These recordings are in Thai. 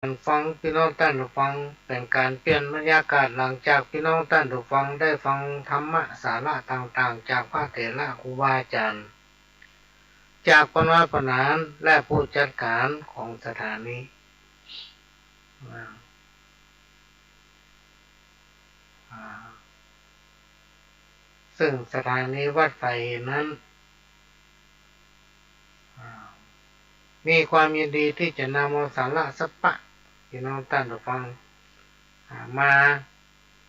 การฟังพี่น้องท่านผู้ฟังเป็นการเปลี่ยนบรรยากาศหลังจากพี่น้องท่านผู้ฟังได้ฟังธรรมะสาระต่างๆจากพระเถระครูบาอาจารย์จากปน้อยปนานและผู้จัดการของสถานีซึ่งสถานีวัดไฟนั้นมีความยินดีที่จะนำเอาสาระสัพพะพี่น้องท่านผู้ฟังมา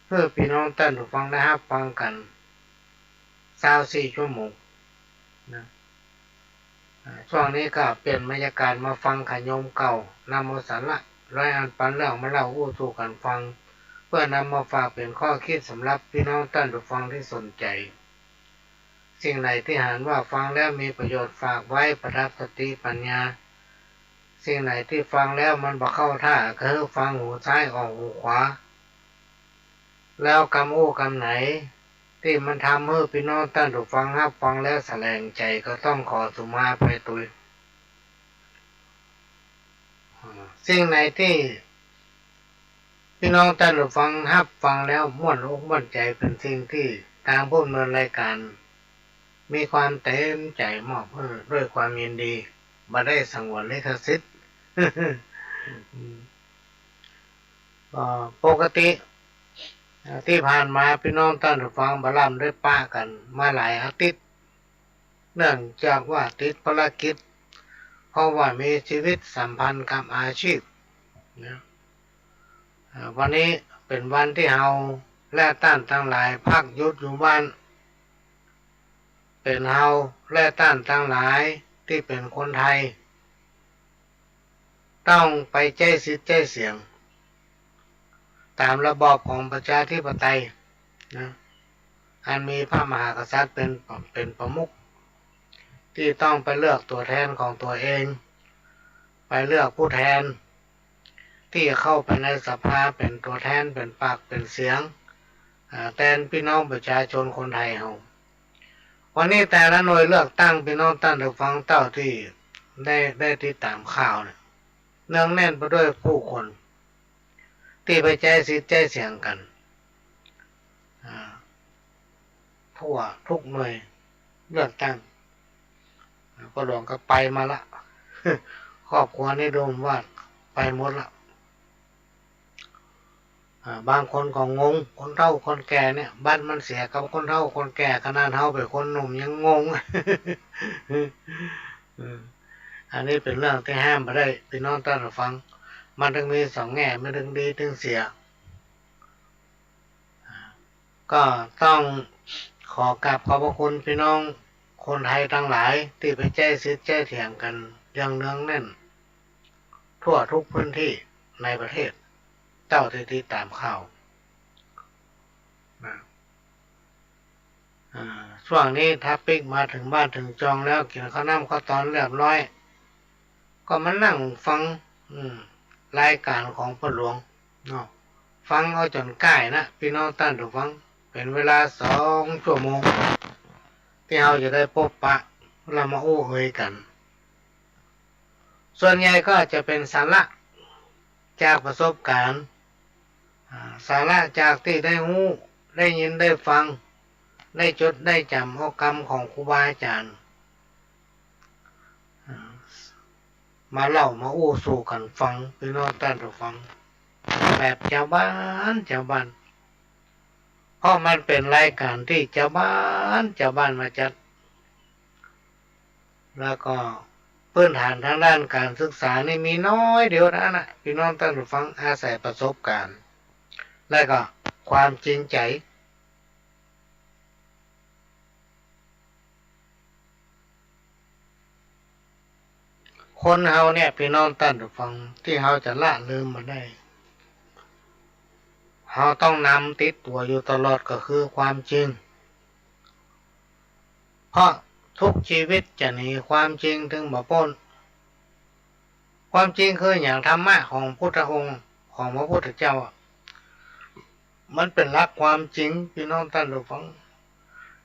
เพื่อพี่น้องท่านผู้ฟังได้รับฟังกัน24 ชั่วโมงนะช่วงนี้ก็เปลี่ยนบรรยากาศมาฟังขยมเก่านำเอาสาระร้อยอันปันเรื่องมาเล่าอู้สู่กันฟังเพื่อนำมาฝากเป็นข้อคิดสำหรับพี่น้องท่านผู้ฟังที่สนใจสิ่งไหนที่หานว่าฟังแล้วมีประโยชน์ฝากไว้ประดับสติปัญญาสิ่งไหนที่ฟังแล้วมันบ่เข้าท่าก็คือฟังหูซ้ายออกหูขวาแล้วกำอู้กำไหนที่มันทำให้พี่น้องท่านผู้ฟังรับฟังแล้วแสลงใจก็ต้องขอสุมาไปตุยสิ่งไหนที่พี่น้องท่านผู้ฟังรับฟังแล้วม่วนอกม่วนใจเป็นสิ่งที่ทางผู้ดำเนินรายการมีความเต็มใจมอบให้ด้วยความยินดีบ่ได้สงวนลิขสิทธิ์ ปกติที่ผ่านมาพี่น้องท่านผู้ฟังบล่ำได้ป้ากันมาหลายอาทิตย์เนื่องจากว่าติดภารกิจเพราะว่ามีชีวิตสัมพันธ์กับอาชีพนะวันนี้เป็นวันที่เฮาและท่านทั้งหลายพักหยุดอยู่บ้านเป็นเฮาและท่านทั้งหลายที่เป็นคนไทยต้องไปใช้สิทธิ์ใช้เสียงตามระบอบของประชาธิปไตยนะอันมีพระมหากษัตริย์เป็นประมุขที่ต้องไปเลือกตัวแทนของตัวเองไปเลือกผู้แทนที่เข้าไปในสภาเป็นตัวแทนเป็นปากเป็นเสียงแทนพี่น้องประชาชนคนไทยเฮาวันนี้แต่ละหน่วยเลือกตั้งพี่น้องท่านผู้ฟังเต้าที่ได้ติดตามข่าวเนี่ยเนืองแน่นไปด้วยผู้คนที่ไปใช้สิทธิ์ใช้เสียงกันทั่วทุกหน่วยเลือกตั้งก็หลวงก็ไปมาละ ครอบครัวนี่รวมว่าไปหมดละบางคนก็งงคนเฒ่าคนแก่เนี่ยบ้านมันเสียกับคนเฒ่าคนแก่ขนาดเฒ่าเป็นคนหนุ่มยังงง อันนี้เป็นเรื่องที่ห้ามไม่ได้พี่น้องท่านผู้ฟังมันต้องมีสองแง่มันถึงดีถึงเสียก็ต้องขอกราบขอบพระคุณพี่น้องคนไทยทั้งหลายที่ไปแจ้สิทธิ์แจ้เถียงกันอย่างเนืองแน่นทั่วทุกพื้นที่ในประเทศเจ้าที่ติดตามข่าวช่วงนี้ทัพปิกมาถึงบ้านถึงจองแล้วกินข้าวน้ำข้าวตอนเรียบร้อยก็มานั่งฟังรายการของพ่อหลวงเนาะฟังเอาจนใกล้นะพี่น้องท่านผู้ฟังเป็นเวลา2 ชั่วโมงที่เราจะได้พบปะเรามาอู้เฮยกันส่วนใหญ่ก็จะเป็นสาระจากประสบการณ์สาระจากที่ได้หู้ได้ยินได้ฟังได้จดได้จำเอากรรมของครูบาอาจารย์มาเล่ามาอู้สู่กันฟังพี่น้องท่านผู้ฟังแบบชาวบ้านเพราะมันเป็นรายการที่ชาวบ้านมาจัดแล้วก็พื้นฐานทางด้านการศึกษานี่มีน้อยเดียวนะพี่น้องท่านผู้ฟังอาศัยประสบการณ์และก็ความจริงใจคนเฮาเนี่ยพี่น้องท่านผู้ฟังที่เฮาจะละลืมมาได้เฮาต้องนำติดตัวอยู่ตลอดก็คือความจริงเพราะทุกชีวิตจะหนีความจริงถึงบ่พ้นความจริงคืออย่างธรรมะของพุทธองค์ของพระพุทธเจ้ามันเป็นหลักความจริงพี่น้องท่านผู้ฟัง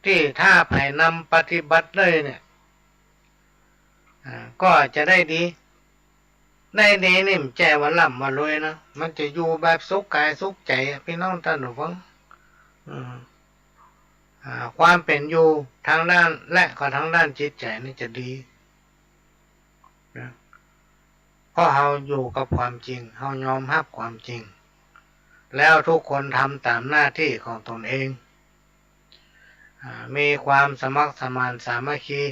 ที่ถ้าไปนำปฏิบัติเลยเนี่ยก็จะได้ดี ในนี้นี่มันใจว่าล่ำว่ารวยนะมันจะอยู่แบบสุขกายสุขใจพี่น้องท่านผู้ฟังความเป็นอยู่ทางด้านและก็ทางด้านจิตใจนี่จะดีนะเพราะเราอยู่กับความจริงเรายอมรับความจริงแล้วทุกคนทำตามหน้าที่ของตนเองมีความสมัครสมานสามัคคี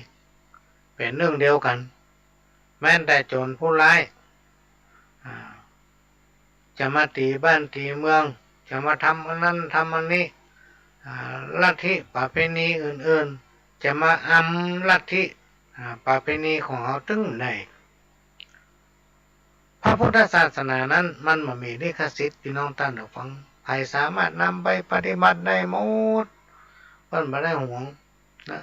เป็นเรื่องเดียวกันแม้แต่โจรผู้ร้ายจะมาตีบ้านตีเมืองจะมาทำอันนั้นทำอันนี้ลัทธิประเพณีอื่นๆจะมาลัทธิประเพณีของเขาตึงได้พระพุทธศาสนานั้นมันไม่มีลิขสิทธิ์พี่น้องท่านผู้ฟังใครสามารถนำไปปฏิบัติได้หมดเพิ่นไม่ได้ห่วงนะ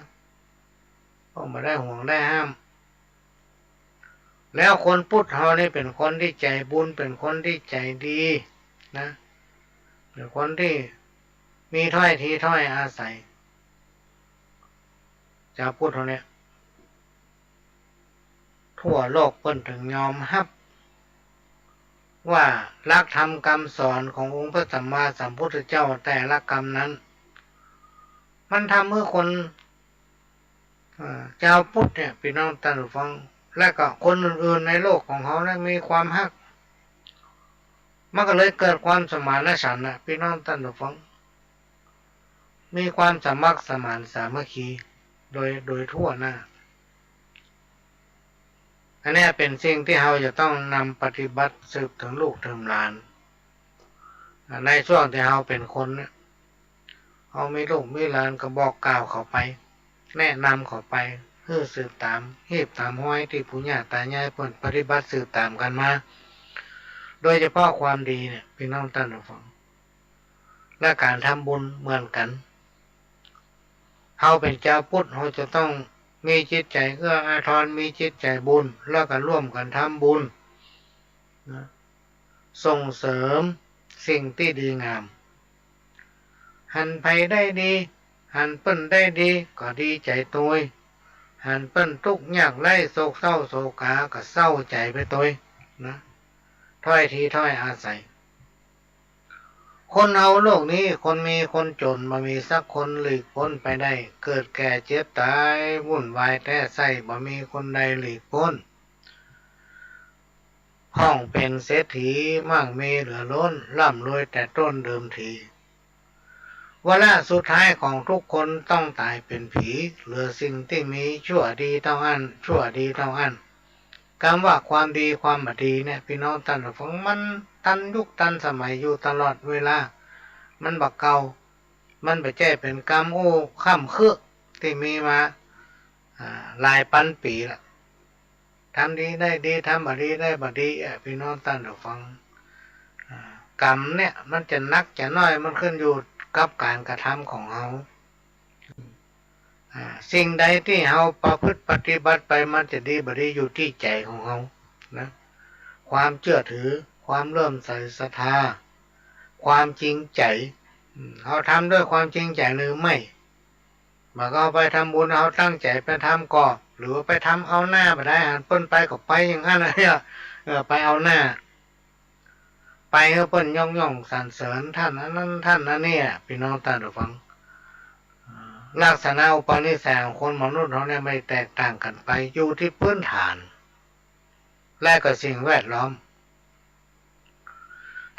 เพิ่นไม่ได้ห่วงได้ห้ามแล้วคนพุทธเรานี่เป็นคนที่ใจบุญเป็นคนที่ใจดีนะเป็นคนที่มีถ้อยทีถ้อยอาศัยจะพูดเท่านี้ทั่วโลกเพิ่นถึงยอมรับว่าหลักธรรมคำสอนขององค์พระสัมมาสัมพุทธเจ้าแต่ละคำนั้นมันทำเมื่อคนชาวพุทธเนี่ยพี่น้องท่านผู้ฟังและก็คนอื่นๆในโลกของเขาเนี่ยมีความฮักมันก็เลยเกิดความสมานฉันท์นะพี่น้องท่านผู้ฟังมีความสมัครสมานสามัคคีโดยทั่วหน้าอันนี้เป็นสิ่งที่เราจะต้องนำปฏิบัติสืบถึงลูกถึงหลานในช่วงที่เราเป็นคนเนี่ยเรามีลูกมีหลานก็บอกกล่าวเขาไปแนะนำเขาไปเพื่อสืบตามหีบตามห้อยที่ปู่ย่าตายายเพิ่นปฏิบัติสืบตามกันมาโดยเฉพาะความดีเนี่ยพี่น้องท่านผู้ฟังและการทำบุญเหมือนกันเราเป็นเจ้าพุทธเราจะต้องมีจิตใจเอื้ออาทรมีจิตใจบุญแล้วก็ร่วมกันทำบุญนะส่งเสริมสิ่งที่ดีงามหันไปได้ดีหันเปิ้นได้ดีก็ดีใจตัวหันเปิ้นทุกข์ยากไร้โศกเศร้าโศกาก็เศร้าใจไปตัวนะถ้อยทีถ้อยอาศัยคนเอาโลกนี้คนมีคนจนบ่มีสักคนหลีกพ้นไปได้เกิดแก่เจ็บตายวุ่นวายแท้ไส้บ่มีคนใดหลีกพ้นห้องเป็นเศรษฐีมั่งมีเหลือล้นร่ำรวยแต่ต้นเดิมทีวาระสุดท้ายของทุกคนต้องตายเป็นผีเหลือสิ่งที่มีชั่วดีเท่าอันชั่วดีเท่าอันคำว่าความดีความบดีเนี่ยพี่น้องท่านผู้ฟังมันทันยุคทันสมัยอยู่ตลอดเวลามันบักเก่ามันไปแจ้เป็นกรรมข้ามคือที่มีมาหลายพันปีละทำดีได้ดีทำบดีได้บดีพี่น้องท่านผู้ฟังกรรมเนี่ยมันจะนักจะน้อยมันขึ้นอยู่กับการกระทำของเราสิ่งใดที่เราประพฤติปฏิบัติไปมันจะดีบดีอยู่ที่ใจของเรานะความเชื่อถือความเริ่มใส่ศรัทธาความจริงใจเราทำด้วยความจริงใจหรือไม่มาก็ไปทำบุญเราตั้งใจไปทำก่อหรือไปทำเอาหน้าไปได้หันเปิ้นไปก็ไปอย่างนั้นเลยไปเอาหน้าไปเพื่อเปิ้นย่องสรรเสริญท่านนั้นท่านนั้นเนี่ยพี่น้องท่านผู้ฟังลักษณะอุปนิสัยของคนมนุษย์เขาเนี่ยไม่แตกต่างกันไปอยู่ที่พื้นฐานและก็สิ่งแวดล้อม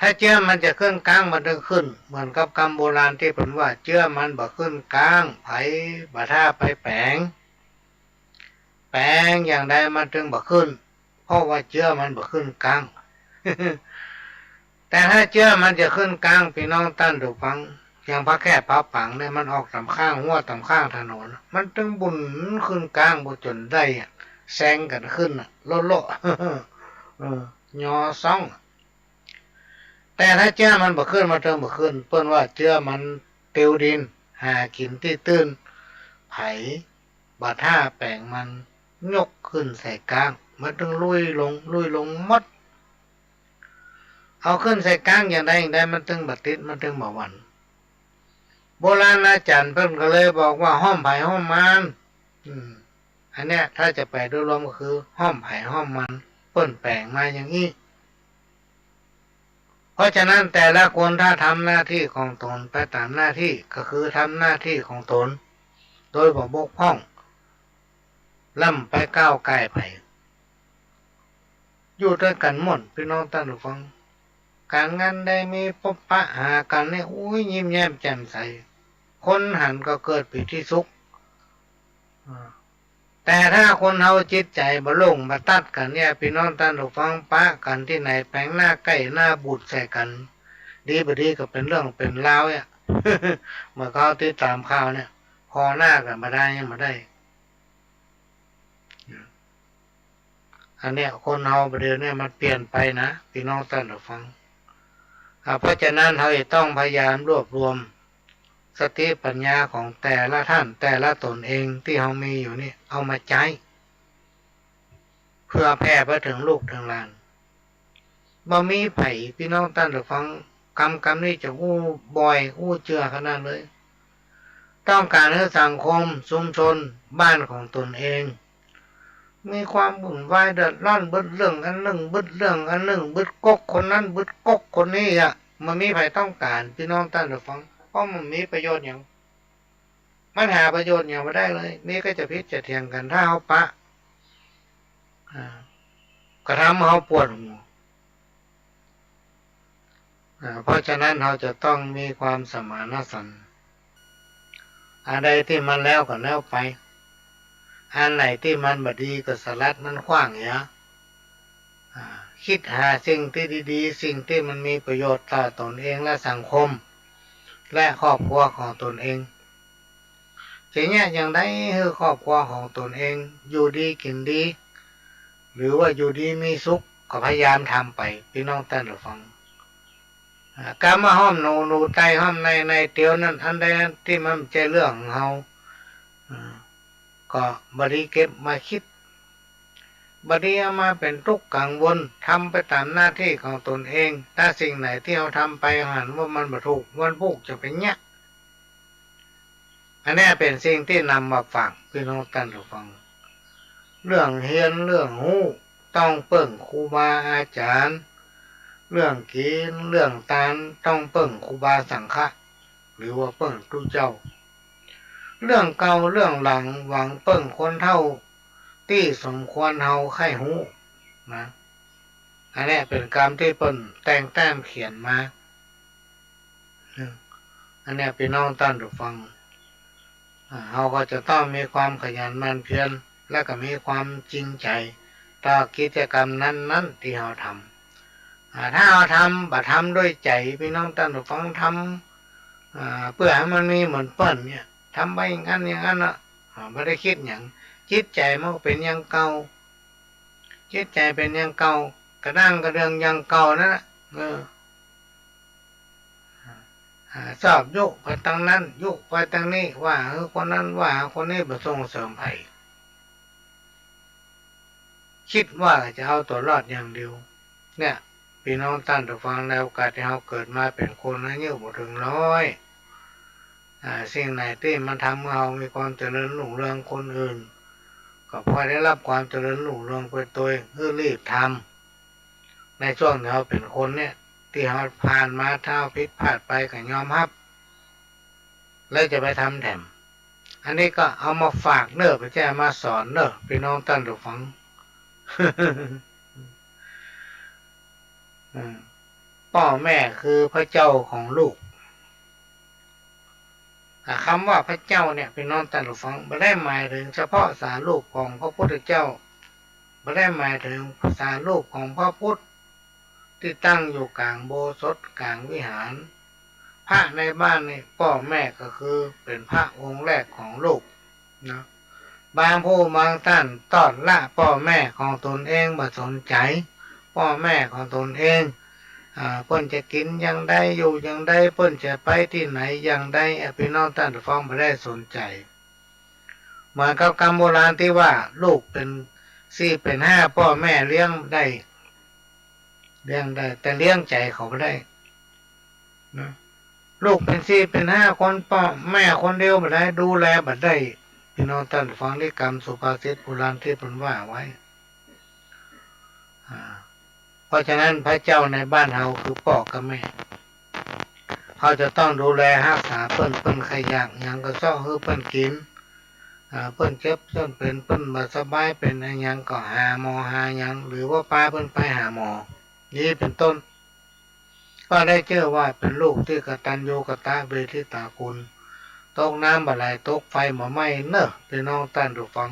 ถ้าเจื้อมันจะขึ้นกลางมันต้องขึ้นเหมือนกับคำโบราณที่ผมว่าเจื้อมันบ่ขึ้นกลางไผบ่ท่าไปแปลงอย่างใดมันถึงบ่ขึ้นเพราะว่าเจื้อมันบ่ขึ้นกลาง แต่ถ้าเจื้อมันจะขึ้นกลางพี่น้องท่านผู้ฟังอย่างพระแค่พระปังเนี่ยมันออกตามข้างหัวตามข้างถนนมันถึงบุญขึ้นกลางบ่จนได้แซงกันขึ้นโลดยอซ่องแต่ถ้าเจื้อมันบ่ขึ้นมาเติมบ่ขึ้นเปิ้นว่าเจื้อมันติวดินหากินที่ตื้นไผบ่ท่าแปลงมันยกขึ้นใส่กลางมันถึงลุยลงหมดเอาขึ้นใส่กลางอย่างใดมันถึงบ่ติดมันถึงบ่หวั่นโบราณอาจารย์เพิ่นก็เลยบอกว่าห้อมไผ่ห้อมมันอันเนี้ยถ้าจะแปลโดยรวมก็คือห้อมไผ่ห้อมมัน เปิ้นแปลงมาอย่างนี้เพราะฉะนั้นแต่ละคนถ้าทำหน้าที่ของตนไปตามหน้าที่ก็คือทำหน้าที่ของตนโดยบ่บกพร่องล่ำไปก้าวไกลไปอยู่ด้วยกันหมดพี่น้องท่านผู้ฟังการงานได้มีพบปะหากันเนี่ยอุ้ยยิ้มแย้มแจ่มใสคนหันก็เกิดปิติสุขแต่ถ้าคนเฮาจิตใจบ่ลงบ่ตัดกันเนี่ยพี่น้องท่านผู้ฟังปะกันที่ไหนแปลงหน้าใกล้หน้าบูดใส่กันดีบ่ดีก็เป็นเรื่องเป็นราวเนี่ย เมื่อเขาติดตามข่าวเนี่ยพอหน้ากันมาได้ยังมาได้อันเนี้ยคนเฮาประเดี๋ยวนี้มันเปลี่ยนไปนะพี่น้องท่านผู้ฟังเพราะฉะนั้นเราต้องพยายามรวบรวมสติปัญญาของแต่ละท่านแต่ละตนเองที่เรามีอยู่นี่เอามาใช้เพื่อแผ่ไปถึงลูกถึงหลานบ่มีไผพี่น้องท่านผู้ฟังกรรมนี้จะอู้บ่อยอู้เจือขนาดเลยต้องการให้สังคมชุมชนบ้านของตนเองมีความวุ่นวายเดือดร้อนบึดเรื่องอันหนึ่งบึดเรื่องอันหนึ่งบึดกกคนนั้นบึดกกคนนี้อ่ะมันมีใครต้องการพี่น้องท่านผู้ฟังเพราะมันมีประโยชน์อย่างมันหาประโยชน์อย่างไม่ได้เลยนี่ก็จะพิจจะเถียงกันถ้าเขาปะก็ทำเขาปวดหัวเพราะฉะนั้นเราจะต้องมีความสมานฉันท์อะไรที่มันแล้วก็แล้วไปอันไหนที่มันบดีก็สลัดมันขว้างอย่าคิดหาสิ่งที่ดีๆสิ่งที่มันมีประโยชน์ต่อตนเองและสังคมและครอบครัวของตนเองจะเนี่ยอย่างไรให้ครอบครัวของตนเองอยู่ดีกินดีหรือว่าอยู่ดีมีสุขก็พยายามทำไปพี่น้องท่านผู้ฟังการมาห้อมหนูใจห้อมในเตียวนั้นอันใดที่มันใจเรื่องของเราก็บริเก็บมาคิดบริเอามาเป็นทุกข์กังวลทำไปตามหน้าที่ของตนเองถ้าสิ่งไหนที่เราทำไปหันว่ามันบ่ถูกมันผูกจะเป็นเนี้ยอันนี้เป็นสิ่งที่นำมาฝากพี่น้องท่านผู้ฟังเรื่องเฮียนเรื่องหูต้องเบิ่งครูบาอาจารย์เรื่องกินเรื่องทานต้องเบิ่งครูบาสังฆะหรือว่าเบิ่งครูเจ้าเรื่องเก่าเรื่องหลังหวังเบิ่งคนเท่าที่สมควรเฮาไข้หูนะอันนี้เป็นกรรมที่เปิ้นแต่งแต้มเขียนมาอันนี้พี่น้องท่านผู้ฟังเราก็จะต้องมีความขยันหมั่นเพียรและก็มีความจริงใจต่อกิจกรรมนั้นๆที่เราทำถ้าเราทำด้วยใจพี่น้องท่านผู้ฟังทำเพื่อให้มันมีเหมือนเปิ้นเนี่ยทำไปอย่างนั้นนะไม่ได้คิดอย่างจิตใจมันเป็นอย่างเก่าจิตใจเป็นอย่างเก่ากระด้างกระเดืองอย่างเก่านั่นแหละชอบยุไปทางนั้นยุไปทางนี้ว่าคนนั้นว่าคนนี้มาส่งเสริมไผ่คิดว่าจะเอาตัวรอดอย่างเดียวเนี่ยพี่น้องท่านผู้ฟังในโอกาสที่เราเกิดมาเป็นคนอายุบ่ถึง100สิ่งไหนที่มันทำให้เรามีความเจริญรุ่งเรืองคนอื่นก็พอได้รับความเจริญรุ่งเรืองไปตัวรีบทำในช่วงที่เราเป็นคนเนี่ยที่เราผ่านมาเท่าผิดพลาดไปก็ยอมรับแล้วจะไปทำแถมอันนี้ก็เอามาฝากเนอะไปแจ้มาสอนเนอะพี่น้องท่านผู้ฟัง พ่อแม่คือพระเจ้าของลูกคำว่าพระเจ้าเนี่ยพี่น้องท่านผู้ฟังไม่ได้หมายถึงเฉพาะสารรูปของพระพุทธเจ้าไม่ได้หมายถึงสารรูปของพระพุทธที่ตั้งอยู่กลางโบสถ์กลางวิหารพระในบ้านนี่พ่อแม่ก็คือเป็นพระองค์แรกของลูกนะบางผู้บางท่านต้อนละพ่อแม่ของตนเองบ่สนใจพ่อแม่ของตนเองเพิ่นจะกินอย่างใดอยู่อย่างใดเพิ่นจะไปที่ไหนอย่างใดพี่น้องท่านผู้ฟังไม่ได้สนใจเหมือนกับคำโบราณที่ว่าลูกเป็น4เป็น5พ่อแม่เลี้ยงได้แต่เลี้ยงใจเขาไม่ได้นะลูกเป็น4เป็น5คนพ่อแม่คนเดียวไม่ได้ดูแลไม่ได้พี่น้องท่านผู้ฟังนี่กรรมสุภาษิตโบราณที่เพิ่นว่าไว้ เพราะฉะนั้นพระเจ้าในบ้านเฮาคือพ่อกับแม่เขาจะต้องดูแลรักษาเปิ้นขยันยังก็ซ่อให้เปิ้นกินเปิ้นเจ็บเปิ้นเป็นเปิ้นบ่สบายเป็นอะไรยังก็หาหมอหายังหรือว่าป้าเปิ้นไปหาหมอนี่เป็นต้นก็ได้เจอว่าเป็นลูกที่กตัญญูกตเวทิตาคุณตกน้ำบ่ไหลตกไฟบ่ไหม้เนอะพี่น้องท่านผู้ฟัง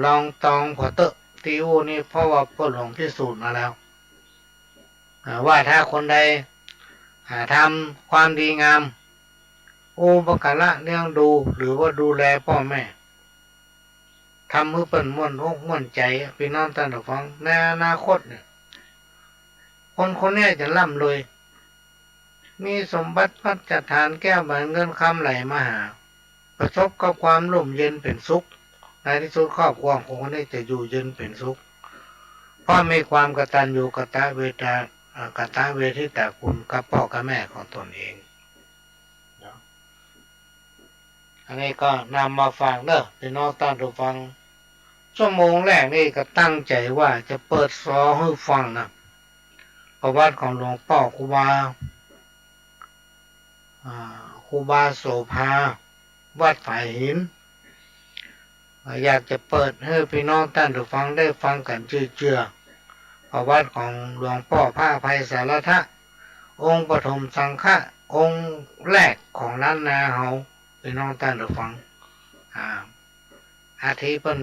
ลองตองพอเตอะติวนี่เพราะว่าพ่อหลวงพิสูจน์มาแล้วว่าถ้าคนใดทำความดีงามอุปการะเลี้ยงดูหรือว่าดูแลพ่อแม่ทำมือเปิ่นม่วนอกม่วนใจพี่น้องท่านผู้ฟังในอนาคตเนี่ยคนนี้จะร่ำรวยมีสมบัติพัฒฐานแก้วแหวนเงินคำไหลมาหาประสบกับความร่มเย็นเป็นสุขในที่สุดครอบครัวของคนนี้จะอยู่เย็นเป็นสุขเพราะมีความกตัญญูกตเวทิตาคุณกับพ่อกับแม่ของตนเองอันนี้ก็นำมาฟังเด้อพี่น้องท่านผู้ฟังชั่วโมงแรกนี่ก็ตั้งใจว่าจะเปิดซอให้ฟังนะประวัติของหลวงพ่อครูบาโสภาวัดฝ่ายหินอยากจะเปิดให้พี่น้องท่านผู้ฟังได้ฟังกันเชื่อประวัติของหลวงพ่อพระอภัยสารทะองค์ปฐมสังฆะองค์แรกของล้านนาเฮาพี่น้องท่านผู้ฟังอาทิเพิ่น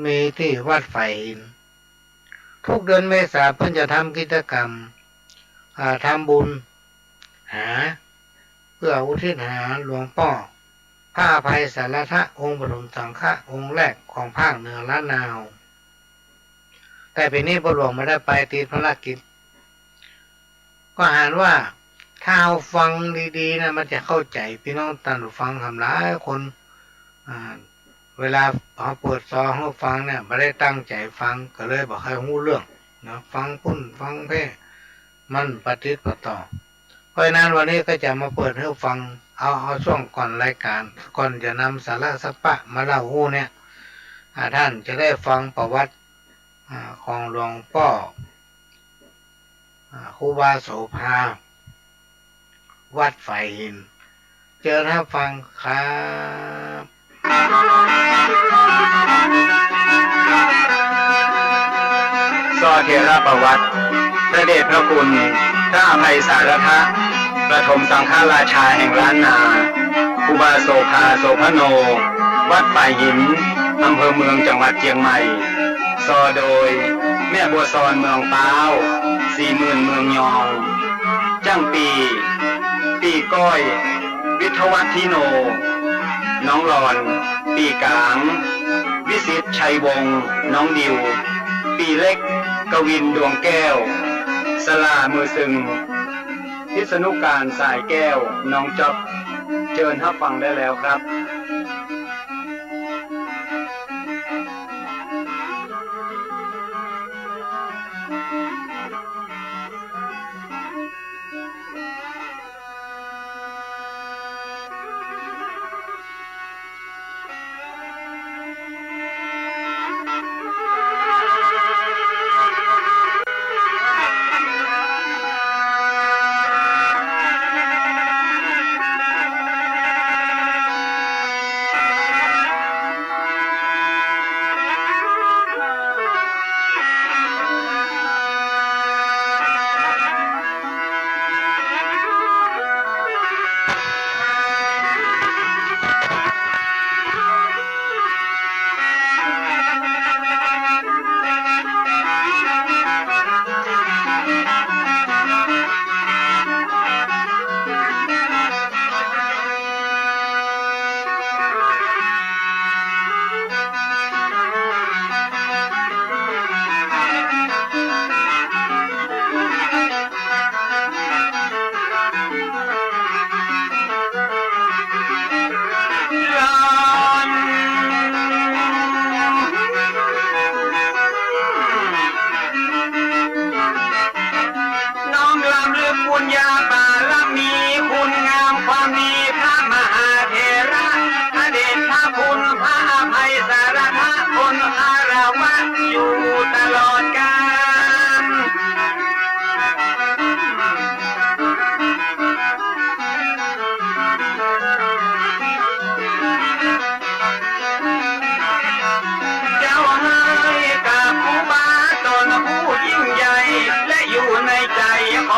มีที่วัดฝ่ายหินทุกเดือนเมษาเพิ่นจะทำกิจกรรมทำบุญเพื่ออุทิศหาหลวงพ่อพระอภัยสารทะองค์ปฐมสังฆะองค์แรกของภาคเหนือล้านนาแต่ปีนี้พ่อหลวงไม่ได้ไปติดภารกิจก็อ่านว่าถ้าเอาฟังดีๆนะมันจะเข้าใจพี่น้องท่านผู้ฟังทำหลายคนเวลาเขาเปิดซอให้ฟังเนี่ยไม่ได้ตั้งใจฟังก็เลยบอกให้หู้เรื่องนะฟังพุ่นฟังเพ่มันปฏิบัติต่อเพราะนั้นวันนี้ก็จะมาเปิดให้ฟังเอาช่วงก่อนรายการก่อนจะนำสาระสัพพะมาเล่าหู้เนี่ยท่านจะได้ฟังประวัติของหลวงพ่อครูบาโสภาวัดฝ่ายหินเจอท่านฟังครับสอเทระประวัติพระเดชพระคุณพระอภัยสารทะประถมสังฆราชาแห่งล้านนาครูบาโสภาโสพโนวัดฝ่ายหินอำเภอเมืองจังหวัดเชียงใหม่ซอโดยแม่บัวซอนเมืองป้าว40,000เมืองยองจ้างปีก้อยวิทวัฒทิโนน้องหลอนปีกลางวิสิตชัยวงศ์น้องดิวปีเล็กกวินดวงแก้วสลามือซึงพิษณุการสายแก้วน้องจ๊อบเชิญรับฟังได้แล้วครับ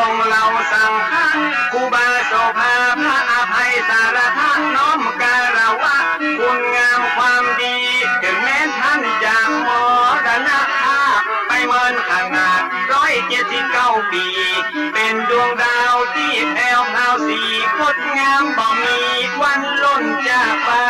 ของเราสังฆะครูบาโสภาพระอภัยสารทะน้อมการวะคุณงามความดีถึงแม้ท่านจากมรณภาพไปเมินขนาด179 ปีเป็นดวงดาวที่แผ่วพราวสีงดงามบ่มีวันล่นจากฟ้า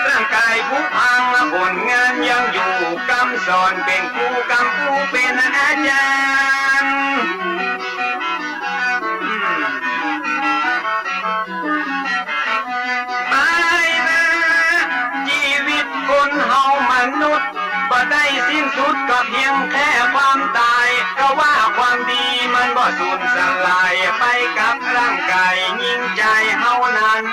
ร่างกายผู้พังผลงานยังอยู่กำสอนเป็นครูกำผู้เป็นอาจารย์บ่ได้สิ้นสุดก็เพียงแค่ความตายเพราะว่าความดีมันบ่สูญสลายไปกับร่างกายยิ่งใจเฮานั้น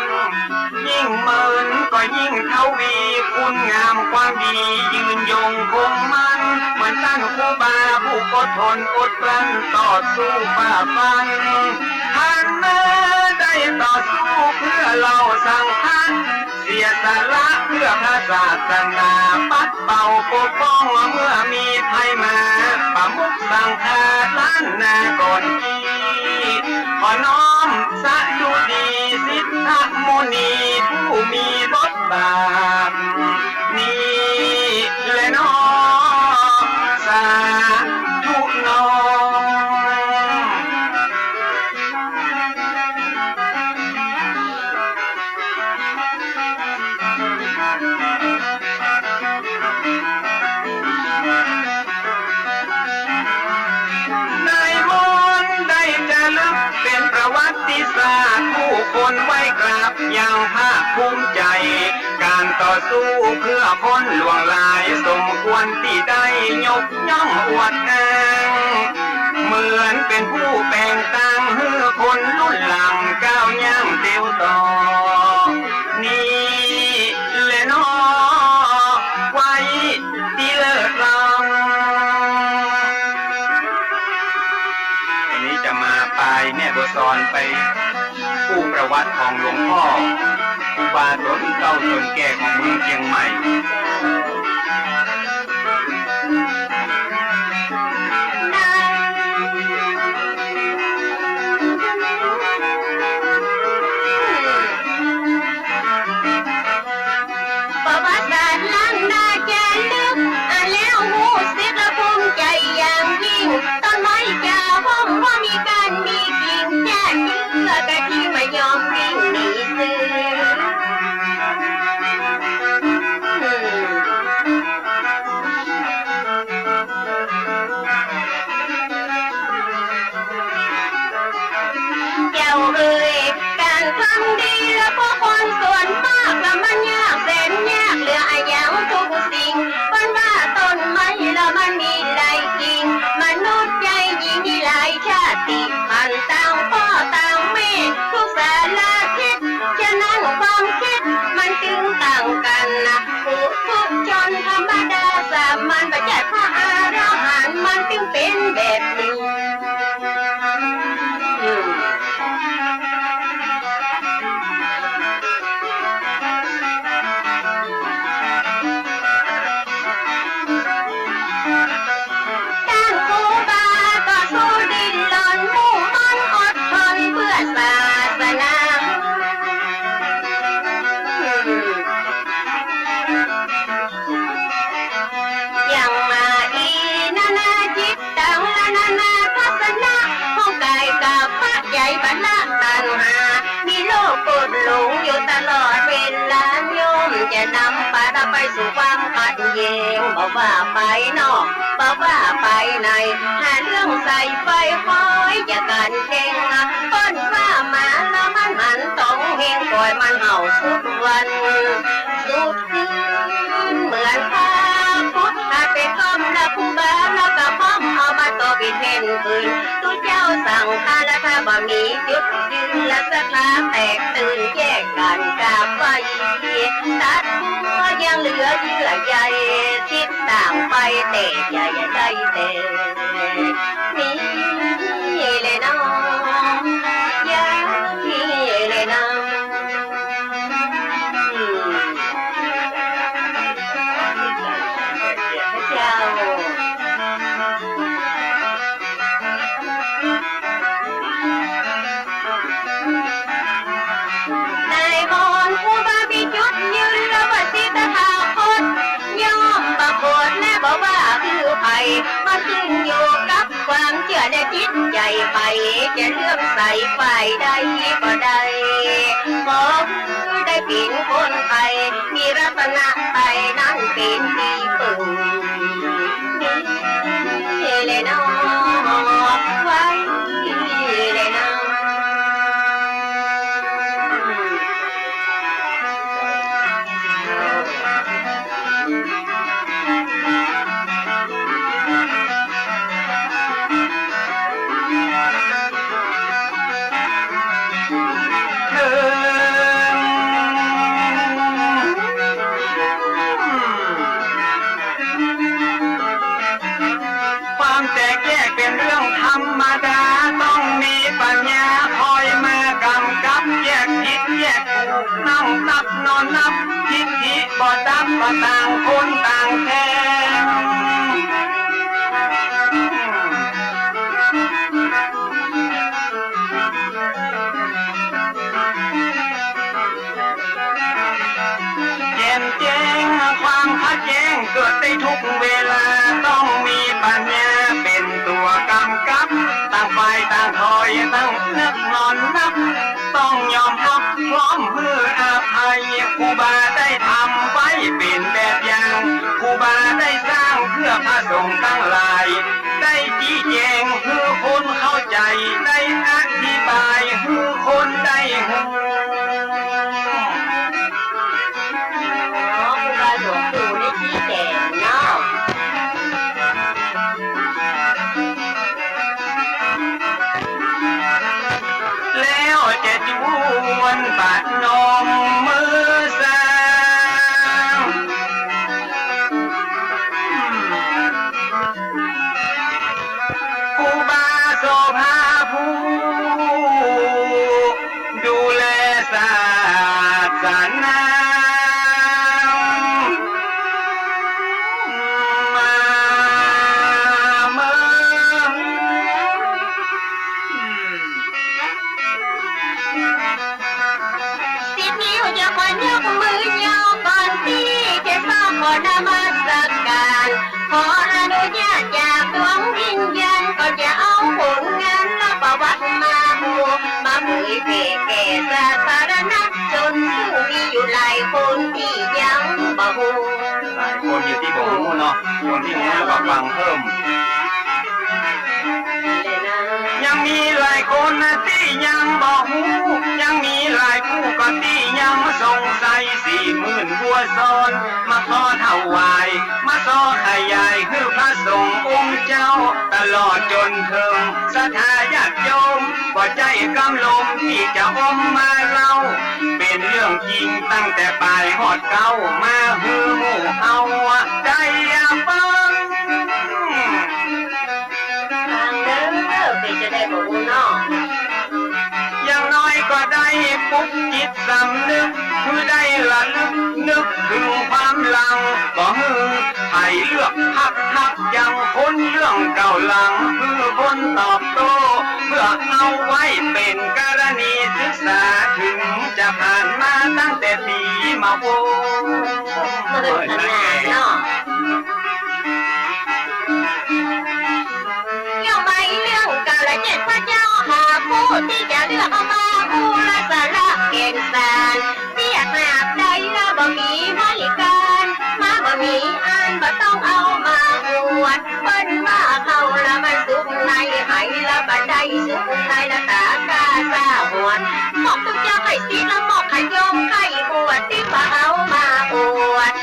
ยิ่งเมินก็ยิ่งเท่าวีคุณงามความดียืนยงคงมันเหมือนท่านครูบาผู้อดทนอดกลั้นต่อสู้ฝ่าฟันท่านเมื่อได้ต่อสู้เพื่อเราสังฆะเสียสละเพื่อพระศาสนาปัดเป่าปกป้องเมื่อมีภัยมาประมุขสังฆาล้านนาก่อนทีขอน้อมสะดุดีสิทธมุนีผู้มีบทบาทนี้และน้อสาธุน้อผู้คนไว้กราบอย่างภาคภูมิใจการต่อสู้เพื่อคนหลวงลายสมควรที่ได้ยกย่องอวดอ้างเหมือนเป็นผู้แบ่งต่างให้คนรุ่นหลังก้าวย่างเตียวต่อนี่แหละน้อไว้ที่เลิศลองอันนี้จะมาปลายแม่บัวซอนไปผู้ประวัติของหลวงพ่อครูบาตนเก่าตนแก่ของเมืองเชียงใหม่ประวัติศาสตร์ล้านนาแกนลึกอ่านแล้วหูสิกระภูมิใจอย่างยิ่งต้นไม้จะว่องว่ามีการมีกิ่งแจ้งเยื่อกะที่ไม่ยอมวิ่งหนีสื่อเจ้าเอ่ยการทำดีแล้วเพราะคนส่วนมากแล้วมันยากแสนยากเหลืออาอย่างทุกสิ่งมันว่าต้นไม้แล้วมันมีหลายกิ่งมนุษย์ใจหญิงมีหลายชาติพันธุ์ต่างพ่อต่างแม่ทุกสารทิศฉะนั้นความคิดมันจึงต่างกันนะผู้ทุกชนธรรมดาสามัญประจักษ์พระอรหันต์มันจึงเป็นแบบนี้หลงอยู่ตลอดเวลาโยมจะนำพาเราไปสู่ความขัดแย้งบอกว่าไปนอกบอกว่าไปในหาเรื่องใส่ไฟคอยจะกันเก่งต้นว่ามาแล้วมันหันต้องเฮงปล่อยมันเห่าสุดวันสุดคืนเหมือนพาพุทธาไปก้มและผู้บ้าแล้วก็พร้อมเอามาต่อปิดเพ่นคืนตุเจ้าสั่งข้าและถ้าบ่มีจุดยืนและสถาแตกตื่นแยกกันจากไฟตัดหัวยังเหลือเยื่อใยทิศต่างไปแต่ใหญ่ใจแต่นี่เลยน้องยานี่เลยน้อง มันขึ้นอยู่กับความเชื่อในจิตใจไปจะเลือกใส่ฝ่ายใดก็ได้ขอได้เป็นคนไทยมีรัตนะไทยนั้นเป็นที่พึ่งเลยน้องไว้เลยน้อง ความแตกแยกเป็นเรื่องธรรมดาต้องมีปัญญาคอยมากำกับแยกผิดแยกถูกนั่งนับนอนนับทิฏฐิบ่ดับบ่ต่างคนต่างแท้แจ่มแจ้งความขัดแย้งเกิดได้ทุกเวลาต้องมีปัญญาเป็นตัวกำกับต่างฝ่ายต่างถอยตั้งนึกนอนนับต้องยอมรับพร้อมเพื่ออภัยครูบาได้ทำไว้เป็นแบบอย่างครูบาได้สร้างเพื่อพระสงฆ์ทั้งหลายได้ชี้แจงเพื่อคนเข้าใจได้อธิบายเพื่อคนได้หูแล้วจะจวนปัดนมมือสางครูบาโสภาผู้ดูแลศาสนานมัสการขออนุญาตจากดวงวิญญาณก็จะเอาผลงานและประวัติมาเผยแผ่แก่สาธารณชนซึ่งมีอยู่หลายคนที่ยังบ่ฮู้หลายคนอยู่ที่บ่ฮู้เนาะคนที่ฮู้แล้วก็ฟังเพิ่มยังมีหลายคนที่ยังบ่ฮู้ยังมีหลายผู้ก็ที่ยังสงสัย40,000บัวซ้อนมาขอถวายมาขอขยายคือพระสงฆ์องค์เจ้าตลอดจนถึงศรัทธาญาติโยมบ่ใจกำลมที่จะอมมาเล่าเป็นเรื่องจริงตั้งแต่ปลายฮอดเก้ามาฮือหมู่เฮาใจฟังจะได้บ่ฮู้เนาะอย่างน้อยก็ได้ปลุกจิตสำนึกคือได้ระลึกนึกถึงความหลังบ่ฮือให้เลือกพักอย่างคนเรื่องเก่าหลังคือคนตอบโต้เพื่อเอาไว้เป็นกรณีศึกษาถึงจะผ่านมาตั้งแต่ปีมาโวพระเจ้าหาผู้ที่จะเลือกเอามาผู้ละสาระเกณฑ์สารเสียหากใดละบ่มีบริการมาบ่มีอันบ่ต้องเอามาอวดเปิ้นมาเข้าละมันสุขในให้ละบัดใดสุขในละตากาซาหวนหมอกทุกเจ้าให้สิละหมอกให้โยมให้บวชที่ว่าเอามาอวด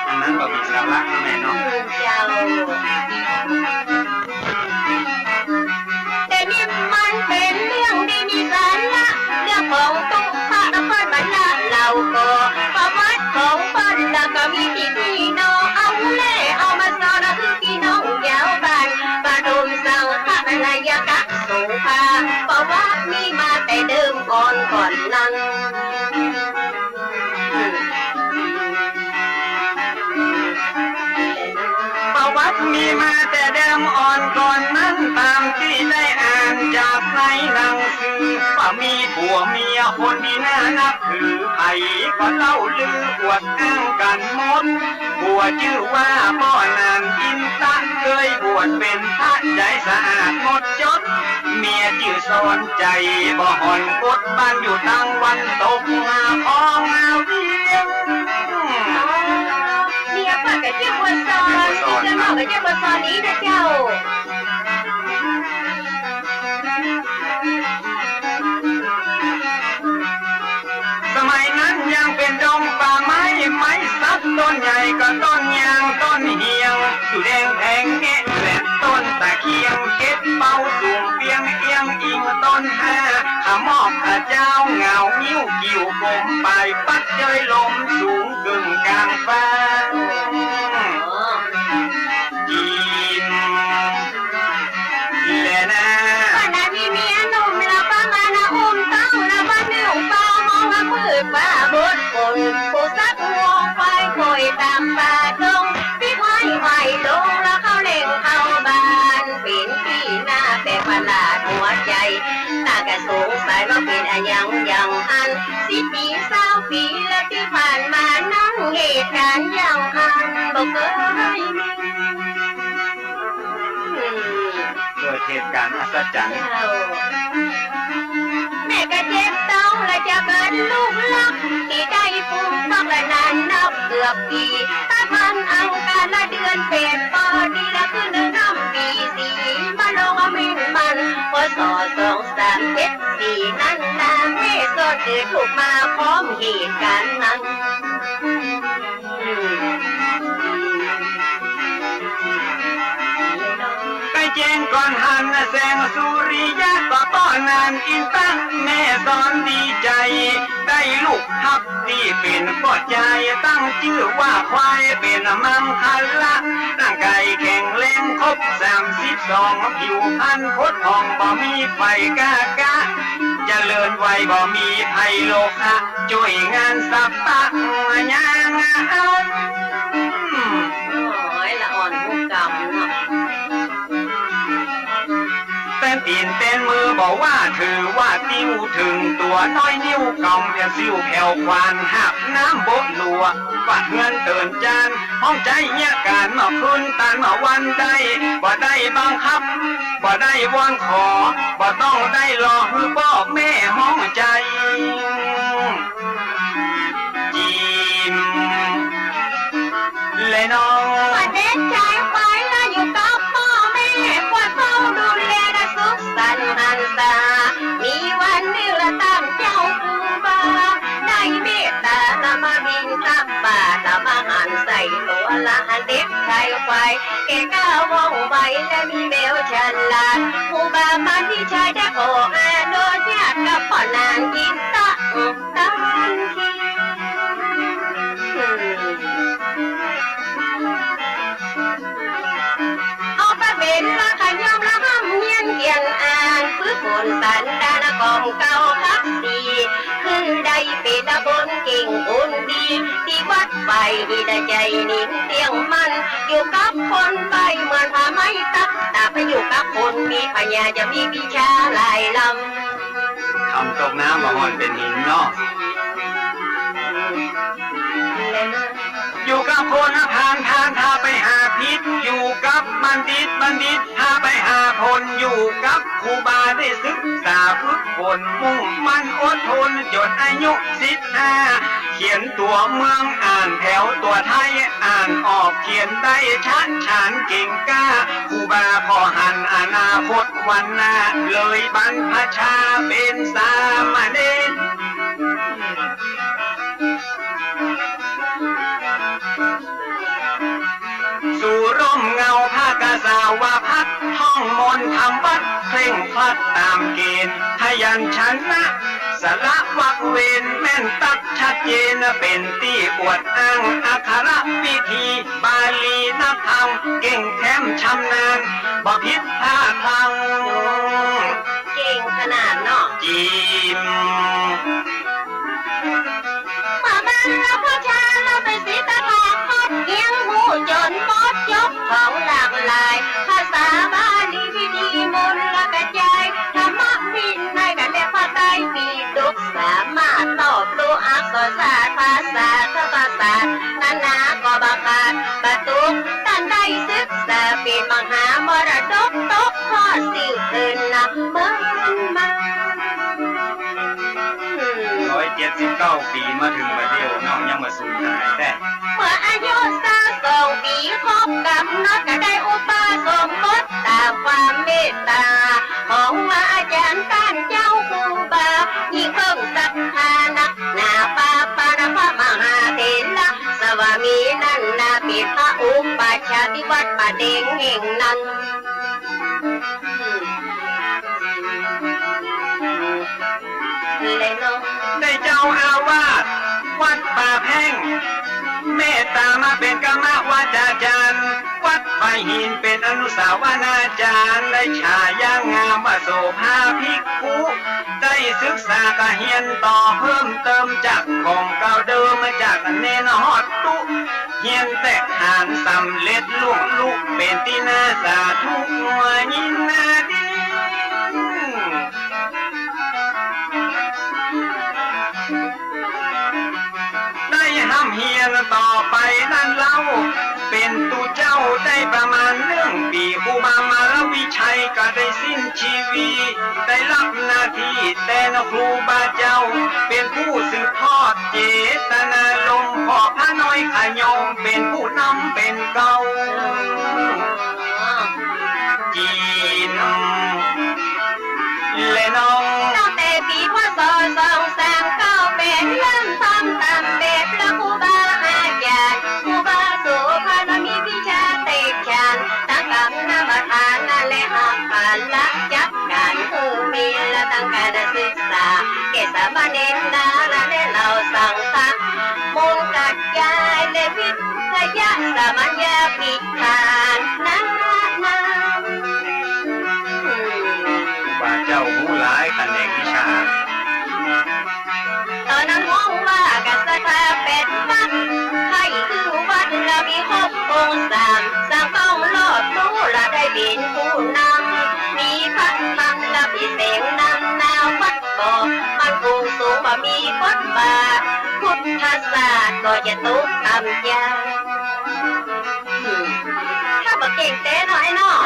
อันนั้นบ่มีสาระแม่เนาะเจ้ามันเป็นเรื่องดีมีสาระเรื่องของตุ๊กตาและเปิ้นบรรดาเราก็ประวัติของเปิ้นแล้วก็มีที่พี่น้องเอาเล่เอามาสอนคือพี่น้องยาวบ้านปฐมสังฆนายกะโสภาประวัติมีมาแต่เดิมก่อนนั้นประวัติมีมาแต่เดิม มอ่อนก่อนนั้นตามที่ได้อ่านจากในหนังสือว่ามีผัวเมียคนที่น่านับถือไผ่ก็เล่าลืออวดอ้างกันหมดผัวชื่อว่าพ่อนานอินตะเคยบวชเป็นพระใจสะอาดหมดจดเมียชื่อสอนใจบ่หอนกดบ้านอยู่ทางวันตกมาพองมาเวียง เมียป้ากับเจ้าบัวซอนจะนอกกับเจ้าบัวซอนนี้นะเจ้าสมัยนั้นยังเป็นดงป่าไม้ไม้ซับต้นใหญ่ก็ต้นยางต้นเหียงอยู่แดงแทงแงะและต้นตะเคียงเก็บเป้าสูงเปียงเอียงอิงต้นห้าขมอกข้าเจ้าเงานิ้วกิ่วผมปลายปัดเจยลมสูงกึ่งกลางฟ้าจีนและนะ ป้านามีเมียหนุ่มละป้ามานาอุ้มต้องละบ้านเนื้อเปล่ามองละมืดป้าบดคนผู้สักงงไฟคอยตามป่าดงพี่ไม้ไหวลงแล้วเขาเล่งเข้าบ้านเป็นที่หน้าแปลกประหลาดหัวใจตากระสงสัยว่าเป็นอะยังอัน10 ปี20 ปีแล้วที่ผ่านมานั้นเหตุการณ์อย่างอันบอกเคยมี เกิดเหตุการณ์อัศจรรย์ แม่ก็เจ็บต้องและจะเกิดลูกลักที่ได้ฟุ้งต้องและนานนับเกือบปีถ้าพันอังคารละเดือนเป็นปอดีละคือ1 ปี4มาลงอมินมันพศ2374นั้นนางเมฆก็เกิดถูกมาพร้อมเหตุการณ์นั้นไปแจ้งก่อนหันแสงสุริยะก็ต้อนนานอินตั้งแม่สอนดีใจได้ลูกทับที่เป็นพ่อใจตั้งชื่อว่าควายเป็นมังคัลละร่างกายแข็งแรงครบ32ผิวพรรณพดผ่องบ่มีไฟกากะเจริญไวบ่มีภัยโลกะช่วยงานสับปะยางเอา โอ้ยละอ่อนผู้กรรมเนาะ เต้นตีนเต้นมือบอกว่าถือว่าติ้วถึงตัวน้อยนิ้วกำเพียงซิวแผ่วควานหับน้ำบดหลัวปัดเงินเตือนจานห้องใจเนี่ยการมาคืนตันมาวันได้บ่ได้บังคับบ่ได้วอนขอบ่ต้องได้หลอกหรือบอกแม่ห้องใจจีมเลยน้อง ว่าเด็กชายไปแล้วอยู่กับพ่อแม่คอยเฝ้าดูแลและสุขสันต์หันษามีวันหนึ่งละตั้งเจ้าครูบาได้เมตตาละมาบินทับบาทละมาหันใส่ตัวละหันเด็กชายไปแกก้าวว่องไวและมีแววฉลาดครูบามันที่ชายได้ขออาโดนญาติกับพ่อนางกินตันที เอาไปเป็นละขยมละห้ำเงียนเกียนอ่านฟื้นฝนสันดานกองเก่าพักดีคือได้เป็นละบนเก่งอุ่นดีที่วัดไปดีได้ใจนิ่งเตียงมันอยู่กับคนไปเหมือนผ้าไม้ตักแต่ไปอยู่กับคนมีปัญญาจะมีวิชาหลายลำ คำตกน้ำมาห่อนเป็นหินเนาะอยู่กับคนผ่านพาไปหาพิษอยู่กับบัณฑิตพาไปหาผลอยู่กับครูบาได้ศึกษาฝึกฝนมุ่งมั่นอดทนจนอายุ15เขียนตัวเมืองอ่านแถวตัวไทยอ่านออกเขียนได้ชัดฉานเก่งกล้าครูบาพอหันอนาคตวันหน้าเลยบรรพชาเป็นสามเณรสู่ร่มเงาผ้ากาสาวาพัดท่องมนต์ทำวัดเคร่งครัดตามเกณฑ์ทยันชนะสละวักเวนแม่นตักชัดเจนเป็นที่อวดอ้างอักขระวิธีบาลีนักธรรมเก่งแถมชำนาญบ่ผิดพลาดพลัง เก่งขนาดเนาะ จีม มาบ้านเราพ่อชาเราเป็นศิษย์ตาทองเอียงหูจนหมดยกของหลากหลายภาษา สิ่งอื่นนะเมื่อมา 179 ปีมาถึงบัดเดียวน้องยังมาสูญหายแต่ เมื่ออายุ32 ปีคบกับน็อตก็ได้อุปสมบทตามความเมตตาของอาจารย์ท่านเจ้าครูบายิ่งเพิ่มศรัทธานักหนาปาปานะพระมหาเถระสวามีนั่นนาปิดพระอุปชาติวัดป่าเด้งแห่งนั้นเลยเนาะ ได้เจ้าอาวาสวัดป่าแพ่งเมตตามาเป็นกรรมวาจาจารย์วัดใบหินเป็นอนุสาวนาจารย์ได้ฉายางามว่าโสภาภิกขุได้ศึกษากะเฮียนต่อเพิ่มเติมจากของเก่าเดิมมาจากเนนฮอดตุเฮียนแต่หานสำเร็จลุกเป็นที่น่าสาธุหัวยินนาดี ได้ห้ำเฮียนต่อไปนั่นเล่าเป็นตูเจ้าได้ประมาณ1 ปีครูบามาลวิชัยก็ได้สิ้นชีวีได้รับหน้าที่แต่นครูบาเจ้าเป็นผู้สืบทอดเจตนาลมขอพระน้อยขยมเป็นผู้นำเป็นเก่าจีนและน้อง ตั้งแต่ปีพศ2339เป็นเริ่มทำตามแบบพระครูบาอาจารย์ครูบาโสภามีวิชาเตะชานตั้งกำนามทานและหักผ่านละจับการมีและตั้งการศึกษาเกษบาเนนดาและเราสังฆะมูลกัดยายและวิทยาสามัญญาปิธานนานา บาเจ้าผู้หลายแขนงวิชา ตอนนั้นมองว่ากัสถาเป็นวัดให้คือวัดละมี6 องค์สร้างต้องรอดรู้ละได้เป็นผู้นำมีพระธรรมละพิเศษนำนาวัดบอกมันคงสูงว่ามีบทบาทพุทธศาสตร์ก็จะตุกทำยาถ้าบอกเก่งเต้หน่อยเนาะ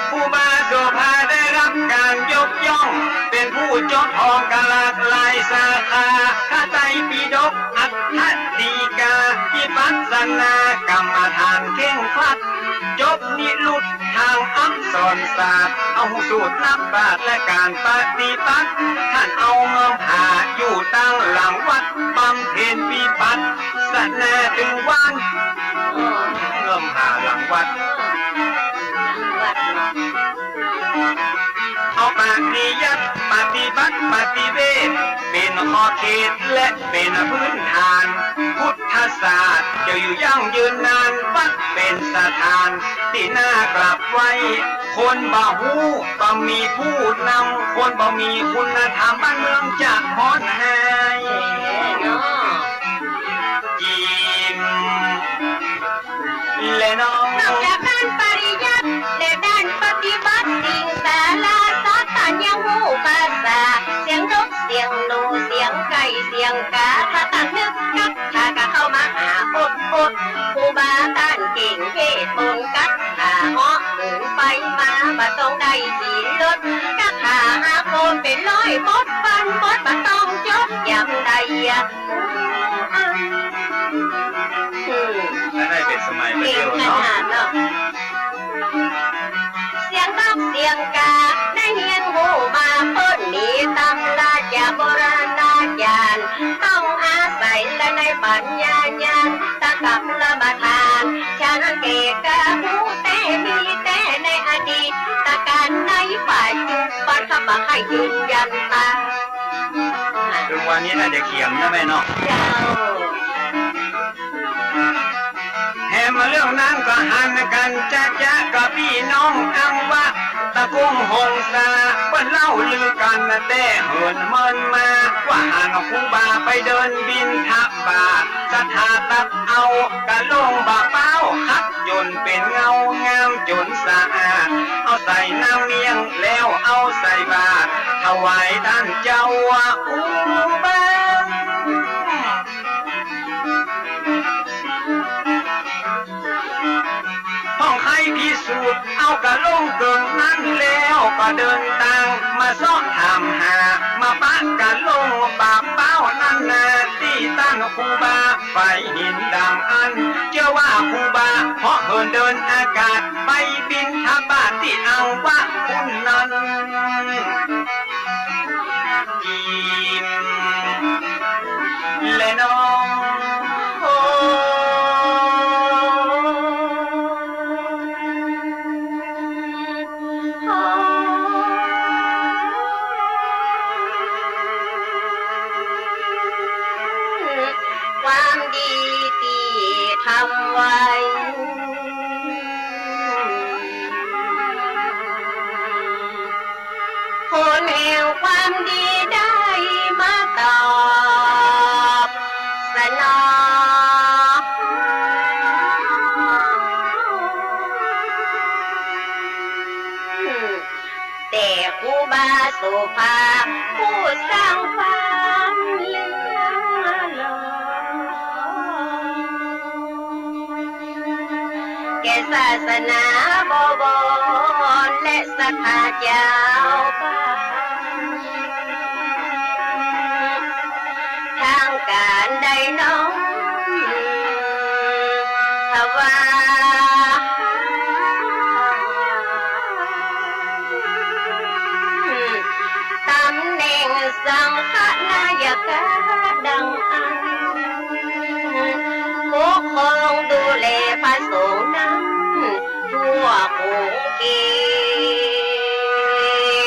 ครูบาโสภาได้รับการยกย่องเป็นผู้จบทองกะหลากหลายสาขาพระไตรปิฎกอัฏฐดีกาวิปัสสนากรรมฐานเข่งครัดจบนิรุตทางอักษรศาสตร์เอาสูตรนักปราชญ์และการปฏิบัติท่านเอาเงินหาอยู่ตั้งหลังวัดบำเพ็ญวิปัสสนาถึงวันเงินหาหลังวัด เอาปฏิยัติปฏิบัติปฏิเวทเป็นขอบเขตและเป็นพื้นฐาน พุทธศาสตร์จะอยู่ยั่งยืนนานวัดเป็นสถานที่น่ากลับไว้ คนบ่หูก็มีผู้นำคนบ่มีคุณธรรมบ้านเมืองจะฮอดหายยิ้มและน้อง นอกจากด้านปริยัติและด้านปฏิบัติสิ่งสาราสัตว์ยังหูภาษาเสียงนกเสียงหนูเสียงไก่เสียงกาถ้าตั้งนึกกักถ้าก็เข้ามาหาอดครูบาต้านเก่งเทศบนกัดหาเหาะถึงไปมาบ่ต้องได้สีลดกักหาโคนเป็นร้อยบดปันบดบ่ต้องจดยำใดและได้เป็นสมัยประ เก่ เดี ง ยว ข เนาะ นาดเนาะเสียงนกเสียงกาได้เฮียนหูมาเพิ่นมีตำราจากโบราณอาจารย์ต้องอาศัยและในปัญญาญาณตะกับละบทานฉันเกกะหูแต่มีแต่ในอดีตตะการในปัจจุบันเขาบอกให้ยืนยันตา ถึงวันนี้น่าจะเขียมนะแม่เนาะ เจ้า แหมเรื่องนั้นก็หันกันจะกับพี่น้องอังวะตะกุ้งหงสาเปิ้นเล่าลือกันแต่เหินเมินมาว่าหานครูบาไปเดินบินทับบาสถาตักเอากะลงบาเป้าคัดจนเป็นเงางามจนสะอาดเอาใส่น้ำเมียงแล้วเอาใส่บาตรถวายท่านเจ้าว่าอุบาห้องใครพิสู สูตรเอากระลงเกิงนั้นแล้วก็เดินทางมาซ้อถามหามาปะกะลงปากเป้านั่นนาที่ตั้งครูบาไฟหินดังอันเชื่อว่าครูบาเพราะเหินเดินอากาศไปบินทบาทที่เอาว่าคุณนั้นกินและน้องโอ้ความดีที่ทำไว้ผลแห่งความดีได้มาตอบสนองแต่ครูบาโสภาผู้สร้างความเลื่อนลอยแก่ศาสนาบวรและศรัทธาเจ้าบ้านทางการใดน้องทว่าตำแหน่งสังฆนายกดังอันปกครองดูแลพระสงฆ์นั้นทั่วภูเก็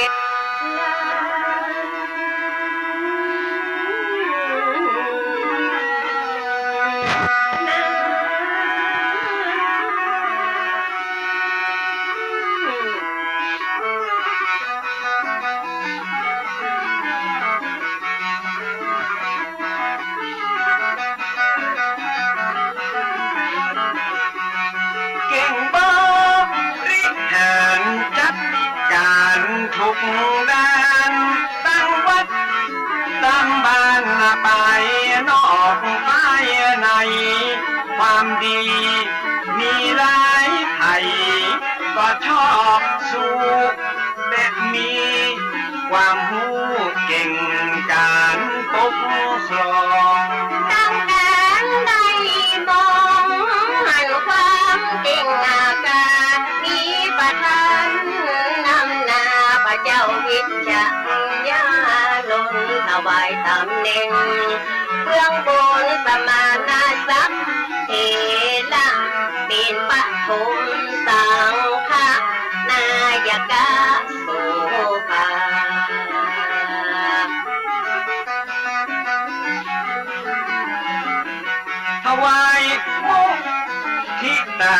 ตเก่งบ่บริหารจัดการทุกด้านตั้งวัดตั้งบ้านไปนอกไปในความดีมีหลายไทยก็ชอบสู้และมีความหูเก่งการปกครอง ตั้งการได้มองหันความเก่งอาการมีประทานนำหน้าพระเจ้าวิชญาลงถวายตำแหน่งเบื้องบนสมานาศักดิ์เทระเป็นปฐมสังฆนายกโสภา ถวายมุทิตา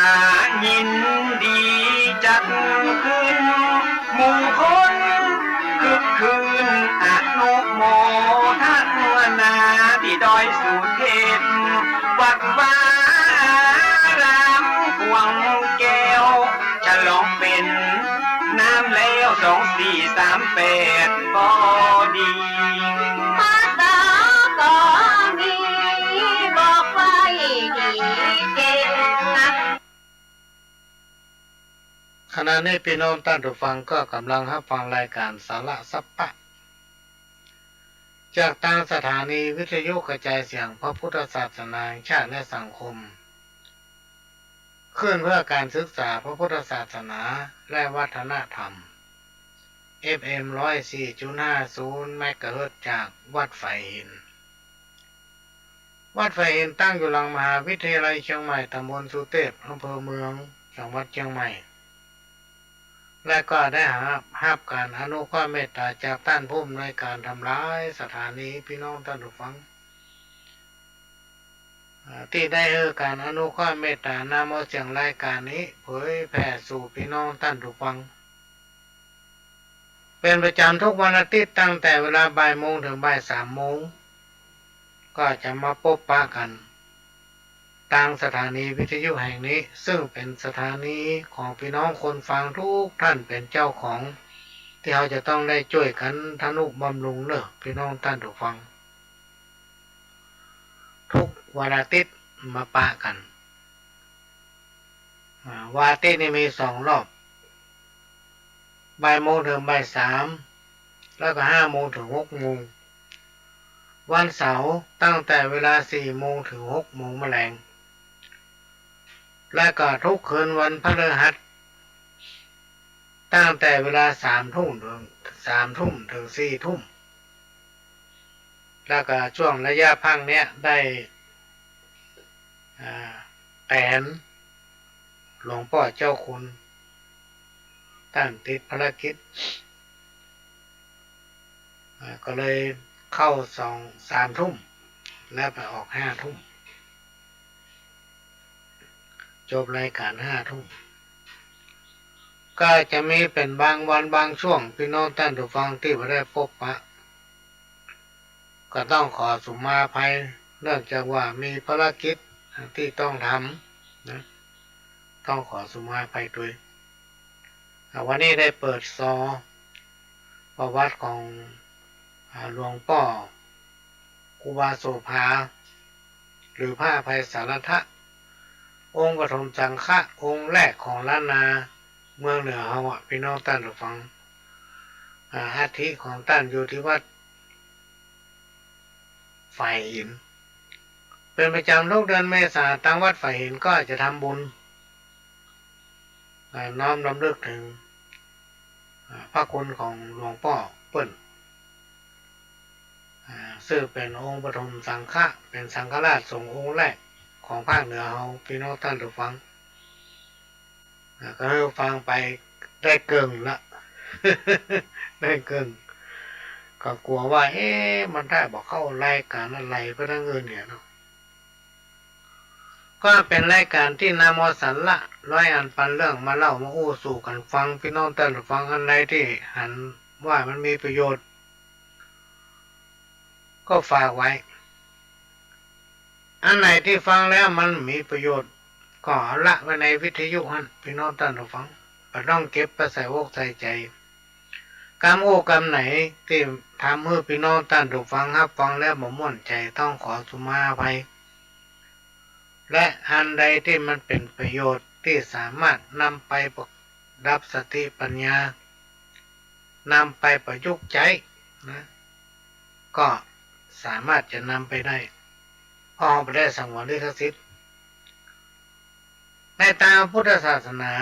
ยินดีจัดขึ้นหมู่คนคึกคืนอนุโมทนาที่ดอยสุเทพวัดวารามพวงแก้วฉลองเป็นน้ำแล้ว2438ก็ดี ภาษาก็มีบอกไว้ดีเก่งนะ ขณะนี้พี่น้องท่านผู้ฟังก็กำลังรับฟังรายการสาระสัพพะจากทางสถานีวิทยุกระจายเสียงพระพุทธศาสนาแห่งชาติและสังคมขึ้นเพื่อการศึกษาพระพุทธศาสนาและวัฒนธรรม FM 104.50 เมกะเฮิรตซ์จากวัดไฟหิน วัดไฟหินตั้งอยู่หลังมหาวิทยาลัยเชียงใหม่ตำบลสุเทพอำเภอเมืองจังหวัดเชียงใหม่และก็ได้รับการอนุเคราะห์เมตตาจากท่านผู้อำนวยการทำร้ายสถานีพี่น้องท่านผู้ฟังที่ได้การอนุเคราะห์เมตตานำเอาเสียงรายการนี้เผยแผ่สู่พี่น้องท่านผู้ฟังเป็นประจำทุกวันอาทิตย์ตั้งแต่เวลาบ่ายโมงถึงบ่าย3 โมงก็จะมาพบปะกันทางสถานีวิทยุแห่งนี้ซึ่งเป็นสถานีของพี่น้องคนฟังทุกท่านเป็นเจ้าของที่เราจะต้องได้ช่วยกันทนุบำรุงเนอะพี่น้องท่านผู้ฟังทุกวันอาทิตย์มาปะกัน วาตินี่มี2 รอบบ่ายโมงถึงบ่าย3แล้วก็5 โมงถึง 6 โมงวันเสาร์ตั้งแต่เวลา4 โมงถึง 6 โมงแมลงและก็ทุกคืนวันพฤหัสตั้งแต่เวลา3 ทุ่มถึง4 ทุ่มแล้วก็ช่วงระยะพักเนี้ยได้แตนหลวงพ่อเจ้าคุณท่านติดภารกิจก็เลยเข้า3 ทุ่มแล้วไปออก5 ทุ่มจบรายการ5 ทุ่มก็จะมีเป็นบางวันบางช่วงพี่น้องท่านผู้ฟังที่ไม่ได้พบปะก็ต้องขอสุมาภัยเนื่องจากว่ามีภารกิจที่ต้องทำนะต้องขอสุมาภัยด้วยวันนี้ได้เปิดประวัติของหลวงพ่อครูบาโสภาหรือพระอภัยสารทะองค์ปฐมสังฆะองค์แรกของล้านนาเมืองเหนือเฮาพี่น้องท่านผู้ฟังอัฐิของท่านอยู่ที่วัดฝ่ายหินเป็นประจำทุกเดือนเมษาทางวัดฝ่ายหินก็จะทำบุญน้อมรำลึกถึงพระคุณของหลวงพ่อเปิ้ลซึ่งเป็นองค์ปฐมสังฆะเป็นสังฆราชสงฆ์องค์แรกของภาคเหนือเฮาพี่น้องท่านผู้ฟังก็ให้ฟังไปได้เกิงละ ได้เกิงก็กลัวว่ามันได้บอกเข้ารายการอะไรเพื่อทั้งเงินเนี่ยเนาะก็เป็นรายการที่นำเอาสาระร้อยอันปันเรื่องมาเล่ามาอู้สู่กันฟังพี่น้องท่านผู้ฟังอันใดที่หันว่ามันมีประโยชน์ก็ฝากไว้อันไหนที่ฟังแล้วมันมีประโยชน์ก็ละไว้ในวิทยุหันพี่น้องท่านผู้ฟังไม่ต้องเก็บไปใส่อกใส่ใจกรรมโอ้กรรมไหนที่ทำให้พี่น้องท่านผู้ฟังรับฟังแล้วบ่ม่วนใจต้องขอสุมาภัยและอันใดที่มันเป็นประโยชน์ที่สามารถนำไปประดับสติปัญญานำไปประยุกต์ใช้นะก็สามารถจะนำไปได้เพราะเราไปได้สังวรลิขสิทธิ์ในทางพุทธศาสนา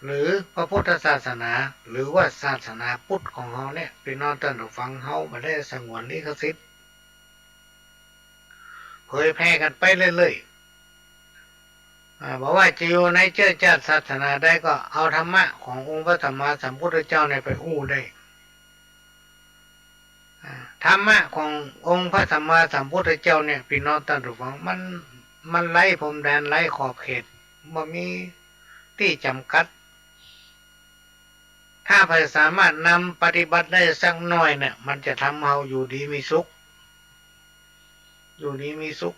หรือพระพุทธศาสนาหรือว่าศาสนาพุทธของเราเนี่ยพี่น้องท่านผู้ฟังเราไม่ได้สังวรลิขสิทธิ์เผยแพร่กันไปเรื่อยๆบอกว่าจะอยู่ในเชื้อชาติศาสนาได้ก็เอาธรรมะขององค์พระสัมมาสัมพุทธเจ้าในไปอู้ได้ธรรมะขององค์พระสัมมาสัมพุทธเจ้าเนี่ยพี่น้องท่านผู้ฟังมันไร้พรมแดนไร้ขอบเขตบ่มีที่จำกัดถ้าใครสามารถนำปฏิบัติได้สักหน่อยเนี่ยมันจะทำเราอยู่ดีมีสุขอยู่ดีมีสุข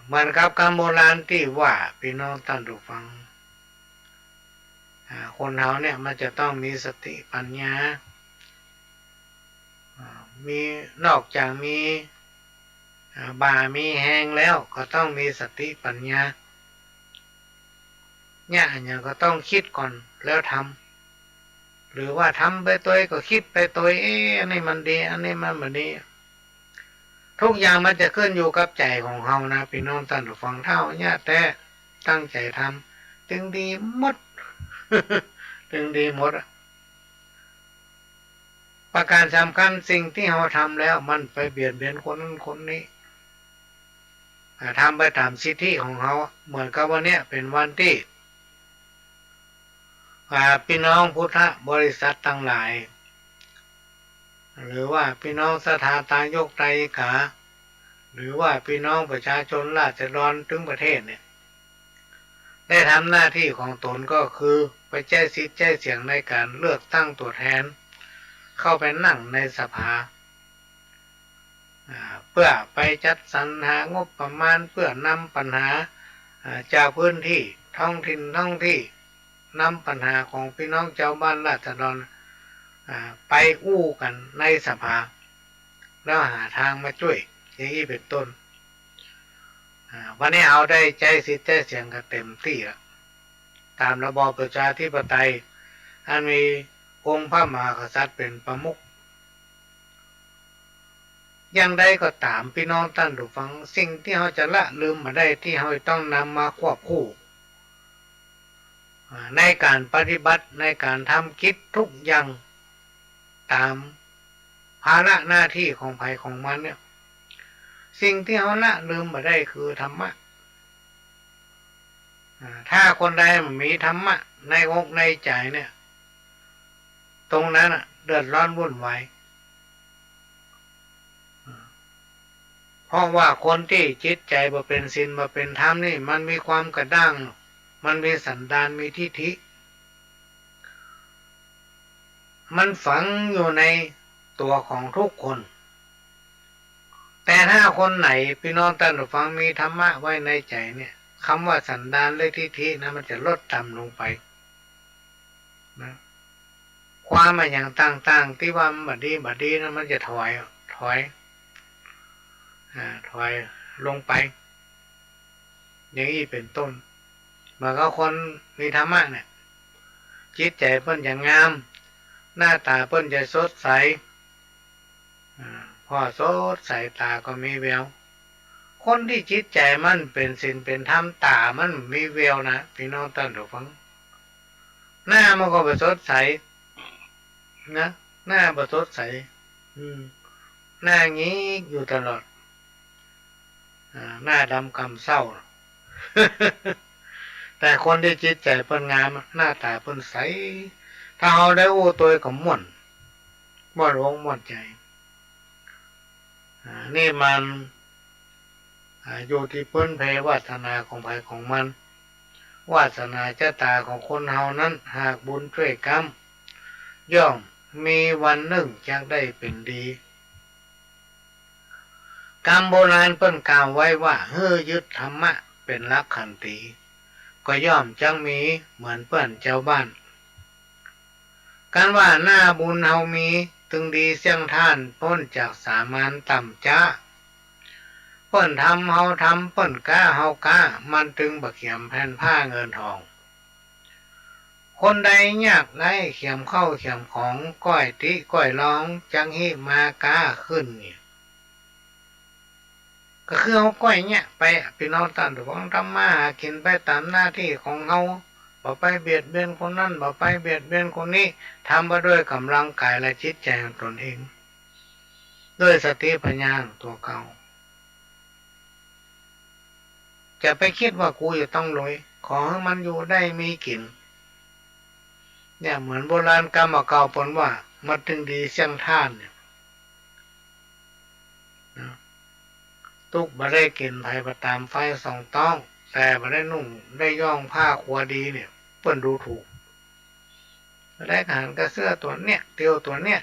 เหมือนกับคำโบราณที่ว่าพี่น้องท่านผู้ฟังคนเราเนี่ยมันจะต้องมีสติปัญญามีนอกจากมีบ่ามีแหงแล้วก็ต้องมีสติปัญญาเนี่ยอันนี้ก็ต้องคิดก่อนแล้วทำหรือว่าทำไปตัวก็คิดไปตัวอันนี้มันดีอันนี้มันไม่ดีทุกอย่างมันจะขึ้นอยู่กับใจของเรานะพี่น้องท่านผู้ฟังเท่าเนี่ยแต่ตั้งใจทำถึงดีหมด ถึงดีหมดประการสำคัญสิ่งที่เราทำแล้วมันไปเบียดเบียนคนนั้นคนนี้ทำไปตามสิทธิของเขาเหมือนกับวันนี้เป็นวันที่พี่น้องพุทธบริษัททั้งหลายหรือว่าพี่น้องสถาตายกไตรขาหรือว่าพี่น้องประชาชนราษฎรทั้งประเทศเนี่ยได้ทำหน้าที่ของตนก็คือไปแจ้งสิทธิ์แจ้งเสียงในการเลือกตั้งตัวแทนเข้าไปนั่งในสภาเพื่อไปจัดสรรหางบประมาณเพื่อนำปัญหาจากพื้นที่ท้องถิ่นท้องที่นำปัญหาของพี่น้องชาวบ้านราษฎรไปอู้กันในสภาแล้วหาทางมาช่วยอย่างนี้เป็นต้น วันนี้เอาได้ใจสิทธิ์ใจเสียงกันเต็มที่ละตามระบอบประชาธิปไตยอันมีองค์พระมหากษัตริย์เป็นประมุขยังได้ก็ตามพี่น้องท่านผู้ฟังสิ่งที่เขาจะละลืมมาได้ที่เขาต้องนำมาควบคู่ในการปฏิบัติในการทำกิจทุกอย่างตามภาระหน้าที่ของภัยของมันเนี่ยสิ่งที่เขาละลืมมาได้คือธรรมะถ้าคนใดมีธรรมะในอกในใจเนี่ยตรงนั้นเดือดร้อนวุ่นวายเพราะว่าคนที่จิตใจบ่เป็นศีลบ่เป็นธรรมนี่มันมีความกระด้างมันมีสันดานมีทิฐิมันฝังอยู่ในตัวของทุกคนแต่ถ้าคนไหนพี่น้องท่านผู้ฟังมีธรรมะไว้ในใจเนี่ยคำว่าสันดานและทิฐินะมันจะลดต่ำลงไปนะความมาอย่างต่างๆที่ว่าบัดดีนะมันจะถอยลงไปอย่างนี้เป็นต้นเมื่อคนมีธรรมะเนี่ยจิตใจเพิ่นจะงามหน้าตาเพิ่นจะสดใสพอสดใสตาก็มีแววคนที่จิตใจมันเป็นศีลเป็นธรรมตามันมีแววนะพี่น้องท่านผู้ฟังหน้ามันก็บ่สดใสนะหน้าบ่สดใสหน้างี้อยู่ตลอดหน้าดำกำเศร้า แต่คนที่จิตใจเพิ่นงามหน้าตาเพิ่นใสถ้าเอาได้อู้ตัวก็ม่วนอกม่วนใจนี่มันอยู่ที่พื้นเพวาสนาของภัยของมันวาสนาชะตาของคนเฮานั้นหากบุญช่วยกรรมย่อมมีวันหนึ่งจะได้เป็นดีกรรมโบราณเพิ่นกล่าวไว้ว่าเฮ้อยึดธรรมะเป็นหลักขันติก็ย่อมจังมีเหมือนเปิ้นเจ้าบ้านการว่าหน้าบุญเฮามีถึงดีเสี่ยงท่านพ้นจากสามัญต่ำจ้าเปิ้นทำเฮาทำเปิ้นกล้าเฮากล้ามันถึงบักเขียมแผ่นผ้าเงินทองคนใดยากไร้เขียมเข้าเขียมของก้อยติก้อยร้องจังหิมากล้าขึ้นเนี่ยก็คือเอาก้อยเนี่ยไปพี่น้องท่านผู้ฟังทำมาหากินไปตามหน้าที่ของเฮาบ่ไปเบียดเบียนคนนั้นบ่ไปเบียดเบียนคนนี้ทำมาด้วยกำลังกายและจิตใจของตนเองด้วยสติปัญญาตัวเก่าจะไปคิดว่ากูจะต้องรวยขอให้มันอยู่ได้มีกินเนี่ยเหมือนโบราณกรรมเก่าปนว่ามันถึงดีเสี่ยงท่านเนี่ยตุกบ่ได้กินไผ่ประตามไฟสองต้องแต่บ่ได้นุ่งได้ย่องผ้าครัวดีเนี่ยเปิ้นดูถูกได้ทหารก็เสื้อตัวเนี้ยเตียวตัวเนี้ย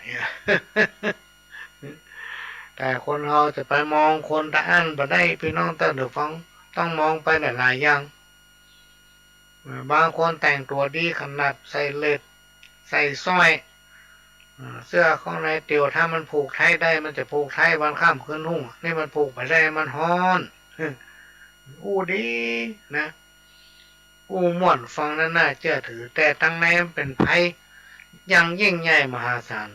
แต่คนเราจะไปมองคนตาอั้นบ่ได้พี่น้องท่านผู้ฟังต้องมองไปหลายๆอย่างบางคนแต่งตัวดีขนาดใส่เล็ดใส่สร้อยเสื้อข้างในเตียวถ้ามันผูกไทยได้มันจะผูกไทยวันข้ามคืนหุ่งนี่มันผูกไปได้มันฮ้อนอู้ดีนะอู้ม่วนฟังนั้นน่าเชื่อถือแต่ตั้งในมันเป็นภัยยังยิ่งใหญ่มหาศาล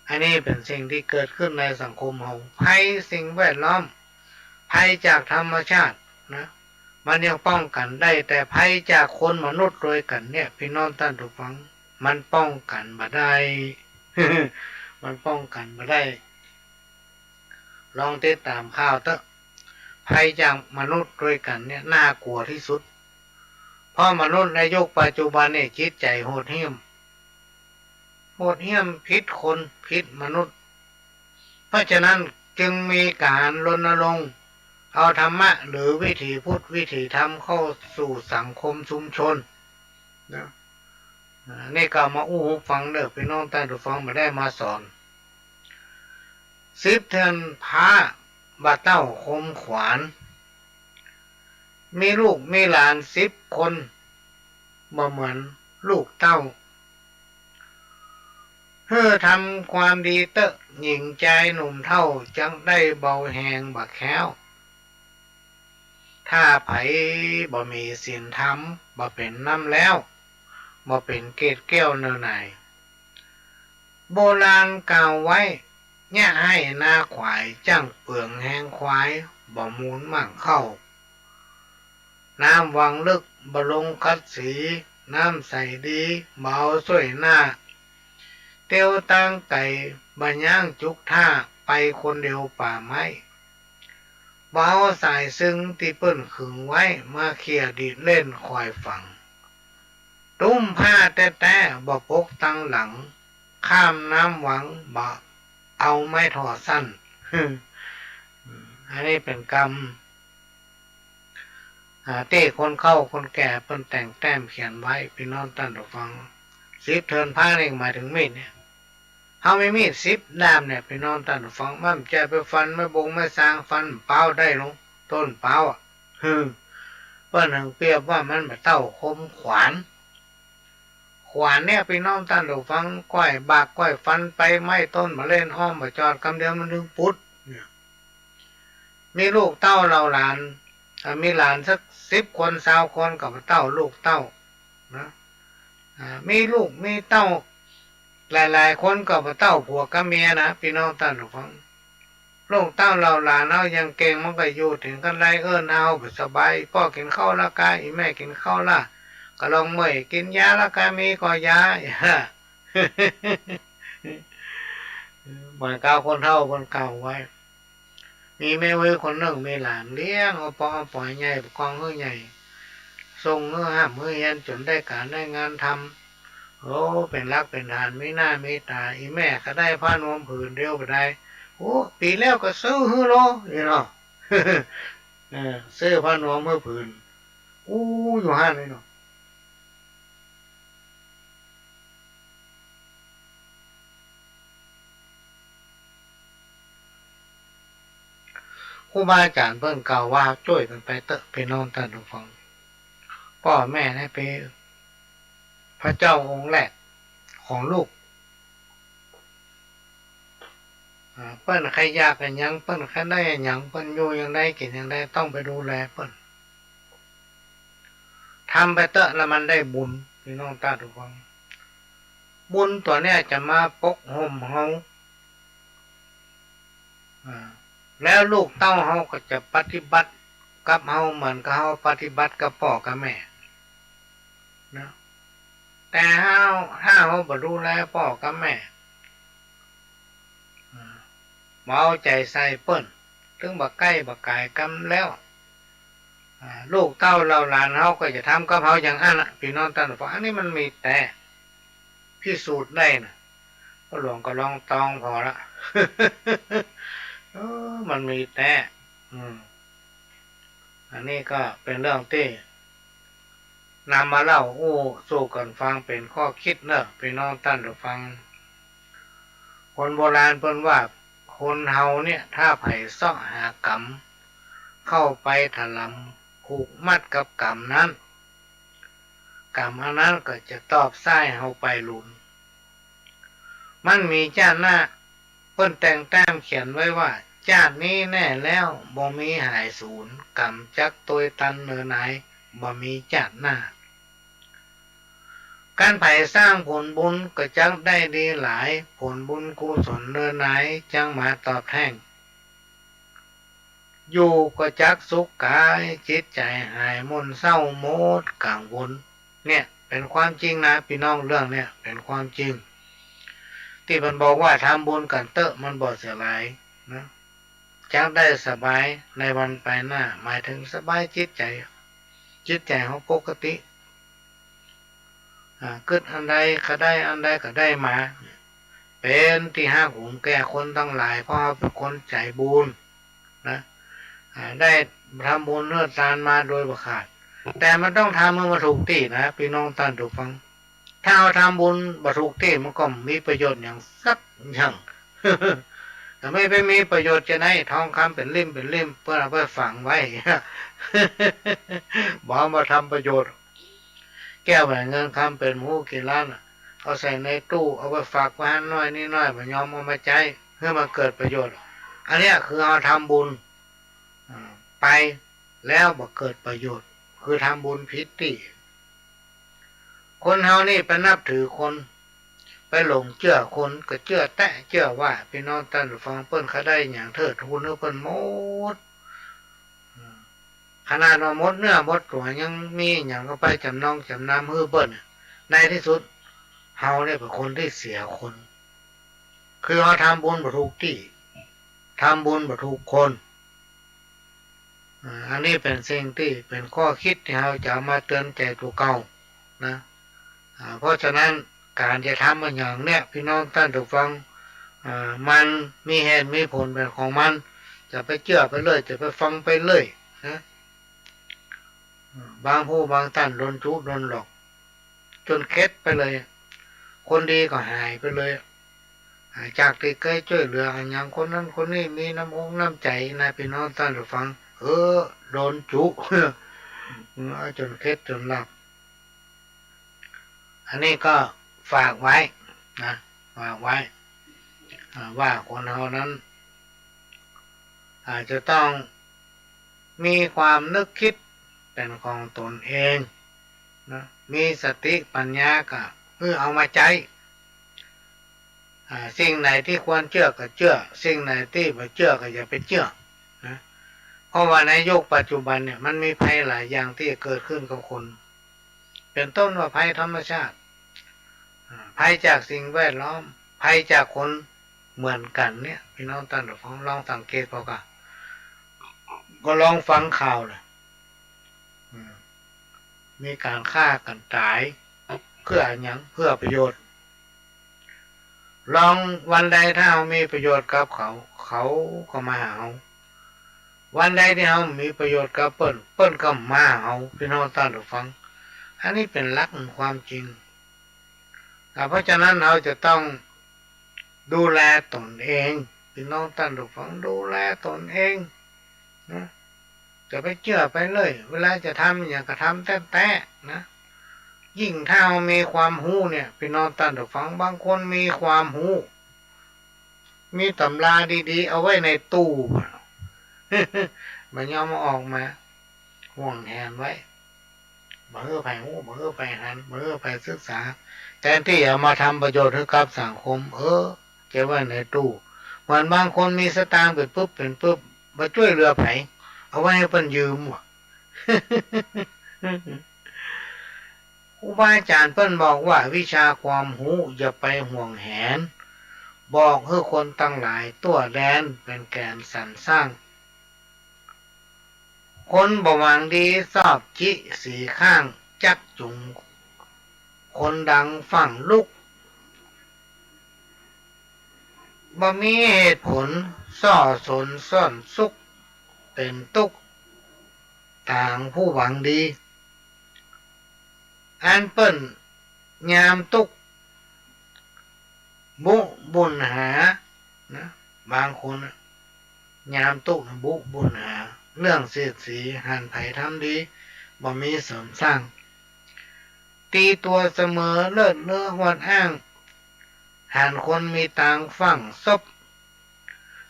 อันนี้เป็นสิ่งที่เกิดขึ้นในสังคมเราภัยสิ่งแวดล้อมภัยจากธรรมชาตินะมันยังป้องกันได้แต่ภัยจากคนมนุษย์โดยกันเนี่ยพี่น้องท่านผู้ฟังมันป้องกันมาได้ มันป้องกันมาได้ลองติดตามข่าวเถอะภัยจากมนุษย์โดยกันเนี่ยน่ากลัวที่สุดเพราะมนุษย์ในยุคปัจจุบันเนี่ยจิตใจโหดเหี้ยมพิษคนพิษมนุษย์เพราะฉะนั้นจึงมีการรณรงค์เอาธรรมะหรือวิถีพุทธวิถีธรรมเข้าสู่สังคมชุมชนนะนี่ก็มาอู้หูฟังเด้อพี่น้องท่านผู้ฟังมาได้มาสอน10 เทือนพระบาเต้าคมขวานมีลูกมีหลาน10 คนบ่เหมือนลูกเต้า เพื่อทำความดีเตอะหญิงใจหนุ่มเท่าจังได้เบาแหงบักแค้วถ้าไผบ่มีศีลธรรมบ่เป็นน้ำแล้วบ่เป็นเกศแก้วเนื้อไหนโบราณกล่าวไว้เนี่ยให้หน้าขวายจังเปลืองแห้งควายบ่มูลมั่งเข้าน้ำวังลึกบ่ลงคัดสีน้ำใสดีเบาสวยหน้าเตียวตั้งไก่บ่ย่างจุกท่าไปคนเดียวป่าไม้เบาสายซึ้งที่เปิ้นขึงไว้มาเขี่ยดีดเล่นคอยฟังตุ้มผ้าแต่บ่ปกตั้งหลังข้ามน้ำหวังบ่เอาไม่ถอดสั้น อันนี้เป็นกรรมเต้คนเข้าคนแก่เปิ้นแต่งแต้มเขียนไว้พี่น้องท่านผู้ฟัง10 เทินผ้านี่หมายถึงมีดเนี่ยเขาไม่มี10 ด้ามเนี่ยพี่น้องท่านผู้ฟังมันจะไปฟันไม่บงไม่สร้างฟันเป้าได้ลงต้นเป้าเปิ้นหังเปรียบว่ามันแบบเต้าคมขวานเนี่ยพี่น้องท่านผู้ฟังก้อยบากก้อยฟันไปไม้ต้นมาเล่นอ้อมมาจอดคำเดียวมันถึงปุ๊ดเนี่ยมีลูกเต้าเราหลานมีหลานสัก10 คน20 คนกับเต้าลูกเต้านะมีลูกมีเต้าหลายๆคนกับเต้าผัวกับเมียนะพี่น้องท่านผู้ฟังลูกเต้าเราหลานเอายังเก่งมันก็อยู่ถึงกันไรเอาสบายพ่อกินข้าวละกายแม่กินข้าวละก็ลองเมื่อยกินยาละกายมีก็ยาเหมือนเก่าคนเท่าคนเก่าไว้มีแม่เว้ยคนหนึ่งมีหลานเลี้ยงเอาปอปล่อยใหญ่กองใหญ่ทรงห้ามเย็นจนได้การได้งานทำโอ้เป็นรักเป็นฐานไม่น่าไม่ตาอีแม่ก็ได้ผ้านวมผืนเดียวไปได้โอ้ปีแล้วก็ซื้อฮือโลนี่เนาะ ซื้อผ้านวมเมื่อผืนอู้อยู่ห้านเลยเนาะครูบาอาจารย์เพิ่นกล่าวว่าช่วยกันไปเตอะไปนอนท่านผู้ฟังพ่อแม่ได้ไปพระเจ้าองค์แรกของลูกเปิ้นใครยากกันยังเปิ้นใครได้ยังเปิ้นอยู่ยังได้กินยังได้ต้องไปดูแลเปิ้นทำไปเตอะแล้วมันได้บุญพี่น้องตาทุกคนบุญตัวเนี้ยจะมาปกห่มเฮาแล้วลูกเต้าเฮาก็จะปฏิบัติกับเฮาเหมือนกับเฮาปฏิบัติกับพ่อกับแม่นะแต่ถ้าเฮาบ่ดูแลพ่อกับแม่เอาใจใส่เปิ้นถึงบักใกล้บักไก่กำแล้วลูกเต้าเราหลานเฮาก็จะทำกับเฮาอย่างนั้นพี่น้องท่านผู้ฟังอันนี้มันมีแต่พิสูจน์ได้นะก็หลวงก็ลองตองพอละ มันมีแต่อันนี้ก็เป็นเรื่องที่นำมาเล่าสู่กันฟังเป็นข้อคิดเนอะพี่น้องท่านผู้ฟังคนโบราณเพิ่นว่าคนเฮาเนี่ยถ้าไผ่ซ่อหากรรมเข้าไปถลำผูกมัดกับกรรมนั้นกรรมอันนั้นก็จะตอบซ้ายเฮาไปหลุนมันมีชาติหน้าเพิ่นแต่งแต้มเขียนไว้ว่าชาตินี้แน่แล้วบ่มีหายสูญกรรมจักตัวตันเนื้อไหนบ่มีชาติหน้าการไผ่สร้างผลบุญก็จักได้ดีหลายผลบุญกุศลเนื้อไหนจังมาตอบแทนอยู่ก็จักสุขกายจิตใจหายมนเศร้าโมดกังวลเนี่ยเป็นความจริงนะพี่น้องเรื่องเนี่ยเป็นความจริงที่มันบอกว่าทำบุญกันเตอะมันบ่เสียหลายนะจักได้สบายในวันไปหน้าหมายถึงสบายจิตใจของปกติเกิดอันใดก็ได้อันใดก็ได้มาเป็นที่ห้าหูแก่คนทั้งหลายเพราะเป็นคนใจบุญนะได้ทำบุญเนื้อทานมาโดยประขาดแต่มันต้องทำเมื่อมาถูกที่นะพี่น้องท่านทุกฟังถ้าเราทำบุญมาถูกที่มันก็มีประโยชน์อย่างสักอย่าง แต่ไม่ไปมีประโยชน์จะได้ทองคำเป็นเล่มเพื่อเอาไปฝังไว้ บอกมาทำประโยชน์แก้วแหวนเงินคำเป็นหมูกี่ล้าน เอาใส่ในตู้เอาไปฝากไว้ให้น้อยนี่น้อยมันยอมเอามาใช้เพื่อมาเกิดประโยชน์อันนี้คือเอาทำบุญไปแล้วบ่เกิดประโยชน์คือทำบุญผิดที่คนเฮานี่ไปนับถือคนไปหลงเชื่อคนก็เชื่อแตะเชื่อว่าพี่น้องท่านฟังเปิ้นเขาได้อย่างเถิดทุนเปิ้นหมดขนาดว่ามดเนื้อมดตัวยังมีอย่างก็ไปจำนองจำนำฮื้อเปิ้นในที่สุดเฮาเนี่ยเป็นคนที่เสียคนคือเราทำบุญบ่ถูกที่ทำบุญบ่ถูกคนอันนี้เป็นสิ่งที่เป็นข้อคิดที่เราจะมาเตือนใจตัวเก่านะเพราะฉะนั้นการจะทำมันอย่างเนี้ยพี่น้องท่านทุกฟังมันมีเหตุมีผลเป็นของมันจะไปเชื่อไปเลยจะไปฟังไปเลยนะบางผู้บางท่านโดนจุโดนหลอกจนเคล็ดไปเลยคนดีก็หายไปเลยจากที่เคยช่วยเหลืออย่างคนนั้นคนนี้มีน้ำอกน้ำใจนะพี่น้องท่านทุกฟังโดนจุจนเคล็ดจนหลับอันนี้ก็ฝากไว้นะฝากไว้ว่าคนเรานั้นอาจจะต้องมีความนึกคิดเป็นของตนเองนะมีสติปัญญาก็เพื่อเอามาใช้สิ่งไหนที่ควรเชื่อก็เชื่อสิ่งไหนที่ไม่เชื่อก็อย่าไปเชื่อนะเพราะว่าในยุคปัจจุบันเนี่ยมันมีภัยหลายอย่างที่เกิดขึ้นกับคนเป็นต้นว่าภัยธรรมชาติภัยจากสิ่งแวดล้อมภัยจากคนเหมือนกันเนี่ยพี่น้องท่านผู้ฟังลองสังเกตพอก็ลองฟังข่าวเลยมีการฆ่ากันตายเพื่ออย่างเพื่อประโยชน์ลองวันใดถ้าเรามีประโยชน์กับเขาก็มาหาเราวันใดที่เรามีประโยชน์กับเปิ้นก็มาหาเราพี่น้องท่านผู้ฟังอันนี้เป็นหลักความจริงเพราะฉะนั้นเราจะต้องดูแลตนเองพี่น้องท่านผู้ฟังดูแลตนเองนะจะไปเชื่อไปเลยเวลาจะทำอย่างก็ทำแต่นะยิ่งถ้าเรามีความรู้เนี่ยพี่น้องท่านผู้ฟังบางคนมีความรู้มีตำราดีๆเอาไว้ในตู้มันยอมออกมาห่วงแหนไว้บ่เพื่อไปหูบ่เพื่อไปหันบ่เพื่อไปศึกษาแทนที่จะมาทำประโยชน์ให้กับสังคมเก็บไว้ในตู้เหมือนบางคนมีสตางค์เป็นปุ๊บมาช่วยเรือไผเอาไว้ให้เพิ่นยืมว่ะ ครูบาอาจารย์เพิ่นบอกว่าวิชาความรู้อย่าไปห่วงแหนบอกให้คนตั้งหลายตัวแดนเป็นแกนสรรสร้างคนบ่หวังดีสอบจิสีข้างจักจุงคนดังฝั่งลุกบ่มีเหตุผลส่อสนซ่อนสุขเป็นตุกต่างผู้หวังดีอันเปิ้นยามตุกบุญหานะบางคนยามตุกบุญหาเรื่องเสียดสีหันไผทำดีบ่มีเสริมสร้างตีตัวเสมอเลิศเนื้อหวดอ้างหันคนมีตังฝั่งซบ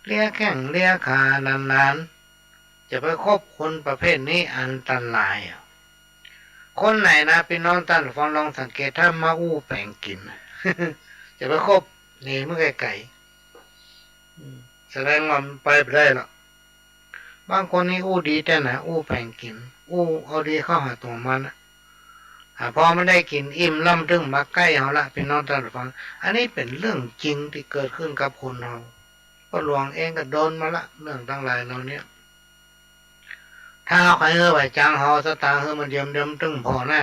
เลียแข้งเลียขานานๆจะไปคบคนประเภทนี้อันตรายคนไหนนะพี่น้องท่านฟังลองสังเกตถ้ามาอู้แปลงกิน จะไปคบนี่เมื่อไก่แสดงว่าไปได้หรอกบางคนนี่อู้ดีแต่นะอู้แปลงกินอู้เอาดีเข้าหาตัวมันพอไม่ได้กินอิ่มล่ำถึงมาใกล้เขาละพี่น้องท่านฟังอันนี้เป็นเรื่องจริงที่เกิดขึ้นกับคนเราก็หลวงเองก็โดนมาละเรื่องทั้งหลายเราเนี่ยถ้าใครไปจ้างเขาสตางค์มันเดิมตึงพอแน่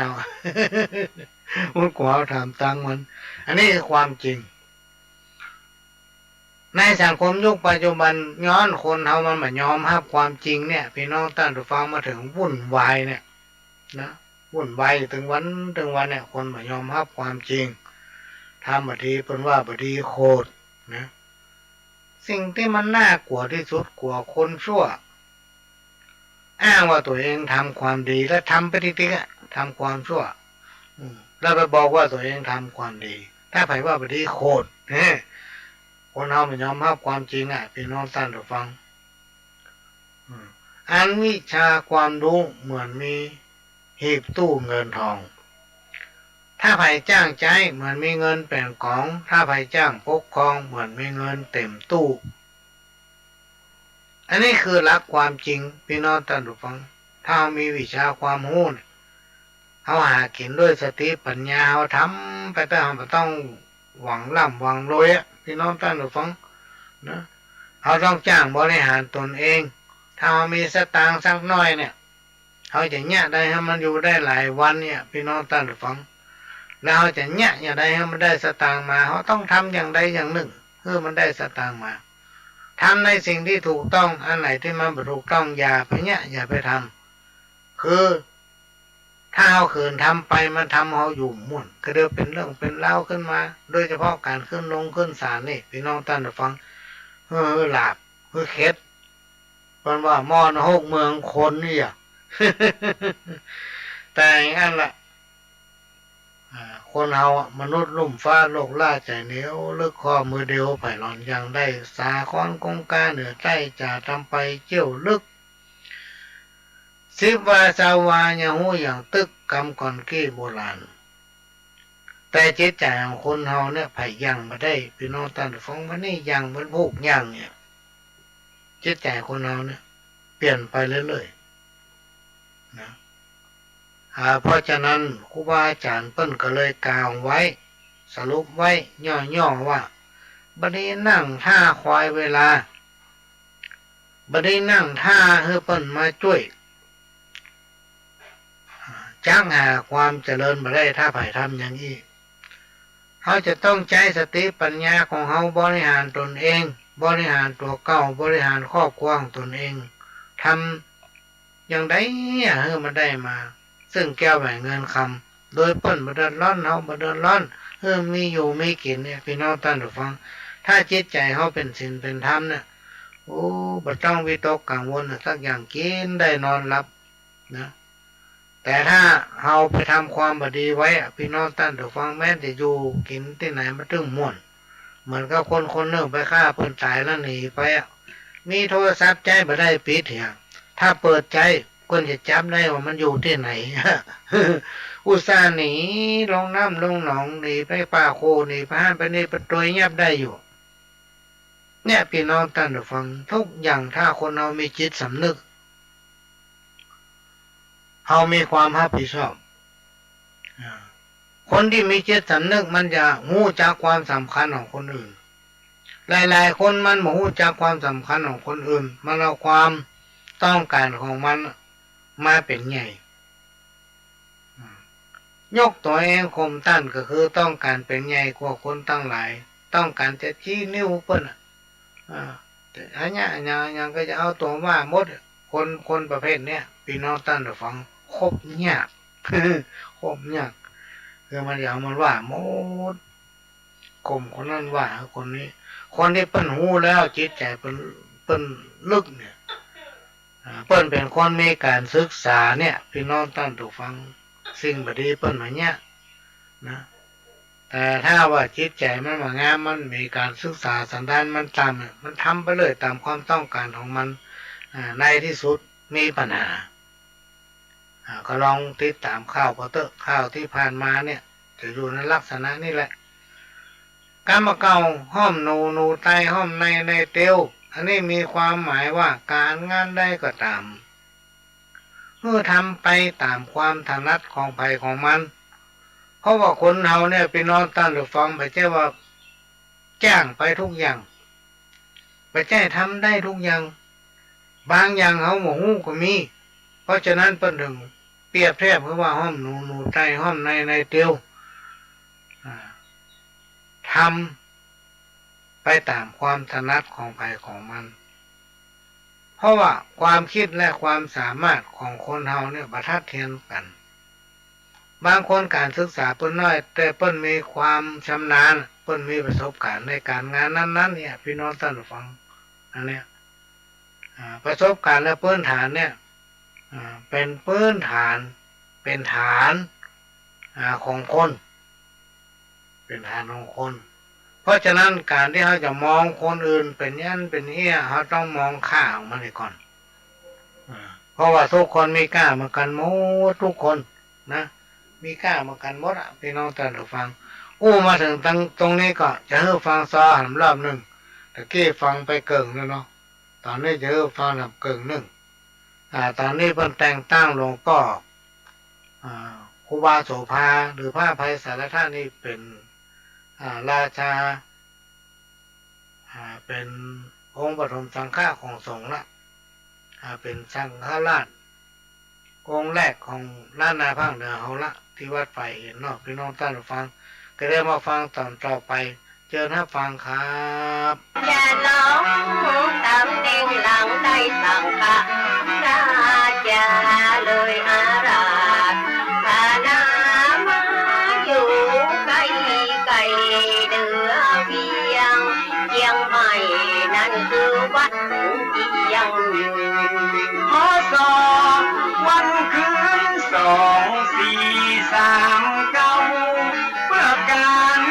มันกว่าถามตังมันอันนี้คือความจริงในสังคมยุคปัจจุบันย้อนคนเขามันไม่ยอมรับความจริงเนี่ยพี่น้องท่านผู้ฟังมาถึงวุ่นวายเนี่ยนะวุ่นวายถึงวันเนี่ยคนไม่ยอมรับความจริงทำบดีเป็นว่าบดีโคตรนะสิ่งที่มันน่ากลัวที่สุดกว่าคนชั่วอ้างว่าตัวเองทำความดีแล้วทำไปติ๊กๆทำความชั่วแล้วไปบอกว่าตัวเองทำความดี ถ้าไผว่าบดีโคตรเนี่ยคนเฮามันยอมรับความจริงอ่ะพี่น้องท่านผู้ฟังอันวิชาความรู้เหมือนมีหีบตู้เงินทองถ้าไผจ้างใจเหมือนมีเงินแป่งของถ้าไผจ้างปกครองเหมือนมีเงินเต็มตู้อันนี้คือหลักความจริงพี่น้องท่านผู้ฟังถ้ามีวิชาความรู้เขาหากินด้วยสติปัญญาเขาทำไปแต่เขาไม่ต้องหวังร่ำหวังรวยพี่น้องท่านผู้ฟังนะเขาต้องจ้างบริหารตนเองถ้าเขามีสตางค์สักน้อยเนี่ยเขาจะเนี่ยได้ให้มันอยู่ได้หลายวันเนี่ยพี่น้องท่านผู้ฟังแล้วเขาจะเนี่ยอย่างใดให้มันได้สตางค์มาเขาต้องทำอย่างใดอย่างหนึ่งเพื่อมันได้สตางค์มาทำในสิ่งที่ถูกต้องอันไหนที่มันไม่ถูกต้องอย่าไปเนี่ยอย่าไปทำคือถ้าเขาขืนทำไปมันทำเขาอยู่มุ่นก็เดี๋ยวเป็นเรื่องเป็นเล่าขึ้นมาโดยเฉพาะการขึ้นลงขึ้นศาลนี่พี่น้องท่านผู้ฟังหลาบเคล็ดมันว่ามอนหกเมืองคนนี่อ่ะ แต่อย่างนั้นล่ะคนเฮามนุษย์ลุ่มฟ้าโลกล่าใจเหนียวลึกคอมือเดียวไผ่หลอนยังได้สาค้อนกงกาเหนือใต้จะทำไปเจี่ยวลึกสิบวาสาวาอย่างหูอย่างตึกกำก่อนกี้โบราณแต่จิตใจของคนเฮาเนี่ยไผ่ยังมาได้พี่น้องท่านฟังวันนี้ยังเหมือนพวกยังเนี่ยจิตใจคนเฮาเนี่ยเปลี่ยนไปเรื่อยๆนะเพราะฉะนั้นครูบาอาจารย์เปิ้นก็เลยกล่าวไว้สรุปไว้ย่อๆว่าบัดนี้นั่งท่าควายเวลาบัดนี้นั่งท่าให้เปิ้นมาช่วยจ้างหาความเจริญมาได้ถ้าไผ่ทำอย่างนี้เขาจะต้องใช้สติปัญญาของเขาบริหารตนเองบริหารตัวเก่าบริหารครอบครัวของตนเองทำอย่างใดให้มันได้มาซึ่งแก้วแหวนเงินคำโดยเปิ้นบ่เดือดร้อนเฮาบ่เดือดร้อนมีอยู่มีกินเนี่ยพี่น้องท่านผู้ฟังถ้าจิตใจเฮาเป็นศีลเป็นธรรมเนี่ยโอ้บ่ต้องวิตกกังวลสักอย่างกินได้นอนหลับนะแต่ถ้าเฮาไปทำความบดีไว้พี่น้องท่านผู้ฟังแม้จะอยู่กินที่ไหนมันถึงม่วนเหมือนกับคนคนหนึ่งไปฆ่าเพิ่นตายแล้วหนีไปมีโทรศัพท์ใจบ่ได้ปิดเหียถ้าเปิดใจคนจะจำได้ว่ามันอยู่ที่ไหน อุตส่าห์หนีลงน้ำลงหนองหนีไปป่าโคหนีไปห้านไปนี่ไปตัวเงียบได้อยู่เนี่ยพี่น้องท่านผู้ฟังทุกอย่างถ้าคนเรามีจิตสำนึกเขามีความรับผิดชอบคนที่มีจิตสำนึกมันจะหู้จักความสำคัญของคนอื่นหลายๆคนมันไม่หู้จักความสำคัญของคนอื่นมันเอาความต้องการของมันมาเป็นใหญ่ยกตัวเองข่มตั้นก็คือต้องการเป็นใหญ่กว่าคนตั้งหลายต้องการจะชี้นิ้วเปิ้นแต่อันเนี้ยยังก็จะเอาตัวว่าหมดคนประเภทเนี้ยพี่น้องท่านผู้ฟังคบยาก คบยากคือมันอยากมันว่าหมดข่มคนนั้นว่าคนนี้คนที่เปิ้นหูแล้วจิตใจเปิ้นลึกเนี่ยเปิ้นเป็นคนมีการศึกษาเนี่ยพี่น้องท่านผู้ฟังสิ่งบดีเปิ้นมาเนี่ยนะแต่ถ้าว่าจิตใจมันมางามมันมีการศึกษาสันดานมันตามมันทำไปเลยตามความต้องการของมันในที่สุดมีปัญหาก็ลองติดตามข่าวพอเตอร์ข่าวที่ผ่านมาเนี่ยจะอยู่ในลักษณะนี้แหละการมาเก่าห้อมนูไตห้อมในเตียวอันนี้มีความหมายว่าการงานได้ก็ตามเมื่อทำไปตามความถนัดของภัยของมันเพราะว่าคนเฮาเนี่ยไปนอนตั้งหรือฟังไปเจ้าว่าจ้างไปทุกอย่างไปแจ้ทำได้ทุกอย่างบางอย่างเขาหมูก็มีเพราะฉะนั้นเปิ้นถึงเปรียบเทียบคือว่าห้อมนูไตห้อมในเตียวทำไปตามความถนัดของภัยของมันเพราะว่าความคิดและความสามารถของคนเฮาเนี่ยประทัดเทียมกันบางคนการศึกษาเปิ้นน้อยแต่เปิ้นมีความชำนาญเปิ้นมีประสบการณ์ในการงานนั้นๆเนี่ยพี่น้องท่านผู้ฟังอันเนี้ยประสบการณ์และพื้นฐานเนี่ยเป็นพื้นฐานเป็นฐานของคน เป็นฐานของคน เพราะฉะนั้นการที่เขาจะมองคนอื่นเป็นยันเป็นเหี้ยเขาต้องมองข้าของมันก่อนเพราะว่าทุกคนมีค่าเหมือนกันหมดทุกคนนะมีค่าเหมือนกันหมดพี่น้องท่านผู้ฟังมาถึงตรงนี้ก็จะให้ฟังซ้อหันรอบหนึ่งตะกี้ฟังไปเกิงแล้วเนาะตอนนี้จะให้ฟังแบบเกิงหนึ่งตอนนี้เป็นแต่งตั้งหลวงพ่อครูบาโสภาหรือพระภัยสารท่านนี่เป็นราชาเป็นองค์ปฐมสังฆาของสงฆ์ละเป็นสังฆราชองค์แรกของล้านนาภาคเหนือเขาละที่วัดไฟเห็นเนาะพี่น้องท่านฟังก็ได้มาฟังตอนต่อไปเจอท่านฟังครับอย่าน้องตำแหน่งหลังได้สังฆะราชาเลยอาราธฐานามาอยู่ไกลไกลเดือเวียงเชียงใหม่นั่นคือวัดที่ยังยืนพศวันคืน2439เพื่อการ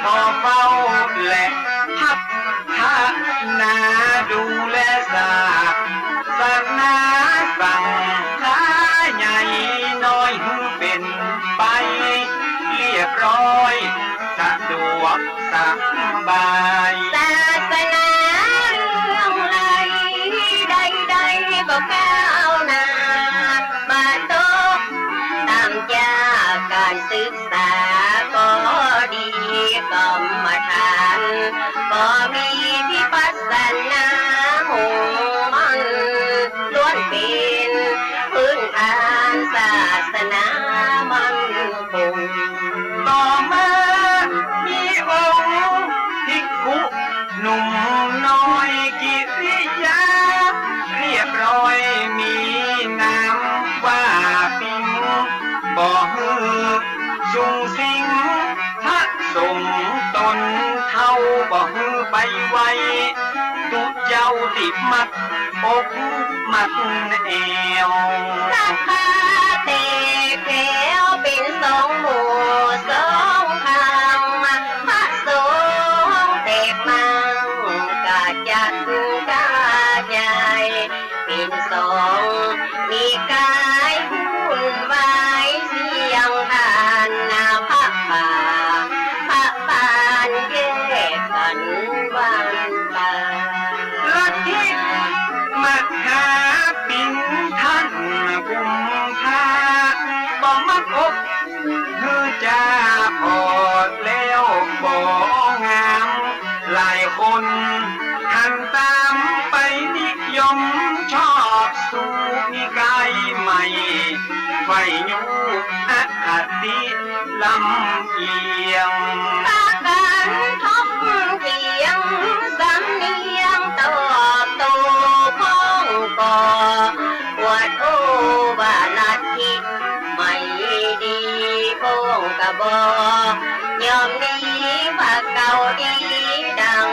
ต่อเฝ้าและพัฒนาดูแลศาสนาสังฆาใหญ่น้อยเป็นไปเรียบร้อยสะดวกสบายศาสนาเรื่องไรใดๆก็ก้าวหน้ามาตกตามจากการศึกษาก็ดีกรรมฐานก็มีวิปัสสนามุ่งมั่นล้วนเป็นพื้นฐานศาสนามั่นคงต่อมามีองค์ภิกขุหนุ่มน้อยกิริยาเรียบร้อยมีนามว่าปิงบ่ฮือสุงสิงพระสงฆ์ตนเท่าบ่ฮือไปไวตุเจ้าติดมัดอกมัดเอวราคาเตะแก้วเป็นสองหมู่สองทางพระสงฆ์เตะมังกาจัดกาใหญ่เป็นสองมีกายหุ่นไว้เสียงทานนาพระป่าพระปานแยกกันวันตาลัทธิมหาปิ่นท่านกุมภาบ่มักอกคือจะพอดแล้วบ่งามหลายคนหันตามไปนิยมชอบสู่นิกายใหม่ไฟยุอติลำเอียงปากันทบเทียงสำเนียงตอบโตพ้องก่อปวดโอว่าลัทธิไม่ดีโค้งกะบอกยอมดีว่าเก่าดีดัง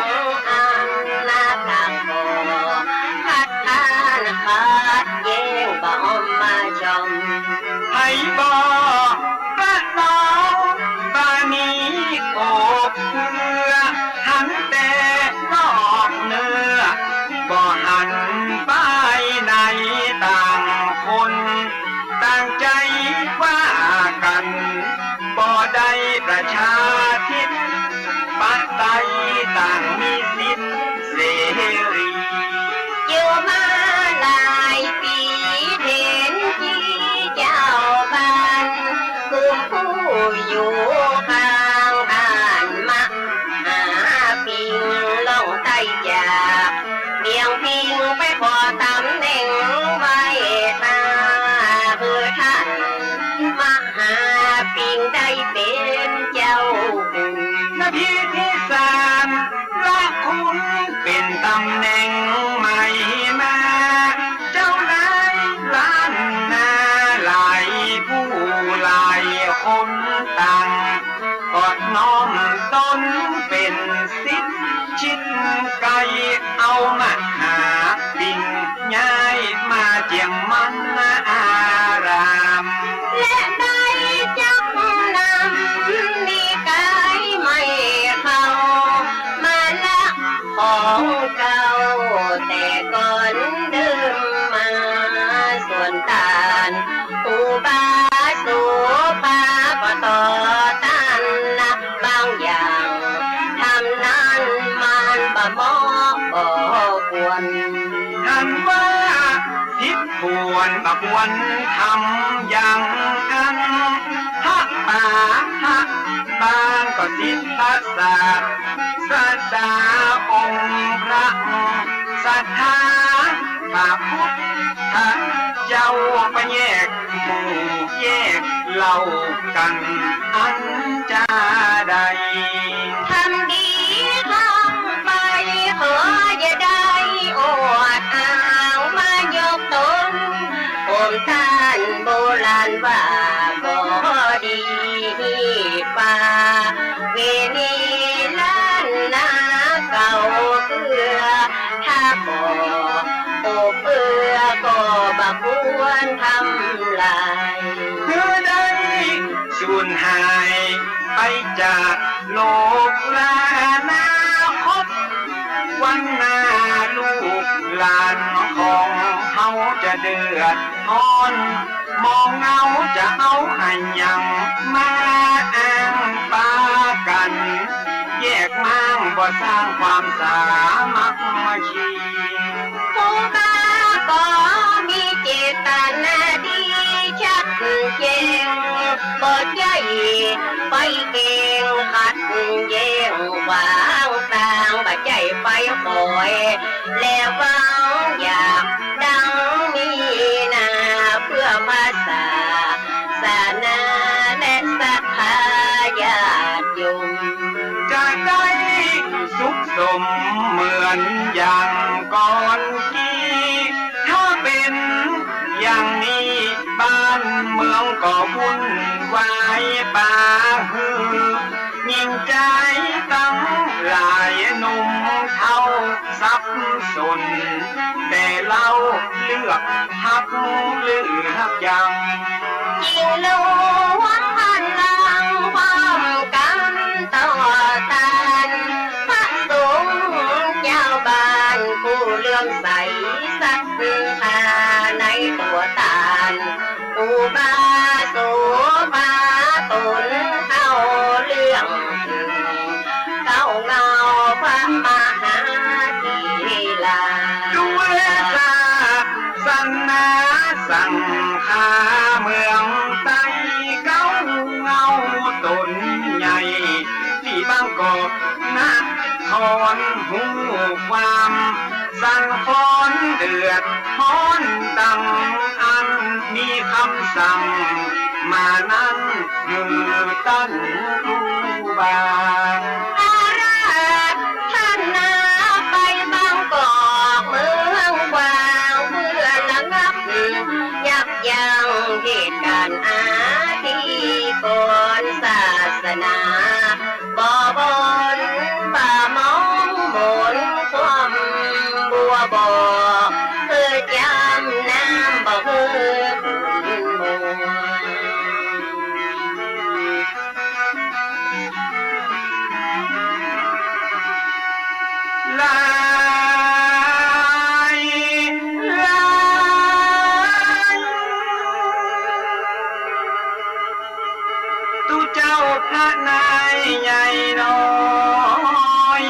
อันนากังโบคัดค้านขัดแย้งบ่มาชมให้บอกพระน้องบานีโอบเพื่อหันแต่นอกเนื้อบ่หันไปในต่างคนต่างใจว่ากันบ่ได้ประชาธิปไตยต่างมีสิทธิเสรีอยู่มาหลายปีเห็นที่เจ้าบ้านคือผู้อยู่ข้างบ้านมาหาปิงลงใต้จากเบี่ยงพิงไปขอตำแหน่งไว้ตาคือท่านมหาปิงได้เป็นเจ้าคุณนาทีที่สามละคุณเป็นตำแหน่งใหม่มาเจ้านายล้านนาหลายผู้หลายคนต่างกอดน้อมตนเป็นสิทธิ์ชิดไกลเอามาหาปิ่งย้ายมาเจียงมันอารามและได้จักนำนิกาย นว่าทิพควรตะควรทำอย่างอันฮะป่าฮะบางก็สิทธศาสตร์สัตดาองค์พระศรัทธาพระพุทธเจ้าไปแยกหมู่แยกเหล่ากันอันจะใดทำดีทำไปขออย่าได้อวดอ้างมายกตนองค์ท่านโบราณว่าก็ดีป่าเวนีล้านนาเก่าเพื่อถ้าบ่โอบเอื้อก็บ่ควรทำลายคือได้สูญหายไปจากโลกและอนาคตวันหน้าลูกหลานของเขาจะเดือดร้อนมองเงาจะเอาให้ยังมาอ้างปากันแยกมั่งบ่สร้างความสามัคคีผู้มาก็มีเจตนาดีชัดเจนบ่ใจไปเก่งขัดแย้งวางต่างบ่ใจไปคอยแล้วหวังอยากดังมีนาเพื่อภาษาศาสนาและศรัทธาญาติโยมจะได้สุขสมเหมือนอย่างก่อนกี้ถ้าเป็นอย่างนี้บ้านเมืองก็วุ่นวายป่าหือยิ่งใจตั้งหลายหนุ่มเท่าสับสนแต่เราเลือกหักเลือกยังยิ่งรู้ว่าพันลังความกันต่อต้านพระสงฆ์เจ้าบ้านผู้เลื่อมใสศรัทธาในตัวตานอุบาโสภาตนเข้าเรื่องเก้าเงาพระมหาธีลาด้วยศาสนาสังฆาเมืองไต้เก้าเงาตนใหญ่ที่บางกอกนะครหูความสั่นคลอนเดือดฮ้อนดังอันมีคำสั่งมานั้นมือตั้นรูบางอาราธนาไปบางกอกเมืองวางเพื่อระงับยับยั้งเหตุการณ์อาธิกรศาสนาบ่บนป่ามองมนความบัวบ่เคยจำน้ำบ่เคยมลายลายตุเจ้าพระนายใหญ่น้อย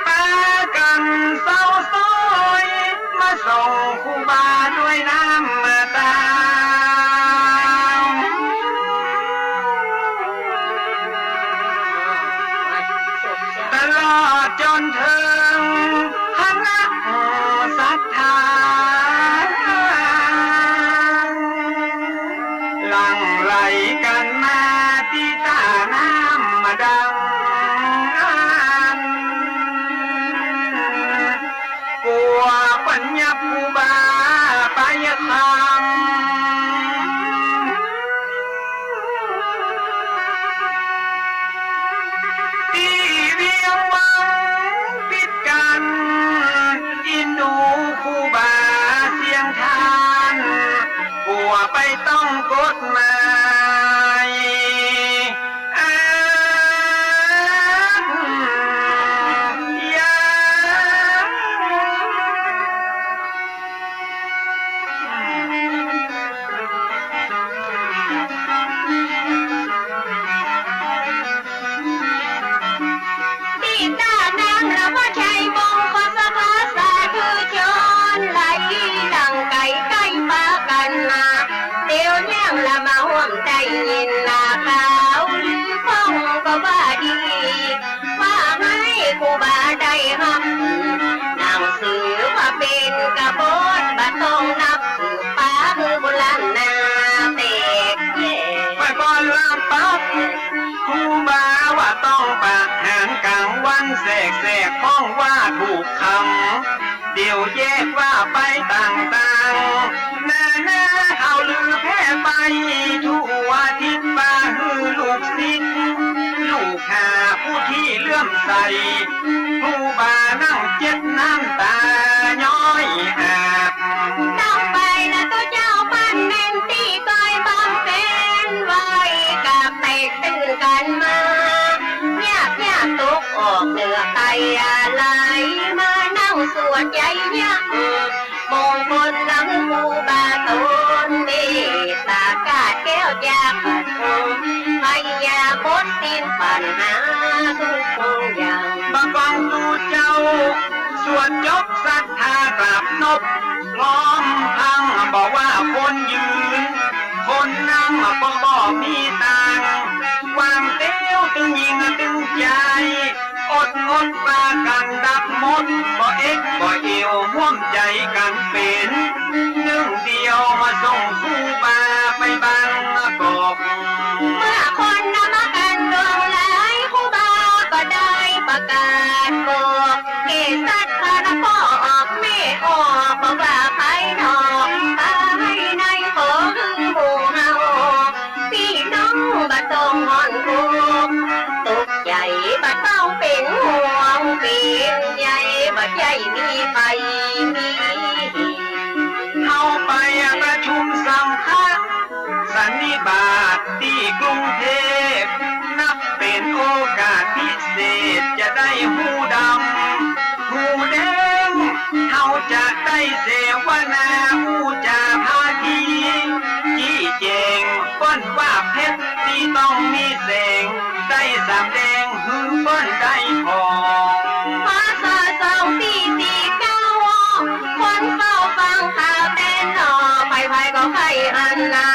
ปากันเศร้าซอยมาส่งครูบาด้วยน้ำตาตลอดจนถึงคณะศรัทธาหลั่งไหลกันมาที่ตาน้ำมาดังปัวปัญญาภูบาปายคำที่เวียงวังปิดกันอินดูคูบาเสียงทานปัวไปต้องกฎหมาย แทรกพ้องว่าถูกคำเดี๋ยวแยกว่าไปต่างๆหน้าเขาลือแพร่ไปทั่วทิศบ้าฮือลูกศิษย์ลูกหาผู้ที่เลื่อมใสผู้บานั่งเจ็ดน้ำตาย้อยอาบต้องไปนะตัวเจ้าพันเมนตีก้อยบำเพ็ญไว้กับแตกตื่นกันมาอยากตกออกเหนือไตอะไรมานั่งสวดใจยักมงคลนำผู้บาตนเมตตากาดแก้วจากพยาบดสิ้นปัญหาทุกอย่างบังฟังดูเจ้าสวดจบศรัทธากราบนบล้อมพังบอกว่าคนยืนคนนั่งบอกมีตังวางเตี้ยวตึงยิงตึงใจอดปลากันดับมดบ่เอ็กบ่เอวห่วมใจกันเป็นหนึ่งเดียวมาส่งคู่บาไปบางกอกเมื่อคนนำมากันดวงหลายคู่บาก็ได้ประกาศบอกเกษัตริย์พระพ่อออกไม่ออกบอกว่าภายนอกภายในขอคือหมู่เฮาพี่น้องบ่ต้องงอนทุกข์ตกใจบ่ต้องเป็นห่วงเป็นใหญ่บ่ใจมีไปมีเข้าไปประชุมสังฆะสันนิบาตที่กรุงเทพนับเป็นโอกาสพิเศษจะได้หูดำหูแดงเขาจะได้เสวนาหูจาพาทีจี้แจงป้นว่าเพชรที่ต้องมีแสงได้สำแดงหือป้นได้พอพศ2449คนเฝ้าฟังข่าวแต่หนอไผ่ก็ไข่อันนา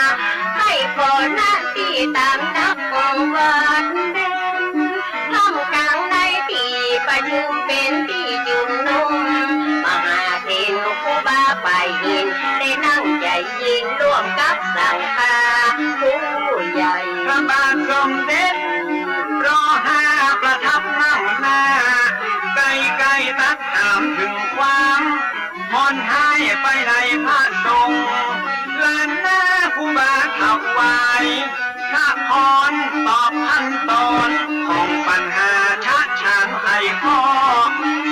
ให้พอหน้าที่ตามนักวัดเด่นทำกลางในที่ประชุมเป็นที่จุมนุมมหาเทนผู้บาไปอินได้นั่งใจยินร่วมกับสังฆาผู้ใหญ่พระบาทสมเด็จรอห้าประทับนั่งหน้าใกล้ตักถามถึงความพรให้ไปในพระทรงลานหน้าผู้บาขับไว้ข้าพรตอบขั้นตอนของปัญหาชะชานไขข้อ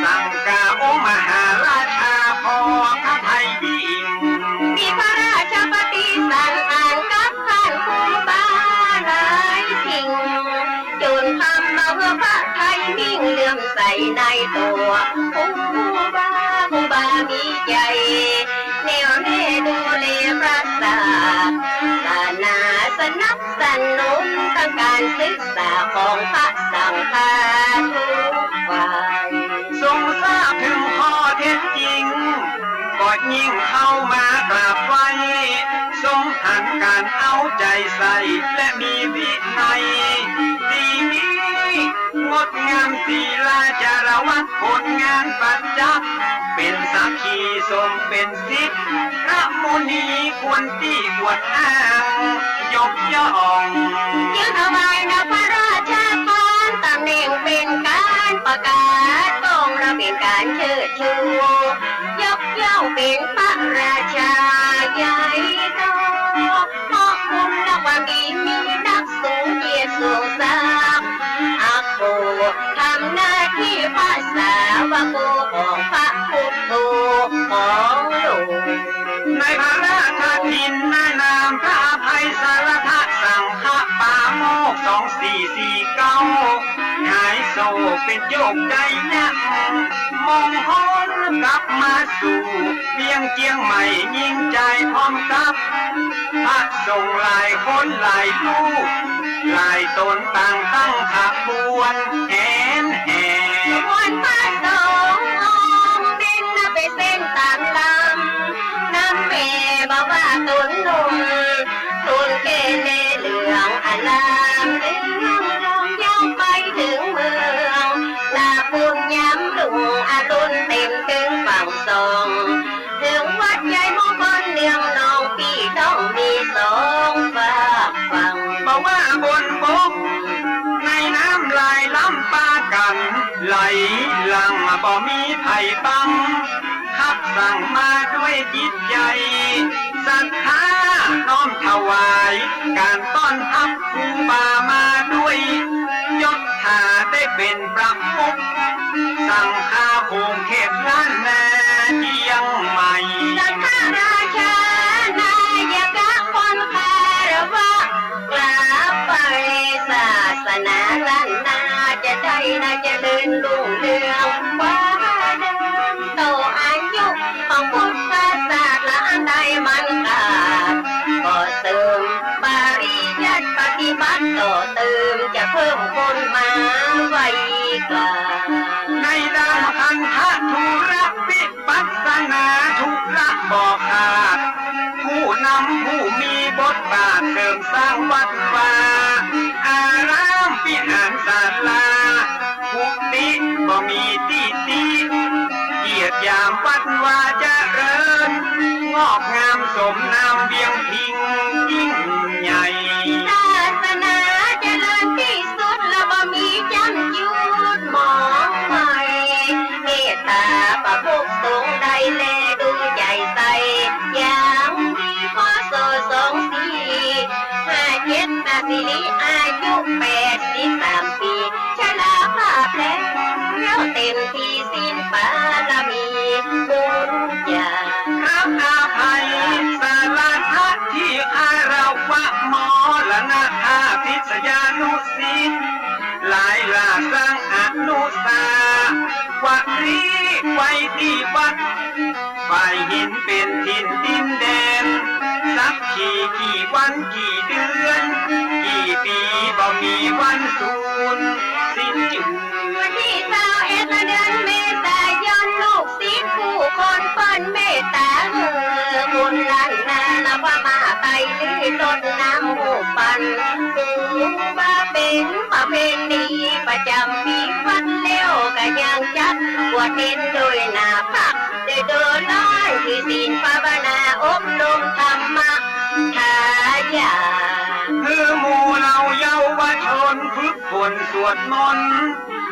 สั่งกาโอมหาราชาพอพระไทยยิ่งมีพระราชปฏิสั่งอ่านกับท่านผู้บาหลายสิ่งจนทำมาเพื่อพระไทยมิ่งเลื่อมใสในตัวผู้บามีใจแนวแน่ดูแลพระศาสนาสนับสนุนทั้งการศึกษาของพระสังฆาทุกฝ่ายทรงทราบถึงข้อเท็จจริงก็ยิ่งเข้ามากราบไหว้ทรงหันการเอาใจใส่และมีวินัยดีนี้งดงามศีลาจารวัดผลงานปัจจักเป็นสักขีสมเป็นสิทธิ์พระมุนีควรที่อวดอ้างยกย่องยืนถวายพระราชทานตำแหน่งเป็นการประกาศตรงและเป็นการเชิดชูยกย่องเป็นพระราชาใหญ่โตเพราะคุณและความดีมีนักสูงเกียรติสูงศักดิ์อักโขทำหน้าที่ภาษาวกของพระพุทธของหลวงในพระราชทินนามพระอภัยสารทะสังฆปาโมก2449หายโศกเป็นโยกใจยักมองหอนกลับมาสู่เพียงเจียงใหม่ยิ่งใจพร้อมกับพระทรงหลายคนหลายลูกหลายตนต่างตั้งขบวนแห่วันพระสงฆ์องค์บินไปเส้นตามลำน้ำเมบอกว่าตุนหนุ่มตุนเกเรเหลืองอลามเรื่องลงยาวไปถึงเมืองลาบุญย้ำลุงอรุณเต็มถึงฝั่งสองถึงวัดใหญ่มงคลเลี้ยงน้องพี่ต้องมีสองฝากฝั่งบอกว่าบนบกในน้ำลายล้ำปากันไหล หลังบ่มีไผบังขับสั่งมาด้วยจิตใจศรัทธาน้อมถวายการต้อนรับครูบามาด้วยยศถาได้เป็นประมุขสั่งคาโคงเขตล้านนาเชียงใหม่ สัทธาราชานายกะคนคารวะกราบไปศาสนาล้านนาจะได้น่าจะเดินรุ่งเรืองว่าเดินโตอายุของพุทธศาสนาใดมันขาดก็เติมบาริยัติปฏิบัติต่อเติมจะเพิ่มคนมาไว้กา ในด้านพันธะธุระวิปัสสนาธุระบอกขาดผู้นำผู้มีบทบาทเสริมสร้างวัดวาอารามวิหารศาลาภูติบ่มีที่ติเกียรติยามวัดวาเจริญงอกงามสมนามเวียงพิงยิ่งใหญ่ ศาสนาเจริญที่สุดและบ่มีจำยุดมองไม่เมตตาประมุขสงฆ์ใดแลดูใจใสอย่างดีขอโซ27นาสิริอายุ83 ปีชราภาพแล้วเต็มที่สิ้นบารมีบุญญา รับอาภัยสารพัดที่คารวะมอละนาคาพิษยานุสิทธิ์หลายลาสร้างอนุสาวรีย์ไว้ที่วัดฝ่ายหินเป็นถิ่นดินแดนสักกี่วันกี่เดือนกี่ปีบ่มีวันสูญสิ้นเจือ วันที่21เดือนเมษายนลูกศิษย์ผู้คนเปิ้นเมตตาบุญล้านนานับว่ามาไตลือต้นน้ำหูปันหูบาเป็นประเพณีประจำปีวัดเลี้ยวก็ยังจัดบวชเน้นโดยหน้าผักได้เดินน้อยที่ศีลภาวนาอบรมธรรมะทายา คือหมู่เราเยาวชนฝึกฝนสวดมนต์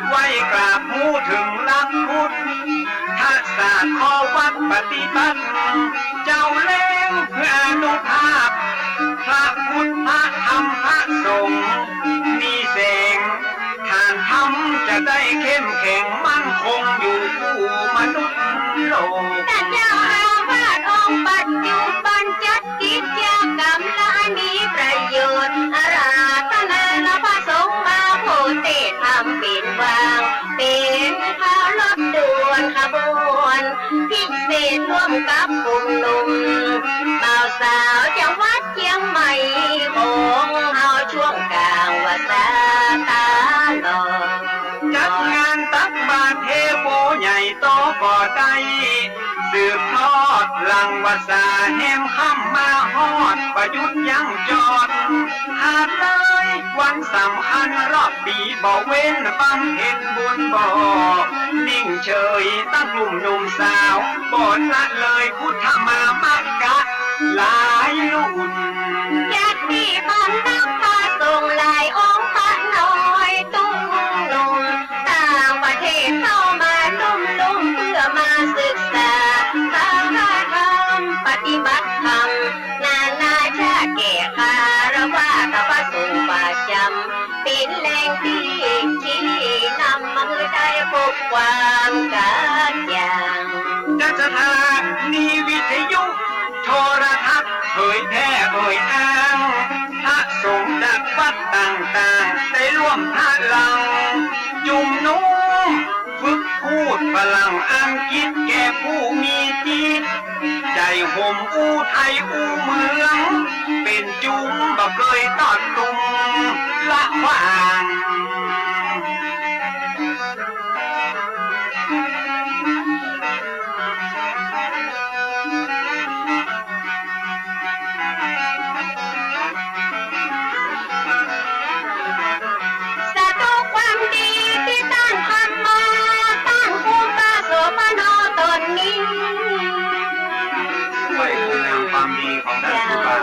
ไว้กราบหมู่ถึงหลักพุทธทักษะข้อวัดปฏิบัติ เจ้าเล่งเพื่ออนุภาพ พระพุทธพระธรรมพระสงฆ์มีแสงทานธรรมจะได้เข้มแข็งมั่นคงอยู่คู่มนุษย์โลก ท่านเจ้าอาวาสองค์ปัจจุบันจัดกิจกรรมหลายมีประโยชน์อาราธนาและพระสงฆ์มาโพเทศทำเป็นวางเป็นข่าวรถด่วนขบวนพิเศษร่วมกับกลุ่มหนุ่มบ่าวสาวจังหวัดเชียงใหม่ของเฮาช่วงกลางว่าสาตาลอง จัดงานตักบาตรเทโวใหญ่โตก่อไตสืบทอดหลังวาสาแหมค่ำมาฮอดประยุทธ์ยังจอดขาดเลยวันสำคัญรอบปีบ่เว้นบำเพ็ญบุญบ่นิ่งเฉยตั้งกลุ่มหนุ่มสาวบ่ละเลยพุทธมามกะหลายรุ่น ญาติบ้านนักพาส่งหลายองค์พระน้อยตุ้งนุ่มต่างประเทศเข้ามาลุ่มเพื่อมาศึกษาพระธรรมปฏิบัติธรรมนานาชาติแก่คารวะกับพระสงฆ์ประจำเป็นแหล่งที่ชี้นำมือได้พบความกันอย่าง จัดสถานีวิทยุโทรทัศน์เผยแพร่เอ่ยอ้างพระสงฆ์จากวัดต่างๆได้ร่วมพลังจุ่มนุ้มฝึกพูดฝรั่งอังกฤษแก่ผู้มีจิตใจห่มอู้ไทยอู้เมือง เป็นจุ้มบ่เคยตอดตุมละวาง สาธุความดีที่ตั้งทำมาตั้งภูมิปัญญาโสมโนตนนี้ ไว้คุณงามความดีของท่านผู้ว่า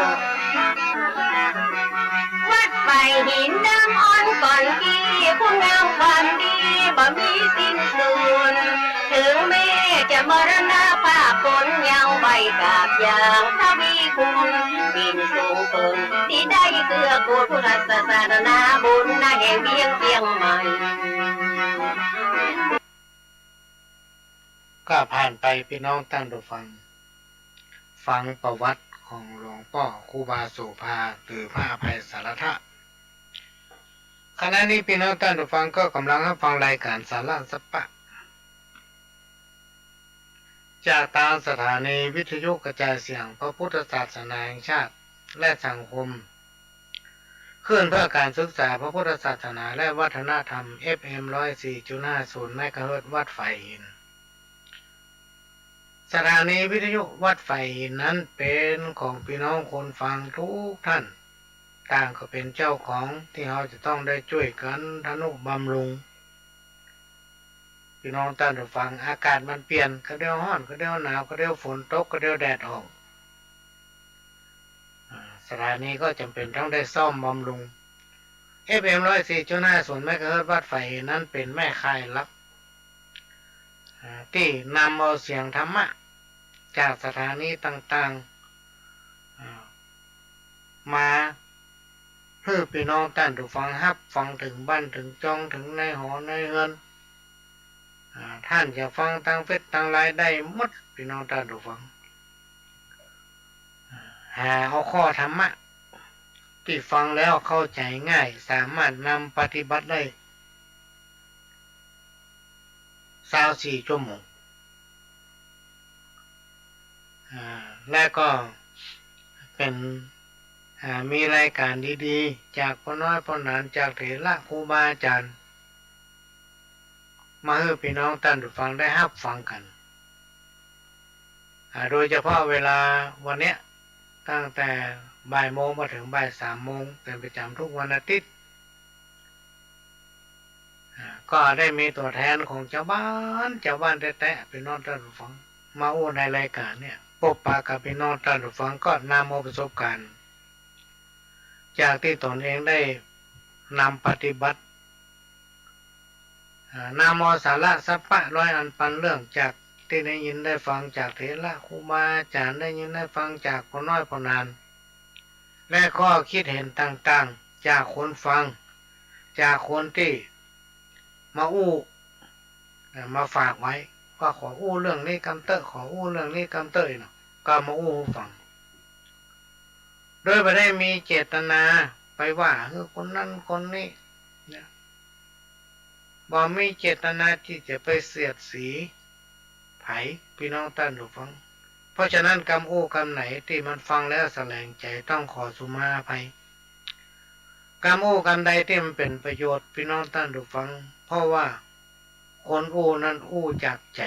วัดไฟหินน้ำอ่อนก่อนกิ บ่มีสิ้นสุดถึงแม้จะมรณภาพคนเยาว์ใบกาบยางทวีคุณบินสูงเกินที่ได้เกื้อกูลพุทธศาสนาบุญนาแห่งเวียงเชียงใหม่ ก็ผ่านไปพี่น้องท่านผู้ฟังประวัติของหลวงพ่อครูบาโสภาหรือพระอภัยสารทะขณะนี้พี่น้องท่านผู้ฟังก็กำลังรับฟังรายการสาระสัปปะจากทางสถานีวิทยุกระจายเสียงพระพุทธศาสนาแห่งชาติและสังคมคลื่นเพื่อการศึกษาพระพุทธศาสนาและวัฒนธรรม FM 104.50 เมกะเฮิรตซ์วัดไฟหินสถานีวิทยุวัดไฟหินนั้นเป็นของพี่น้องคนฟังทุกท่านต่างก็เป็นเจ้าของที่เราจะต้องได้ช่วยกันทนุบำรุงพี่น้องท่านผู้ฟังอากาศมันเปลี่ยนก็เดี๋ยวร้อนก็เดี๋ยวหนาวก็เดี๋ยวฝนตกก็เดี๋ยวแดดออกสถานีก็จำเป็นต้องได้ซ่อมบำรุง FM 104.50 เมกะเฮิรตซ์วัดไฟหินนั้นเป็นแม่ค่ายหลักที่นำเอาเสียงธรรมะจากสถานีต่างๆมาเพื่อพี่น้องท่านผู้ฟังรับฟังถึงบ้านถึงจ้องถึงในหอในเรือนท่านจะฟังทางเฟซทางไลน์ได้หมดพี่น้องท่านผู้ฟังหาเอาข้อธรรมะที่ฟังแล้วเข้าใจง่ายสามารถนำปฏิบัติได้24 ชั่วโมงและก็เป็นมีรายการดีๆจากพ่อน้อยพ่อหนานจากเถระครูบาอาจารย์มาให้พี่น้องท่านผู้ฟังได้รับฟังกันโดยเฉพาะเวลาวันเนี้ยตั้งแต่บ่ายโมงมาถึงบ่าย3 โมงเป็นประจำทุกวันอาทิตย์ก็ได้มีตัวแทนของชาวบ้านแท้ๆพี่น้องท่านผู้ฟังมาโอ้ในรายการเนี่ยพบปะกับพี่น้องท่านผู้ฟังก็นำเอาประสบการณ์จากที่ตนเองได้นำปฏิบัตินำเอาสาระสัพพะร้อยอันปันเรื่องจากที่ได้ยินได้ฟังจากเถระครูบาอาจารย์ได้ยินได้ฟังจากพ่อน้อยพ่อนานและข้อคิดเห็นต่างๆจากคนฟังจากคนที่มามาฝากไว้ว่าขอเรื่องนี้กำเตอขอเรื่องนี้กำเตอเนาะก็มาฟังโดยไม่ได้มีเจตนาไปว่าคนนั้นคนนี้นะบ่มีเจตนาที่จะไปเสียดสีไผพี่น้องท่านผู้ฟังเพราะฉะนั้นคำไหนที่มันฟังแล้วแสลงใจต้องขอสุมาภัยคำใดที่มันเป็นประโยชน์พี่น้องท่านผู้ฟังเพราะว่าคนนั้นจากใจ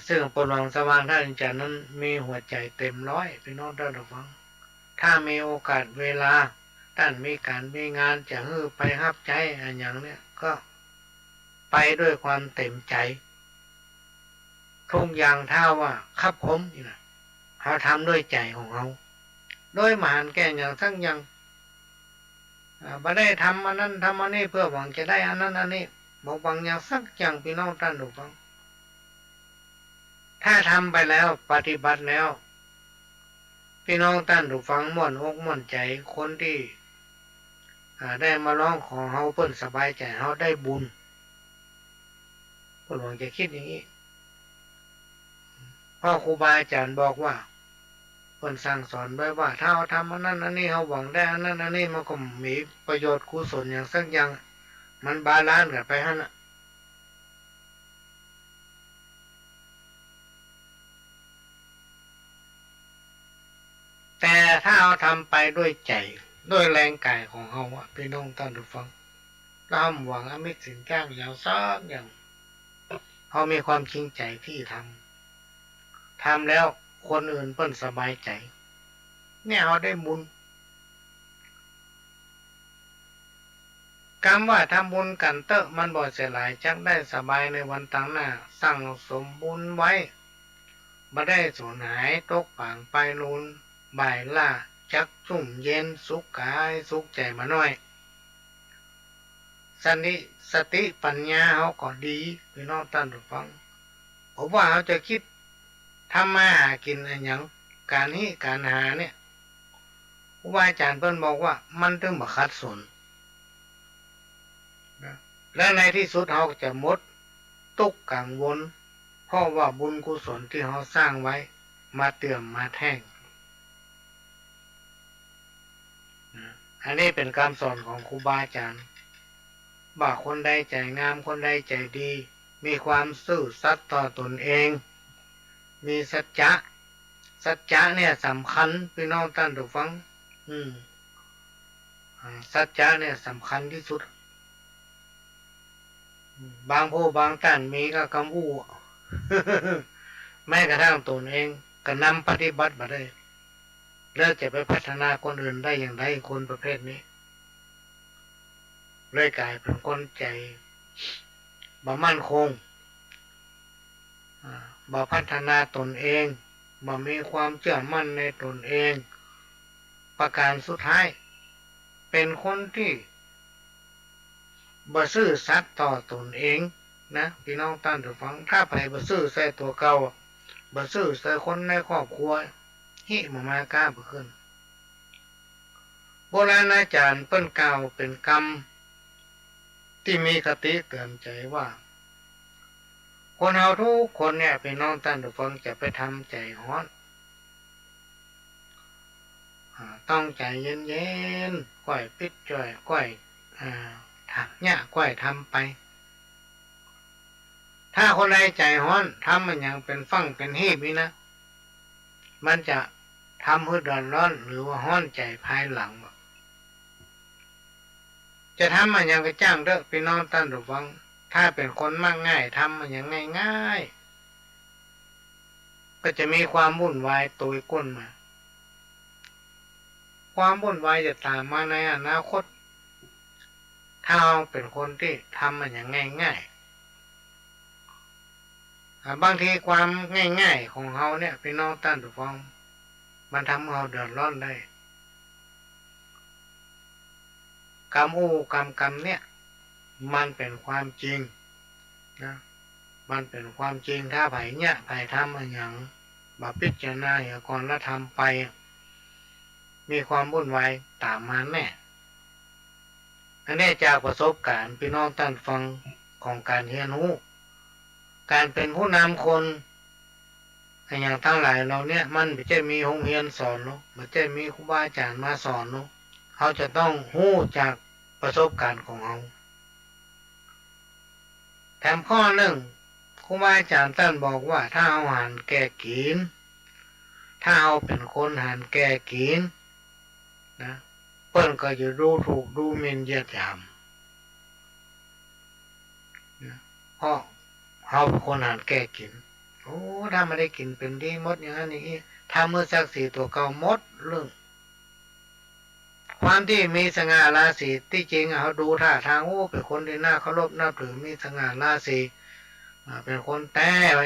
ซึ่งปนวังสว่างท่านอาจารย์นั้นมีหัวใจเต็มร้อยพี่น้องท่านผู้ฟังถ้ามีโอกาสเวลาท่านมีการมีงานจะไปรับใจอย่างเนี้ยก็ไปด้วยความเต็มใจทุกอย่างถ้าว่าครับผมนี่นะเขาทำด้วยใจของเขาโดยมหันแก่อย่างทั้งอย่างไม่ได้ทำอันนั้นทำอันนี้เพื่อหวังจะได้อันนั้นอันนี้บอกหวังอย่างสักอย่างพี่น้องท่านผู้ฟังถ้าทำไปแล้วปฏิบัติแล้วพี่น้องท่านผู้ฟังม่วนอกม่วนใจคนที่ได้มาร้องขอเขาเพิ่นสบายใจเขาได้บุญเพิ่นหวังจะคิดอย่างนี้พ่อครูบาอาจารย์บอกว่าเพิ่นสั่งสอนไว้ว่าถ้าเราทำอันนั้นอันนี้เขาหวังได้อันนั้นอันนี้มันก็มีประโยชน์กุศลอย่างสักอย่างมันบาลานซ์กันไปฮะนะแต่ถ้าเราทำไปด้วยใจด้วยแรงกายของเขาพี่น้องท่านผู้ฟังเราหวังอมิตรสินแก้วอย่างสักอย่างเขามีความจริงใจที่ทำแล้วคนอื่นเพิ่นสบายใจเนี่ยเขาได้บุญคำว่าทำบุญกันเตอะมันบ่เสียหลายจักได้สบายในวันต่างหน้าสั่งสมบุญไว้บ่ได้สูญหายตกป่างไปนูนบ่ายล่าจักสุ่มเย็นสุขกายสุขใจมาหน่อย สติปัญญาเขาก็ดีพี่น้องท่านผู้ฟังผมว่าเขาจะคิดทำมาหากินอะไรอย่างการนี้การหาเนี่ยครูบาอาจารย์เพิ่นบอกว่ามันถึงบ่ขัดสนนะและในที่สุดเขาก็จะหมดทุกข์กังวลเพราะว่าบุญกุศลที่เขาสร้างไว้มาเตื่อมมาแท่งอันนี้เป็นคำสอนของครูบาอาจารย์ว่าคนใดใจงามคนใดใจดีมีความซื่อสัตย์ต่อตนเองมีสัจจะเนี่ยสำคัญพี่น้องท่านผู้ฟังสัจจะเนี่ยสำคัญที่สุดบางผู้บางท่านมีก็คำอู้ แม้กระทั่งตนเองก็นำปฏิบัติมาได้แล้วจะไปพัฒนาคนอื่นได้อย่างไรคนประเภทนี้เลยกลายเป็นคนใจบ่มั่นคงบ่พัฒนาตนเองบ่มีความเชื่อมั่นในตนเองประการสุดท้ายเป็นคนที่บ่ซื่อสัตย์ต่อตนเองนะพี่น้องท่านผู้ฟังถ้าไปบ่ซื่อใส่ตัวเก่าบ่ซื่อใส่คนในครอบครัวหิมากล้าบ่ขึ้นโบราณอาจารย์เปิ้นกล่าวเป็นกรรมที่มีคติเตือนใจว่าคนเฮาทุกคนเนี่ยพี่น้องท่านผู้ฟังจะไปทำใจร้อนต้องใจเย็นๆก้อยปิดจ่อยก้อยถักเนี่ยก้อยทำไปถ้าคนใดใจร้อนทำมันอย่างเป็นฟั่งเป็นหีบนี่นะมันจะทำให้เดือดร้อนหรือว่าร้อนใจภายหลังจะทำมันอย่างกระจ้างเด้อพี่น้องท่านผู้ฟังถ้าเป็นคนมากง่ายทำมันอย่างง่ายๆก็จะมีความวุ่นวายตุยก้นมาความวุ่นวายจะตามมาในอนาคตถ้าเราเป็นคนที่ทำมันอย่างง่ายๆบางทีความง่ายๆของเราเนี่ยพี่น้องท่านผู้ฟังมันทำให้เราเดือดร้อนได้กรรมเนี่ยมันเป็นความจริงนะมันเป็นความจริงถ้าไผเนี่ยไผทำอะไรอย่างบ่พิจารณาอย่างก่อนแล้วทำไปมีความวุ่นวายตามมาแน่อันนี้จากประสบการณ์พี่น้องท่านฟังของการเรียนรู้การเป็นผู้นำคนอย่างทั้งหลายเราเนี่ยมันไม่ใช่มีโรงเรียนสอนเนาะไม่ใช่มีครูบาอาจารย์มาสอนเนาะเขาจะต้องรู้จากประสบการณ์ของเขาแถมข้อหนึ่งครูบาอาจารย์ท่านบอกว่าถ้าเอาหันแก่กินถ้าเอาเป็นคนหันแก่กินนะเปิ้นก็จะดูถูกดูหมิ่นเหยียดหยามนะเพราะเขาเป็นคนหันแก่กินโอ้ถ้าไม่ได้กินเป็นดีมดอย่างนั้นอย่างนี้ถ้ามือศักดิ์สิทธิ์ตัวเก่ามดเรื่องความที่มีสง่าราศีที่จริงเขาดูท่าทางโอ้เป็นคนที่น่าเคารพนับถือมีสง่าราศีเป็นคนแต้ไว้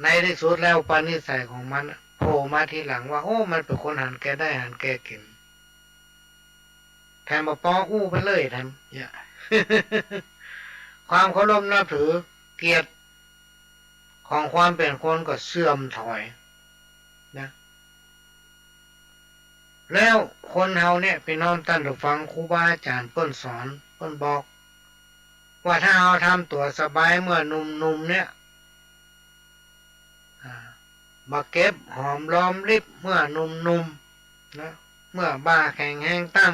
ในที่สุดแล้วปณิสัยของมันโผล่มาทีหลังว่าโอ้มันเป็นคนหันแกได้หันแกกินแทนมาป้ออู้ไปเลยแทนเนี่ย ความเคารพนับถือเกียรติของความเป็นคนก็เสื่อมถอยนะแล้วคนเฮาเนี่ยพี่น้องท่านผู้ฟังครูบาอาจารย์เปิ้นสอนเปิ้นบอกว่าถ้าเราทำตัวสบายเมื่อหนุ่มๆเนี่ยมาเก็บหอมรอมริบเมื่อหนุ่มๆนะเมื่อบ้าแข็งแห้งตั้ง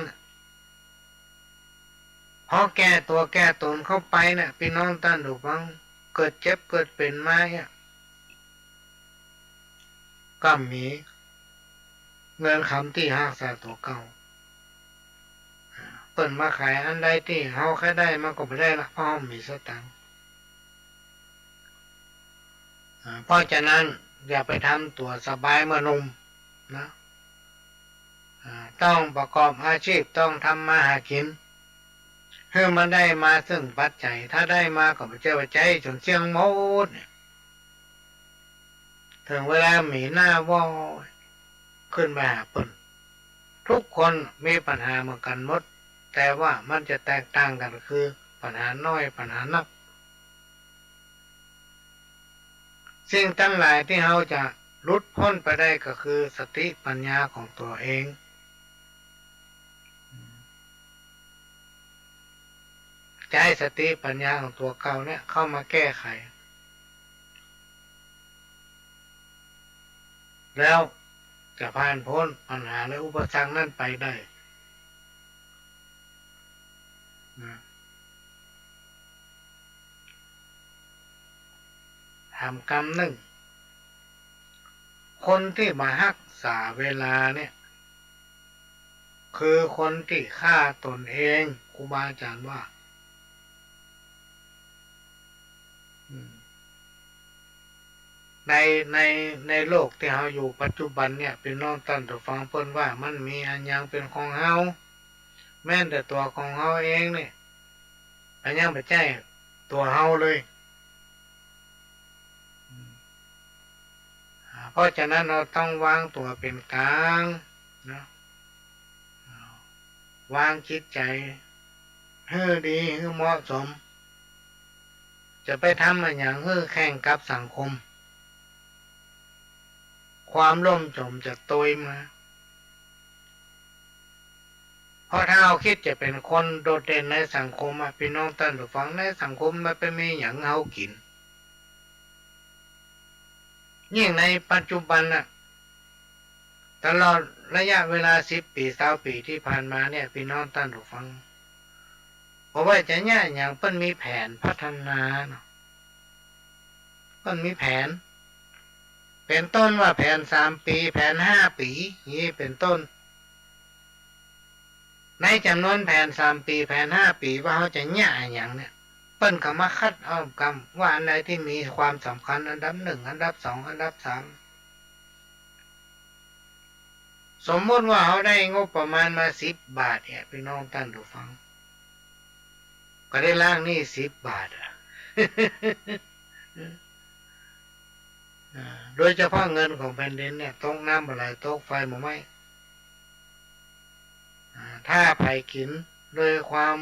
พอแก่ตัวแก่ตนเข้าไปเนี่ยพี่น้องท่านผู้ฟังเกิดเจ็บเกิดเป็นมาก็มีเงินคำที่หักษาตัวเก่าเปิดมาขายอันใดที่เฮาแค่ได้มันก็ไม่ได้ละเพราะมีสตังค์เพราะฉะนั้นอย่าไปทำตัวสบายเมื่อหนุ่มนะต้องประกอบอาชีพต้องทำมาหากินเพื่อมันได้มาซึ่งปัจจัยถ้าได้มาก็ไม่ใช่ว่าใจจนเชียงโมดถึงเวลามีหน้าวอยขึ้นไปหาเปิ้นทุกคนมีปัญหาเหมือนกันหมด แต่ว่ามันจะแตกต่างกันคือปัญหาน้อยปัญหานักสิ่งทั้งหลายที่เราจะหลุดพ้นไปได้ก็คือสติปัญญาของตัวเองจะให้สติปัญญาของตัวเก่าเนี่ยเข้ามาแก้ไขแล้วจะผ่านพ้นปัญหาและอุปสรรคนั้นไปได้ทำกรรมหนึ่งคนที่มารักษาเวลาเนี่ยคือคนที่ฆ่าตนเองครูบาอาจารย์ว่าในโลกที่เราอยู่ปัจจุบันเนี่ยเป็นน้องตั้นตัวฟังเพิ่นว่ามันมีอันยังเป็นของเฮาแม้แต่ตัวของเฮาเองเนี่ยอันยังไม่ใช่ตัวเฮาเลยเพราะฉะนั้นเราต้องวางตัวเป็นกลางนะวางจิตใจให้ดีให้เหมาะสมจะไปทำอะไรอย่างให้แข่งกับสังคมความล่มจมจะตยมาเพราะถ้าเราคิดจะเป็นคนโดดเด่นในสังคมพี่น้องท่านผู้ฟังในสังคมมันเป็นมีอย่างเฮากินยิ่งในปัจจุบันตลอดระยะเวลา10 ปี20 ปีที่ผ่านมาเนี่ยพี่น้องท่านผู้ฟังเพราะว่าจะเนี่ยอย่างเพิ่นมีแผนพัฒนาเนาะเพิ่นมีแผนเป็นต้นว่าแผน3 ปีแผน5 ปีนี่เป็นต้นในจำนวนแผน3 ปีแผน5 ปีว่าเขาจะเนี่ยอย่างเนี่ยเปิ้นก็มาคัดเอากรรมว่าอันใดที่มีความสำคัญอันดับ1อันดับ2อันดับ3สมมติว่าเขาได้งบประมาณมา10 บาทเนี่ยพี่น้องท่านผู้ฟังก็ได้ล่างนี่10 บาทโดยเฉพาะเงินของแผ่นดินเนี่ยตกน้ำอะไรตกไฟหมดไหมถ้าไผ่กินโดยความ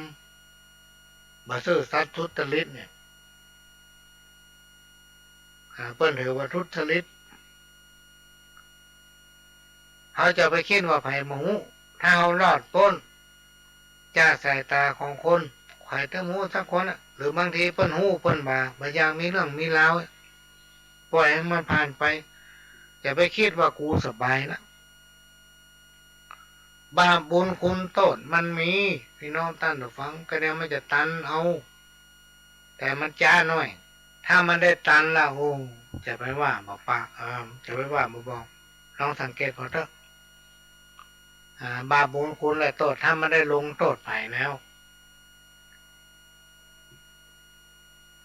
บ่ซื่อสัตย์ทุจริตเนี่ยเปิ้นถือว่าทุจริตเขาจะไปคิดว่าไผ่หมูถ้าเขารอดพ้นจากสายตาของคนไข่ตะหมูสักคนหรือบางทีเปิ้นหูเปิ้นบาบางอย่างมีเรื่องมีราวปล่อยให้มันผ่านไปอย่าไปคิดว่ากูสบายนะบาปบุญคุณโทษมันมีพี่น้องท่านผู้ฟังก็เนี่ยมันจะตันเอาแต่มันจ้าหน่อยถ้ามันได้ตันละโอ้จะไปว่าบอกปากจะไปว่าบอกลองสังเกตพอเถอะบาปบุญคุณและโทษถ้ามันได้ลงโทษไปแล้ว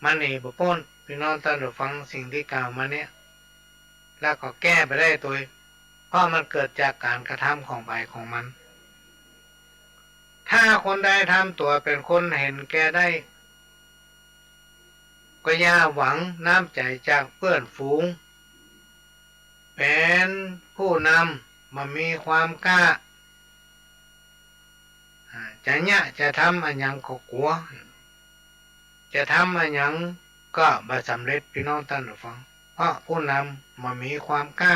มันนี่บุปผลพี่น้องท่านผู้ฟังสิ่งที่กล่าวมาเนี่ยแล้วก็แก้ไปได้ตัวเพราะมันเกิดจากการกระทำของใบของมันถ้าคนใดทำตัวเป็นคนเห็นแก่ได้ก็อย่าหวังน้ำใจจากเพื่อนฝูงเป็นผู้นำมามีความกล้าจะเนี่ยจะทำอันยังก็กลัวจะทำอันยังก็บ่สำเร็จพี่น้องท่านผู้ฟังเพราะผู้นำมามีความกล้า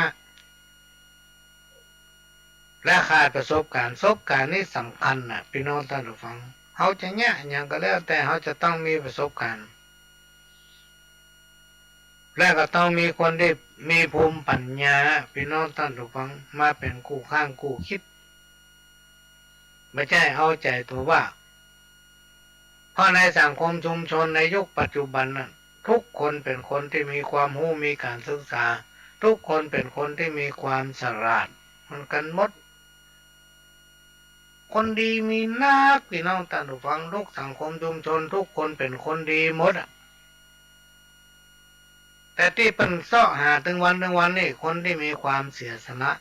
และขาดประสบการณ์นี่สำคัญพี่น้องท่านผู้ฟังเขาจะเนี่ยอย่างก็แล้วแต่เขาจะต้องมีประสบการณ์และก็ต้องมีคนที่มีภูมิปัญญาพี่น้องท่านผู้ฟังมาเป็นคู่ข้างคู่คิดไม่ใช่เอาใจตัวว่าเพราะในสังคมชุมชนในยุคปัจจุบันนั้นทุกคนเป็นคนที่มีความรู้มีการศึกษาทุกคนเป็นคนที่มีความฉลาดมันกันหมดคนดีมีนักพี่น้องท่านผู้ฟังทุกสังคมชุมชนทุกคนเป็นคนดีหมดแต่ที่เป็นเสาะหาถึงวันนี่คนที่มีความเสียสละ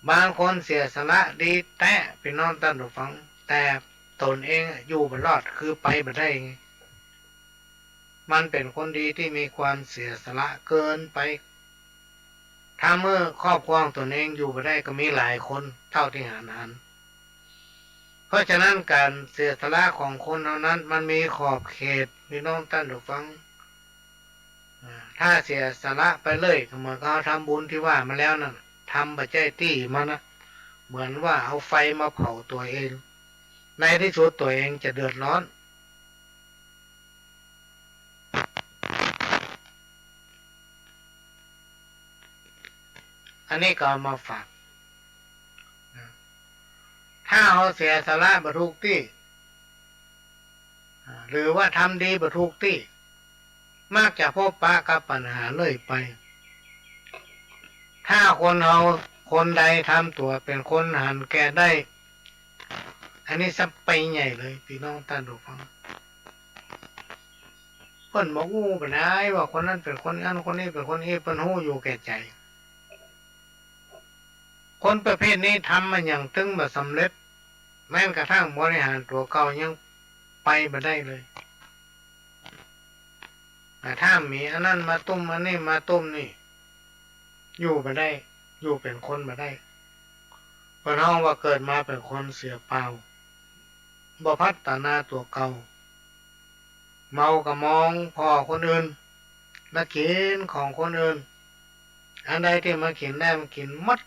บางคนเสียสละดีแต่พี่น้องท่านผู้ฟังแต่ตนเองอยู่บนรอดคือไปบ่ได้ไงมันเป็นคนดีที่มีความเสียสละเกินไปถ้าเมื่อครอบครองตนเองอยู่บ่ได้ก็มีหลายคนเท่าที่หาน เพราะฉะนั้นการเสียสละของคนเหล่านั้นมันมีขอบเขตพี่น้องท่านผู้ฟังถ้าเสียสละไปเลยก็เหมือนเขาทำบุญที่ว่ามาแล้วนั่นทำปัจจัยตี้มันนะเหมือนว่าเอาไฟมาเผาตัวเองในที่สุดตัวเองจะเดือดร้อนอันนี้ก็มาฝากถ้าเราเสียสละบรรทุกที่หรือว่าทำดีบรรทุกที่มากจะพบปะกับปัญหาเลยไปถ้าคนใดทำตัวเป็นคนหันแก่ได้อันนี้สับไปใหญ่เลยพี่น้องท่านผู้ฟังเพิ่นบอกงูไปไหนว่าคนนั้นเป็นคนนั้นคนนี้เป็นคนนี้เป็นหู้อยู่แก่ใจคนประเภทนี้ทำมันอย่างตึงแบบสำเร็จแม้กระทั่งบริหารตัวเก่ายังไปมาได้เลยแต่ถ้ามีอันนั้นมาตุ้มอันนี้มาตุ้มนี่อยู่มาได้อยู่เป็นคนมาได้เพราะน้องว่าเกิดมาเป็นคนเสียเปล่าบ่พัฒนาตัวเก่าเมากับมองพ่อคนอื่นมากินของคนอื่นอันใดที่มากินได้มากินมัด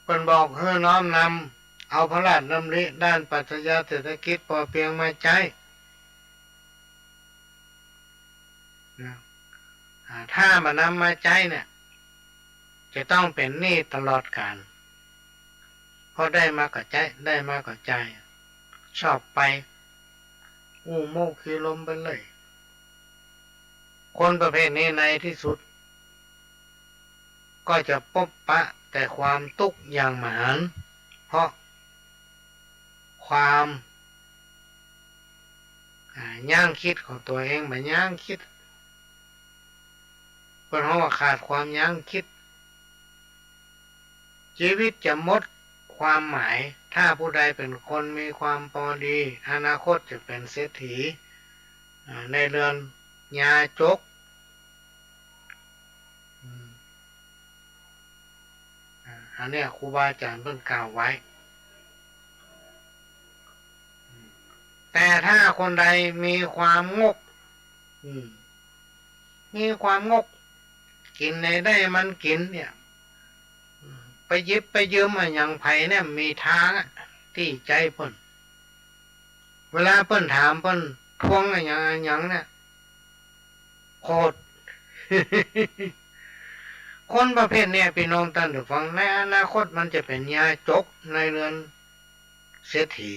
เป็นบอกเฮ้น้อมนำเอาพระราชดำริด้านปรัชญาเศรษฐกิจพอเพียงมาใช้ถ้ามันนำมาใช้เนี่ยจะต้องเป็นหนี้ตลอดกาลเพราะได้มาก็ใจได้มาก็ใจชอบไปอู้โมกขี้ลมไปเลยคนประเภทนี้ในที่สุดก็จะพบปะแต่ความทุกข์อย่างมหันต์เพราะความย่างคิดของตัวเองแบบย่างคิดเพราะว่าขาดความย่างคิดชีวิตจะหมดความหมายถ้าผู้ใดเป็นคนมีความพอดีอนาคตจะเป็นเศรษฐีในเรือนยาจกอันนี้ครูบาอาจารย์เพิ่งกล่าวไว้แต่ถ้าคนใดมีความงกมีความงกกินในได้มันกินเนี่ยไปยิบไปยืมอย่างไผ่เนี่ยมีทางที่ใจเพิ่นเวลาเพิ่นถามเพิ่นทวงอย่างเนี่ยโคตร คนประเภทเนี่ยพี่น้องท่านผู้ฟังในอนาคตมันจะเป็นยาจกในเรือนเศรษฐี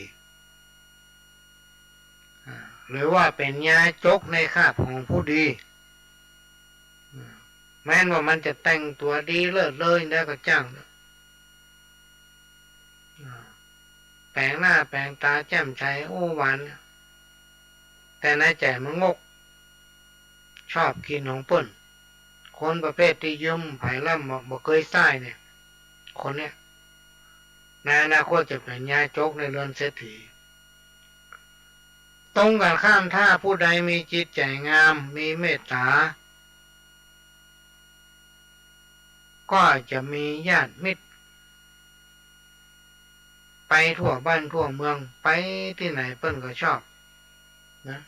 หรือว่าเป็นยาจกในคาบของผู้ดีแม้นว่ามันจะแต่งตัวดีเลิศเลยได้ก็จ้างแปลงหน้าแปลงตาแจ่มใสโอ้หวานแต่ในใจมันงกชอบกินของเปิ้นคนประเภทที่ยืมไผ่ล่ำบ่เคยใส่เนี่ยคนเนี้ยในอนาคตจะเป็นยาจกในเรือนเศรษฐีตรงกันข้ามถ้าผู้ใดมีจิตใจงามมีเมตตาก็จะมีญาติมิตรไปทั่วบ้านทั่วเมืองไปที่ไหนเปิ้นก็ชอบนะ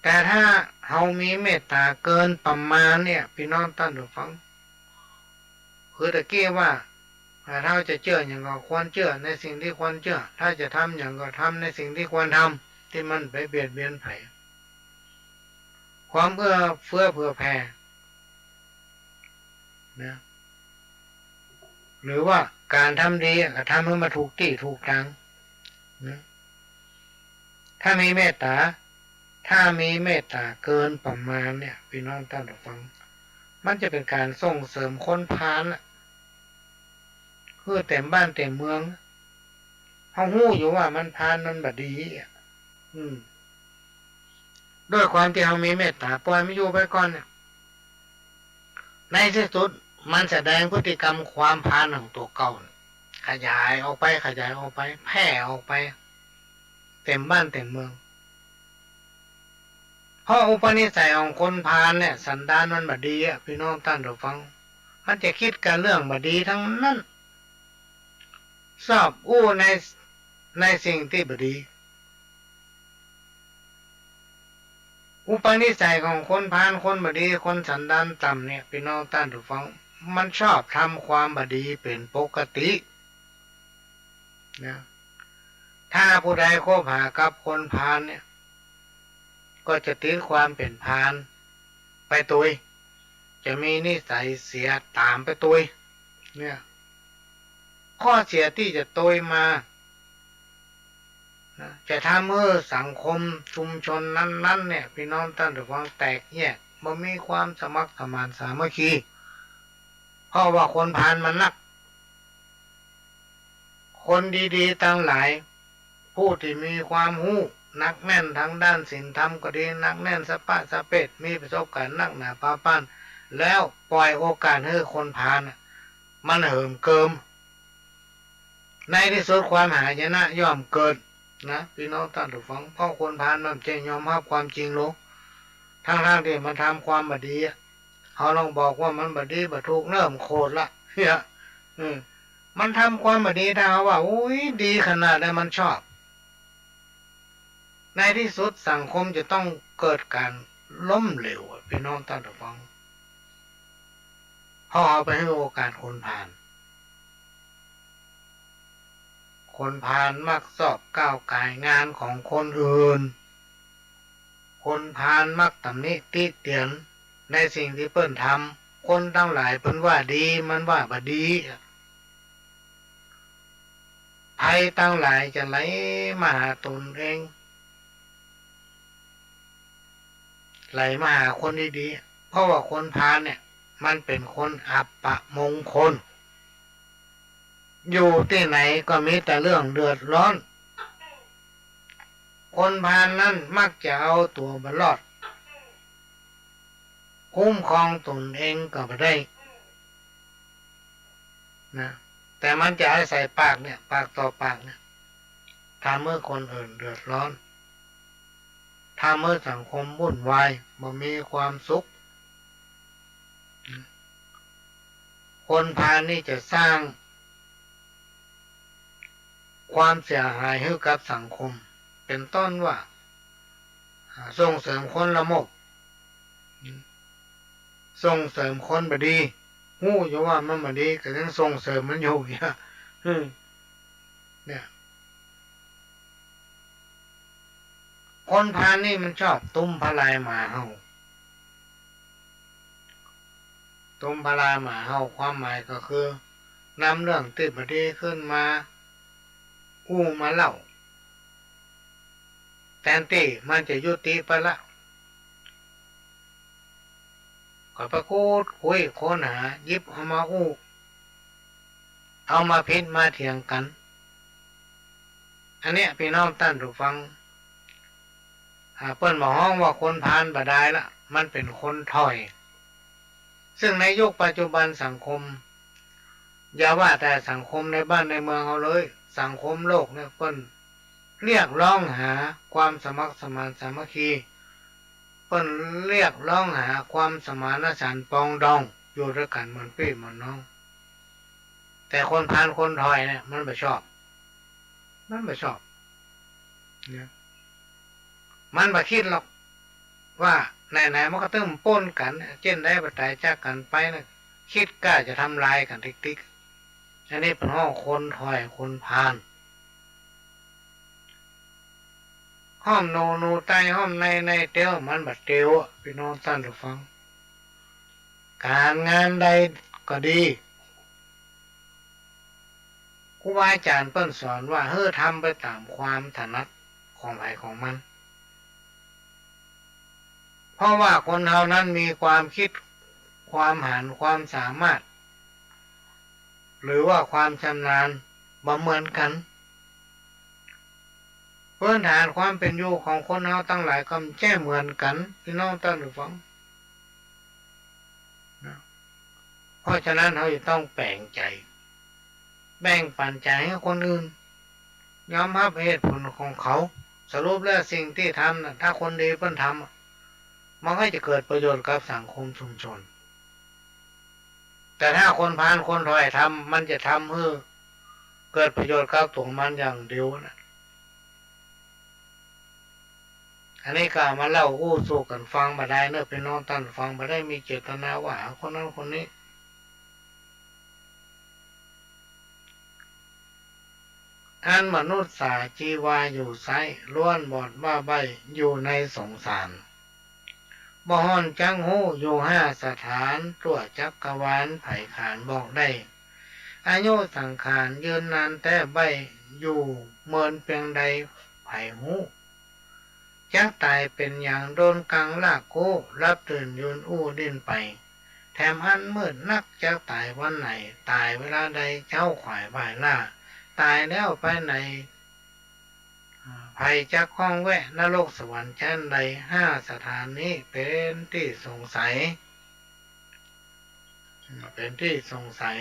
แต่ถ้าเรามีเมตตาเกินประมาณเนี่ยพี่น้องท่านผู้ฟังคือตะกี้ว่าถ้าจะเชื่ออย่างก็ควรเชื่อในสิ่งที่ควรเชื่อถ้าจะทำอย่างก็ทำในสิ่งที่ควรทำที่มันไปเบียดเบียนไผความเอื้อเฟื้อเผื่อแผ่นะหรือว่าการทำดีก็ทำให้มาถูกที่ถูกทางนะถ้ามีเมตตาเกินประมาณเนี่ยพี่น้องท่านผู้ฟังมันจะเป็นการส่งเสริมคนพาลคือเต็มบ้านเต็มเมืองเขาหู้อยู่ว่ามันพาลมันบดีด้วยความที่เขามีเมตตาปล่อยไม่อยู่ไปก่อนเนี่ยในที่สุดมันแสดงพฤติกรรมความพาลของตัวเก่าขยายออกไปแพร่ออกไปเต็มบ้านเต็มเมืองเพราะอุปนิสัยของคนพาลเนี่ยสันดานมันบดีพี่น้องท่านผู้ฟัง มันจะคิดกันเรื่องบดีทั้งนั้นชอบอู้ในสิ่งที่บดี อุปนิสัยของคนพาลคนบดีคนสันดานต่ำเนี่ยพี่น้องท่านผู้ฟังมันชอบทำความบดีเป็นปกตินะถ้าผู้ใดคบหากับคนพาลเนี่ยก็จะติดความเป็นพาลไปตุยจะมีนิสัยเสียตามไปตุยเนี่ยข้อเสียที่จะตุยมาจะทำให้สังคมชุมชนนั้นๆเนี่ยพี่น้องท่านผู้ฟังแตกแยกบ่มีความสมัครสมานสามัคคีเพราะว่าคนพาลมันนักคนดีๆทั้งหลายผู้ที่มีความรู้นักแน่นทางด้านศีลธรรมก็ดีนักแน่นสปะสะเปดมีประสบการณ์นักหนาปาป้านแล้วปล่อยโอกาสให้คนพาลมันเหิมเกิมในที่สุดความหายนะย่อมเกิดนะพี่น้องท่านผู้ฟังเพราะคนพาลมันจะยอมรับความจริงลงทั้งที่มันทำความบดีเขาลองบอกว่ามันบดีบถูกเริ่มโคตรละเฮียมันทำความบดีถ้าว่าโอ้ยดีขนาดนั้นมันชอบในที่สุดสังคมจะต้องเกิดการล้มเหลวพี่น้องท่านผู้ฟังพอเอาไปให้โอกาสคนพาลคนพาลมักสอบก้าวไก่งานของคนอื่นคนพาลมักตำหนิติเตียนในสิ่งที่เปิ้นทำคนทั้งหลายเปิ้นว่าดีมันว่าบ่ดีภัยทั้งหลายจะไหลมาหาตนเองไหลมาหาคนดีๆเพราะว่าคนพาลเนี่ยมันเป็นคนอับปะมงคลอยู่ที่ไหนก็มีแต่เรื่องเดือดร้อนคนพาลนั้นมักจะเอาตัวบรอดคุ้มครองตนเองก็ไม่ได้นะแต่มันจะอาศัยปากเนี่ยปากต่อปากเนี่ยทำเมื่อคนอื่นเดือดร้อนทำเมื่อสังคมวุ่นวายบ่มีความสุขคนพาลนี่จะสร้างความเสียหายให้กับสังคมเป็นต้นว่าส่งเสริมคนละโมบส่งเสริมคนบดีหู้อยู่ว่ามันบดีก็ยังส่งเสริมมันอยู่เนี่ยคนพาลนี่มันชอบตุ้มพลายหมาเห่าตุ้มพลายหมาเห่าความหมายก็คือนำเรื่องที่บดีขึ้นมาอู้มาเล่าแทนที่มันจะยุติไปละก็ไปพูดคุยค้นหายิบเอามาอู้เอามาพิจมาเถียงกันอันเนี้ยพี่น้องท่านผู้ฟังเปิ้นมาห้องว่าคนพาลบ่ได้ละมันเป็นคนถอยซึ่งในยุคปัจจุบันสังคมอย่าว่าแต่สังคมในบ้านในเมืองเอาเลยสังคมโลกเนี่ยเปิ้นเรียกร้องหาความสมัครสมานสามัคคีเปิ้นเรียกร้องหาความสมานฉันท์ปองดองอยู่ด้วยกันเหมือนพี่เหมือนน้องแต่คนพาลคนถอยเนี่ยมันไม่ชอบเนี่ยมันไม่คิดหรอกว่าไหนๆมันก็ต้องป้นกันเช่นได้ประตายจากกันไปนะคิดกล้าจะทำลายกันติ๊กๆอันนี้เป็นห้องคนถอยคนพาลห้อมโนใต้ห้อมในเตียวมันบัดเตียวพี่น้องท่านผู้ฟังการงานใดก็ดีครูบาอาจารย์เปิ้นสอนว่าทำไปตามความถนัดของใครของมันเพราะว่าคนเฮานั้นมีความคิดความหันความสามารถหรือว่าความชำนาญบ่เหมือนกันพื้นฐานความเป็นอยู่ของคนเฮาทั้งหลายก็แจ้เหมือนกันพี่น้องท่านผู้ฟังเพราะฉะนั้นเราจะต้องแบ่งใจแบ่งปันใจให้คนอื่นยอมรับเหตุผลของเขาสรุปแล้วสิ่งที่ทำนะถ้าคนดีเพิ่นทำมันก็จะเกิดประโยชน์กับสังคมชุมชน แต่ถ้าคนพานคนถอยทำมันจะทำให้เกิดประโยชน์กับตัวมันอย่างเดียวนะอันนี้ก็มาเล่าอู้สู่กันฟังมาได้เนอะเป็นน้องตั้นฟังมาได้มีเจตนาว่าคนนั้นคนนี้อันมนุษย์สาจีวาอยู่ไซล้วนบอดบ้าใบอยู่ในสงสารบ่ฮอนจังหูอยู่5 สถานตัวจักรวาลไผ่ขานบอกได้อายุสังขารยืนนานแต่ใบอยู่เมินเพียงใดไผ่หูจักตายเป็นอย่างโดนกังลากโก้รับตื่นยืนอู้ดินไปแถมอันมืดนักจักตายวันไหนตายเวลาใดเจ้าขวายบ่ายล่าตายแล้วไปไหนภัยจากข้องแวะนรกสวรรค์ชั้นใด5 สถานนี้เป็นที่สงสัยเป็นที่สงสัย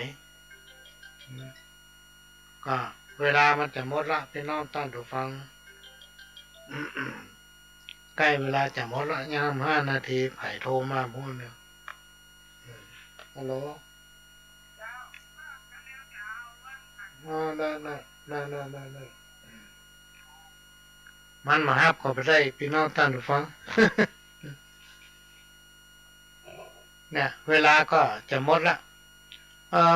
ก็เวลามันจะหมดละพี่น้องตั้งดูฟัง ใกล้เวลาจะหมดละยาม5 นาทีไผ่โทรมาพูดเนี่ยฮัลโหลได้มันมาฮับก็ไปได้พี่น้องตั้งดูฟัง เนี่ยเวลาก็จะหมดละ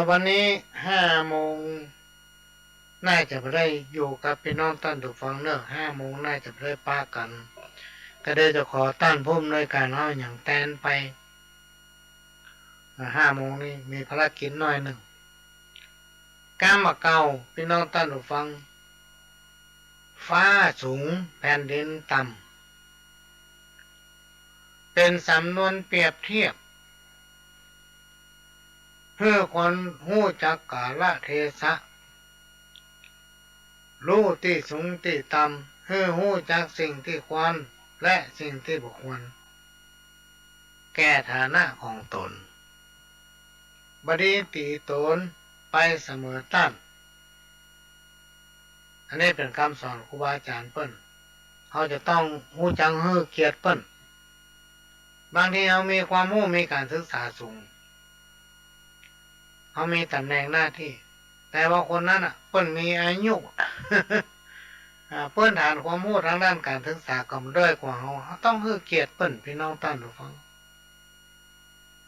วันนี้5 โมงน่าจะไปได้อยู่กับพี่น้องตั้นถูกฟังเนอะ5 โมงน่าจะไปได้ป้ากันก็ได้จะขอต้านพุ่มในการเอาอย่างแตนไป5 โมงนี่มีภารกิจหน่อยหนึ่งก้ามมาเก่าพี่น้องตั้นถูกฟังฟ้าสูงแผ่นดินต่ำเป็นสำนวนเปรียบเทียบเพื่อคนหู้จักกาลเทศะรู้ที่สูงที่ต่ำเพื่อหู้จักสิ่งที่ควรและสิ่งที่บ่ควรแก้ฐานะของตนบดีตีตนไปเสมอต้านอันนี้เป็นคำสอนครูบาอาจารย์เปิ้นเขาจะต้องหู้จังเฮือเกียรติเปิ้นบางทีเขามีความรู้มีการศึกษาสูงเขามีตำแหน่งหน้าที่แต่ว่าคนนั้นเปิ้นมีอายุ เปิ้นฐานความรู้ทางด้านการศึกษากำด้อยกว่าเขาต้องให้เกียรติเปิ้นพี่น้องท่านผู้ฟัง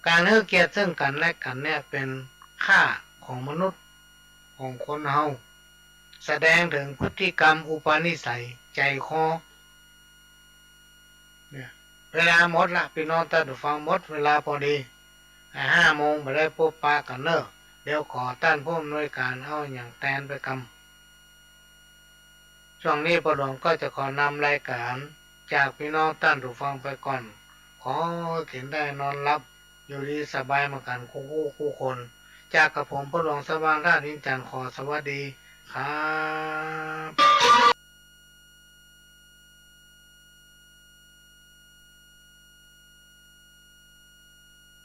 การให้เกียรติซึ่งกันและกันเนี่ยเป็นค่าของมนุษย์ของคนเฮาแสดงถึงพฤติกรรมอุปนิสัยใจคอเนี่ยเวลาหมดละพี่น้องท่านผู้ฟังหมดเวลาพอดี5 โมงไปได้พบปะกันเนอะเดี๋ยวขอต้านผู้อำนวยการเอาอย่างแตนไปกำช่วงนี้ประหลวงก็จะขอนำรายการจากพี่น้องต้านผู้ฟังไปก่อนขอเขียนได้นอนรับอยู่ดีสบายมากันคู่คนจากกระผมประหลวงสว่างราชนินจันทร์ขอสวัสดีครับ